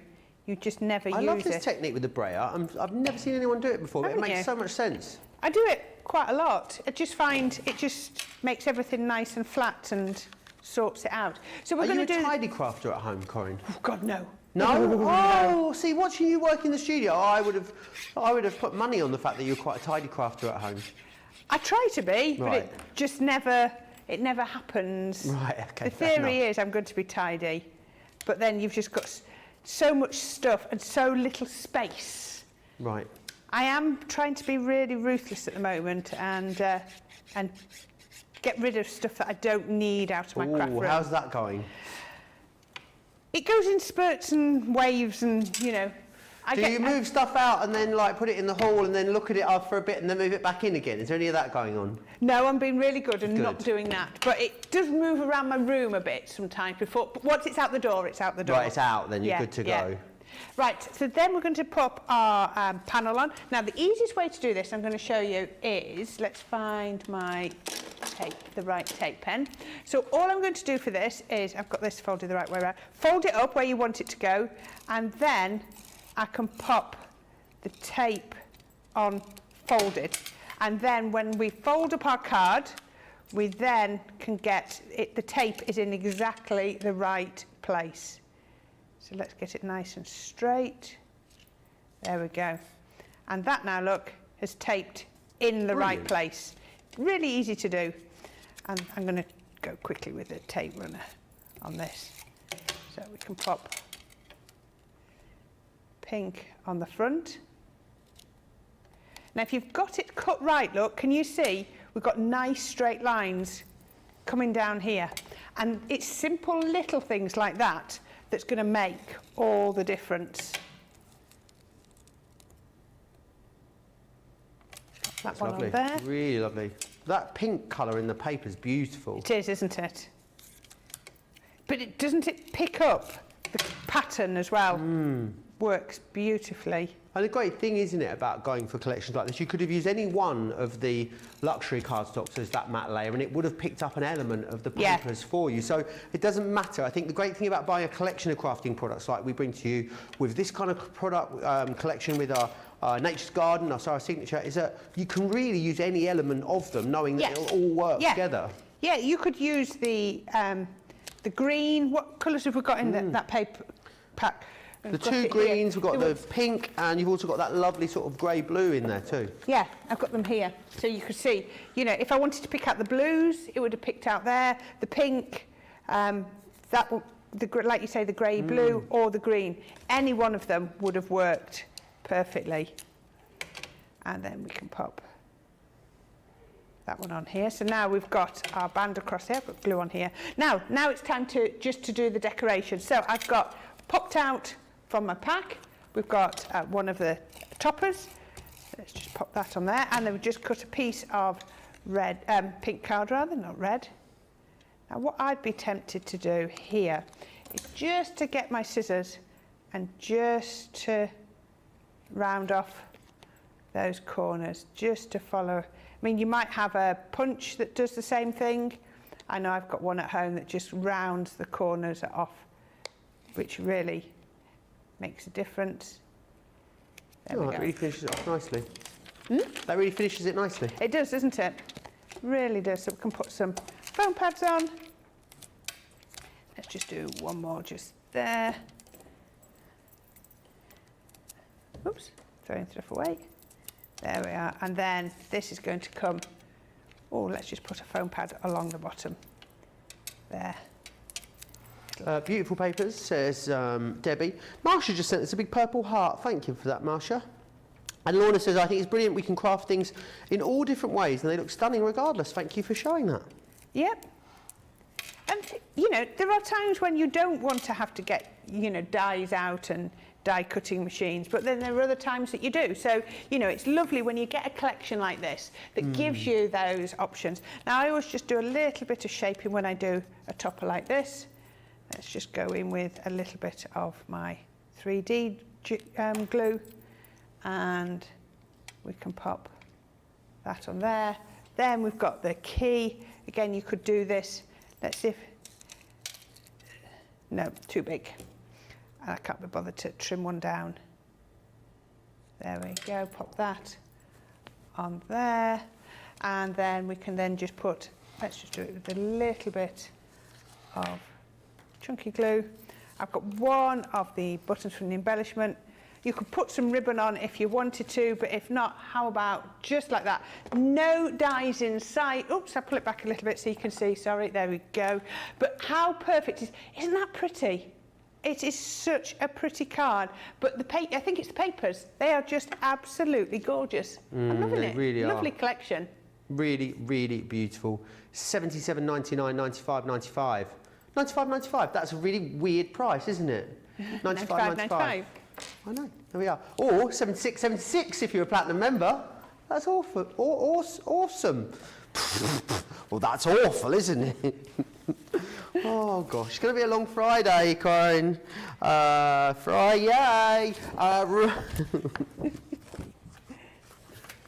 Speaker 2: You'd just never use it.
Speaker 1: I love this technique with the brayer. I've never seen anyone do it before, but it makes so much sense.
Speaker 2: I do it quite a lot. I just find it just makes everything nice and flat and sorts it out. So we're going to do...
Speaker 1: Are you a tidy crafter at home, Corrine?
Speaker 2: Oh, God, no.
Speaker 1: No? Oh, see, watching you work in the studio, I would have put money on the fact that you're quite a tidy crafter at home.
Speaker 2: I try to be, but it just never happens.
Speaker 1: Right, okay.
Speaker 2: The theory is I'm going to be tidy, but then you've just got so much stuff and so little space.
Speaker 1: Right.
Speaker 2: I am trying to be really ruthless at the moment and get rid of stuff that I don't need out of my craft room.
Speaker 1: How's that going?
Speaker 2: It goes in spurts and waves and, you know...
Speaker 1: Do you move stuff out and then like put it in the hall and then look at it up for a bit and then move it back in again? Is there any of that going on?
Speaker 2: No, I'm being really good and not doing that. But it does move around my room a bit sometimes before. But once it's out the door, it's out the door.
Speaker 1: Right, it's out, then you're good to go.
Speaker 2: Right, so then we're going to pop our panel on. Now, the easiest way to do this, I'm going to show you, is, let's find my tape, the right tape pen. So all I'm going to do for this is, I've got this folded the right way around, fold it up where you want it to go, and then I can pop the tape on folded. And then when we fold up our card, we then can get it, the tape is in exactly the right place. So let's get it nice and straight. There we go. And that now, look, has taped in the right place. Really easy to do. And I'm going to go quickly with the tape runner on this. So we can pop pink on the front. Now, if you've got it cut right, look, can you see we've got nice straight lines coming down here? And it's simple little things like that that's going to make all the difference. That one on there.
Speaker 1: Really lovely. That pink colour in the paper is beautiful.
Speaker 2: It is, isn't it? But doesn't it pick up the pattern as well? Works beautifully.
Speaker 1: And the great thing, isn't it, about going for collections like this, you could have used any one of the luxury cardstocks as that matte layer and it would have picked up an element of the papers for you. So it doesn't matter. I think the great thing about buying a collection of crafting products like we bring to you with this kind of product collection with our Nature's Garden, our signature, is that you can really use any element of them knowing that it'll all work together. Yeah,
Speaker 2: you could use the green. What colours have we got in that paper pack?
Speaker 1: The two greens, we've got the pink, and you've also got that lovely sort of grey-blue in there too.
Speaker 2: Yeah, I've got them here. So you could see, you know, if I wanted to pick out the blues, it would have picked out there. The pink, like you say, the grey-blue or the green. Any one of them would have worked perfectly. And then we can pop that one on here. So now we've got our band across here, put blue on here. Now it's time to do the decoration. So I've got popped out from my pack, we've got one of the toppers. Let's just pop that on there, and then we just cut a piece of red, pink card rather, not red. Now what I'd be tempted to do here is just to get my scissors and just to round off those corners, just to follow. I mean, you might have a punch that does the same thing. I know I've got one at home that just rounds the corners off, which really makes a difference. There we go.
Speaker 1: That really finishes it off nicely. That really finishes it nicely.
Speaker 2: It does, doesn't it? Really does. So we can put some foam pads on. Let's just do one more just there. Oops, throwing stuff away. There we are. And then this is going to come, let's just put a foam pad along the bottom. There.
Speaker 1: Beautiful papers, says Debbie. Marsha just sent us a big purple heart. Thank you for that, Marsha. And Lorna says, I think it's brilliant. We can craft things in all different ways and they look stunning regardless. Thank you for showing that.
Speaker 2: Yep. And you know, there are times when you don't want to have to get, you know, dies out and die cutting machines, but then there are other times that you do. So, you know, it's lovely when you get a collection like this that gives you those options. Now, I always just do a little bit of shaping when I do a topper like this. Let's just go in with a little bit of my 3D glue, and we can pop that on there. Then we've got the key. Again, you could do this. Let's see if, no, too big. And I can't be bothered to trim one down. There we go, pop that on there. And then we can then just put, let's just do it with a little bit of chunky glue. I've got one of the buttons from the embellishment. You could put some ribbon on if you wanted to, but if not, how about just like that? No dies in sight. Oops, I'll pull it back a little bit so you can see. Sorry, there we go. But how perfect isn't that pretty? It is such a pretty card. But the I think it's the papers. They are just absolutely gorgeous. I'm loving it.
Speaker 1: Really
Speaker 2: Lovely collection.
Speaker 1: Really, really beautiful. $77.99, $95.95. $95.95. That's a really weird price, isn't it? $95.95. I know. There we are. Or $76.76 if you're a platinum member. That's awful. Awesome. Well, that's awful, isn't it? Oh gosh, it's going to be a long Friday, Corrine. Friday.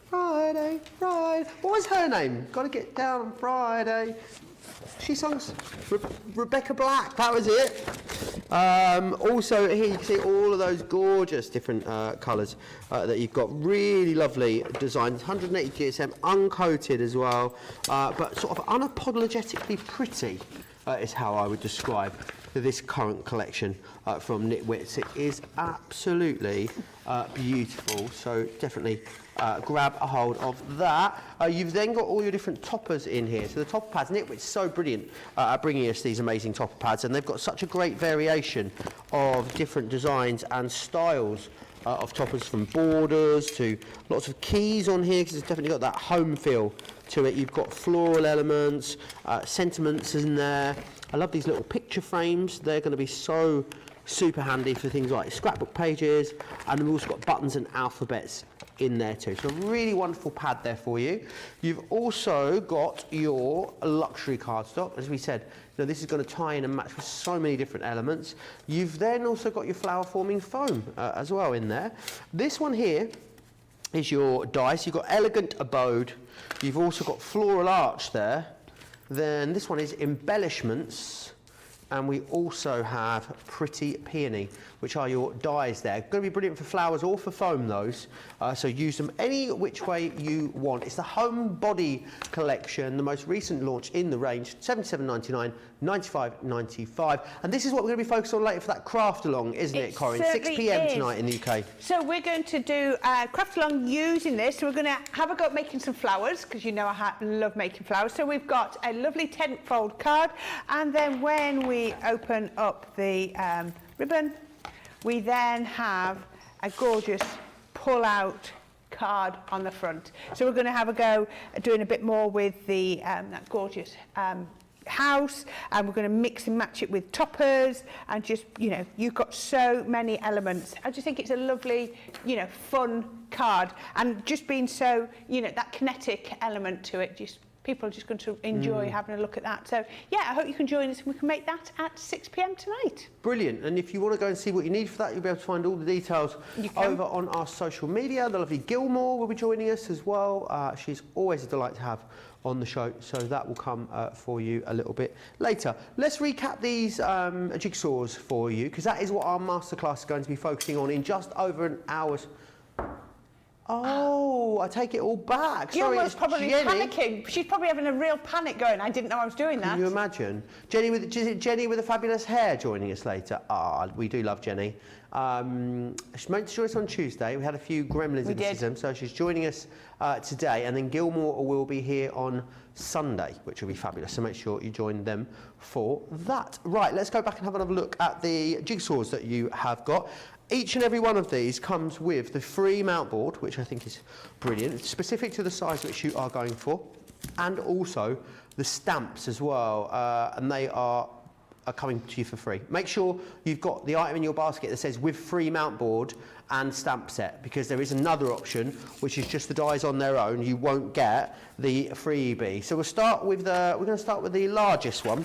Speaker 1: Friday. What was her name? Got to get down on Friday. She songs Rebecca Black. That was it. Also, here you can see all of those gorgeous different colours that you've got. Really lovely designs. 180 GSM, uncoated as well, but sort of unapologetically pretty. Is how I would describe this current collection from Nitwit. It is absolutely beautiful, so definitely grab a hold of that. You've then got all your different toppers in here. So the topper pads, Nitwit's so brilliant at bringing us these amazing topper pads, and they've got such a great variation of different designs and styles of toppers, from borders to lots of keys on here, because it's definitely got that home feel to it. You've got floral elements, sentiments in there. I love these little picture frames. They're going to be so super handy for things like scrapbook pages, and we've also got buttons and alphabets in there too. So a really wonderful pad there for you. You've also got your luxury cardstock. As we said, you know, this is going to tie in and match with so many different elements. You've then also got your flower forming foam as well in there. This one here is your dice. You've got elegant abode. You've also got floral arch there. Then this one is embellishments. And we also have Pretty Peony, which are your dies there. Going to be brilliant for flowers or for foam, those. So use them any which way you want. It's the Home Body collection, the most recent launch in the range, $77.99, $95.95. And this is what we're going to be focused on later for that craft along, isn't it, Corrine? 6 p.m. tonight in the UK.
Speaker 2: So we're going to do craft along using this. So we're going to have a go at making some flowers, because you know I love making flowers. So we've got a lovely 10-fold card, and then when we open up the ribbon, we then have a gorgeous pull-out card on the front. So we're going to have a go at doing a bit more with the that gorgeous house, and we're going to mix and match it with toppers, and just, you know, you've got so many elements. I just think it's a lovely, you know, fun card, and just being so, you know, that kinetic element to it, just people are just going to enjoy having a look at that. So yeah, I hope you can join us and we can make that at 6 p.m. tonight.
Speaker 1: Brilliant. And if you want to go and see what you need for that, you'll be able to find all the details over on our social media. The lovely Gilmore will be joining us as well. She's always a delight to have on the show, so that will come for you a little bit later. Let's recap these jigsaws for you, because that is what our masterclass is going to be focusing on in just over an hour's. Oh, I take it all back. Sorry,
Speaker 2: Gilmore's probably panicking. She's probably having a real panic going, I didn't know I was doing that.
Speaker 1: Can you imagine? Jenny with the fabulous hair joining us later. We do love Jenny. She meant to join us on Tuesday. We had a few gremlins in the system, so she's joining us today, and then Gilmore will be here on Sunday, which will be fabulous, so make sure you join them for that. Right, let's go back and have another look at the jigsaws that you have got. Each and every one of these comes with the free mount board, which I think is brilliant. It's specific to the size which you are going for, and also the stamps as well, and they are coming to you for free. Make sure you've got the item in your basket that says with free mount board and stamp set, because there is another option which is just the dies on their own. You won't get the freebie. So we're going to start with the largest one.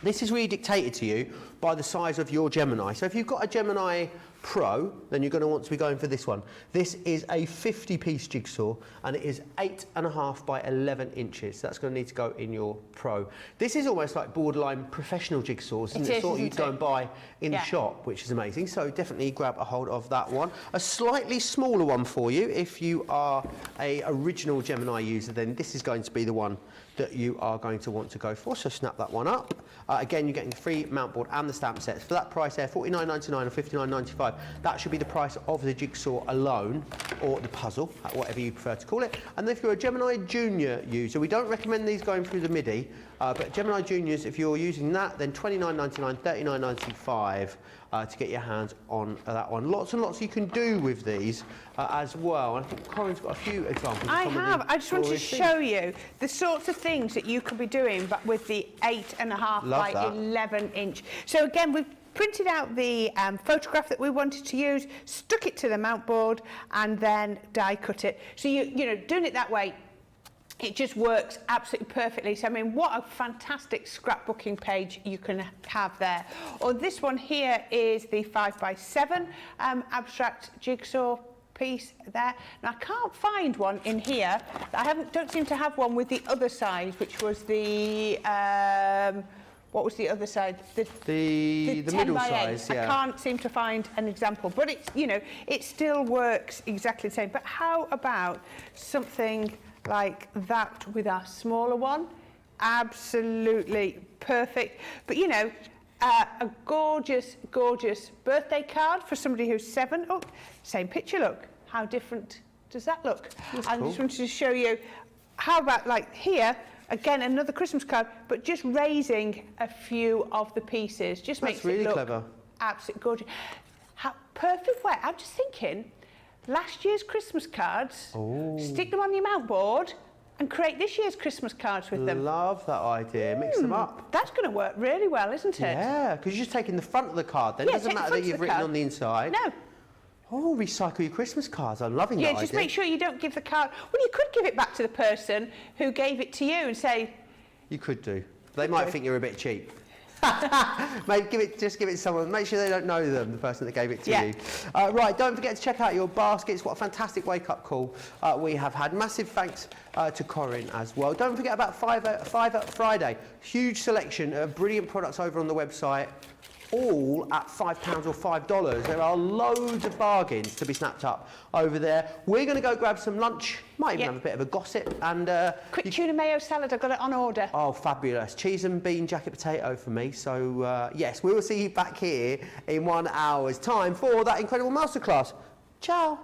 Speaker 1: This is really dictated to you by the size of your Gemini. So if you've got a Gemini Pro, then you're going to want to be going for this one. This is a 50-piece jigsaw, and it is 8.5 by 11 inches. That's going to need to go in your Pro. This is almost like borderline professional jigsaws, and it's sort you'd go and buy in the shop, which is amazing. So definitely grab a hold of that one. A slightly smaller one for you, if you are a original Gemini user, then this is going to be the one that you are going to want to go for. So snap that one up. Again, you're getting the free mount board and the stamp sets. For that price there, $49.99 or $59.95, that should be the price of the jigsaw alone, or the puzzle, whatever you prefer to call it. And if you're a Gemini Junior user, we don't recommend these going through the MIDI, but Gemini Juniors, if you're using that, then $29.99, $39.95 to get your hands on that one. Lots and lots you can do with these as well. And I think Corrine's got a few examples.
Speaker 2: I have. I just want to show you the sorts of things that you could be doing, but with the 8.5 by 11 inch. So again, we've printed out the photograph that we wanted to use, stuck it to the mount board, and then die cut it. So you know, doing it that way, it just works absolutely perfectly. So I mean, what a fantastic scrapbooking page you can have there. Or this one here is the 5x7 abstract jigsaw piece there. Now I can't find one in here. Don't seem to have one with the other side, which was the what was the other side? The
Speaker 1: middle size, yeah.
Speaker 2: I can't seem to find an example, but it's, you know, it still works exactly the same. But how about something like that with our smaller one? Absolutely perfect. But you know, a gorgeous, gorgeous birthday card for somebody who's 7. Oh, same picture, look. How different does that look? I just wanted to show you, how about like here, again, another Christmas card, but just raising a few of the pieces. Just makes
Speaker 1: really
Speaker 2: it look
Speaker 1: clever.
Speaker 2: Absolutely gorgeous. How perfect way. I'm just thinking, last year's Christmas cards, stick them on your mount board and create this year's Christmas cards with them.
Speaker 1: Love that idea. Mix them up.
Speaker 2: That's going to work really well, isn't it?
Speaker 1: Yeah, because you're just taking the front of the card then. It doesn't matter that you've written on the inside.
Speaker 2: No.
Speaker 1: Oh, recycle your Christmas cards. I'm loving that idea.
Speaker 2: Yeah, just make sure you don't give the card. Well, you could give it back to the person who gave it to you and say...
Speaker 1: You could do. They might think you're a bit cheap. Maybe just give it to someone. Make sure they don't know them, the person that gave it to you. Right, don't forget to check out your baskets. What a fantastic wake-up call we have had. Massive thanks to Corrine as well. Don't forget about Five Friday. Huge selection of brilliant products over on the website, all at £5 or $5. There are loads of bargains to be snapped up over there. We're going to go grab some lunch, might even have a bit of a gossip, and
Speaker 2: quick tuna mayo salad, I've got it on order.
Speaker 1: Oh, fabulous. Cheese and bean jacket potato for me. So yes, we will see you back here in 1 hour's time for that incredible masterclass. Ciao.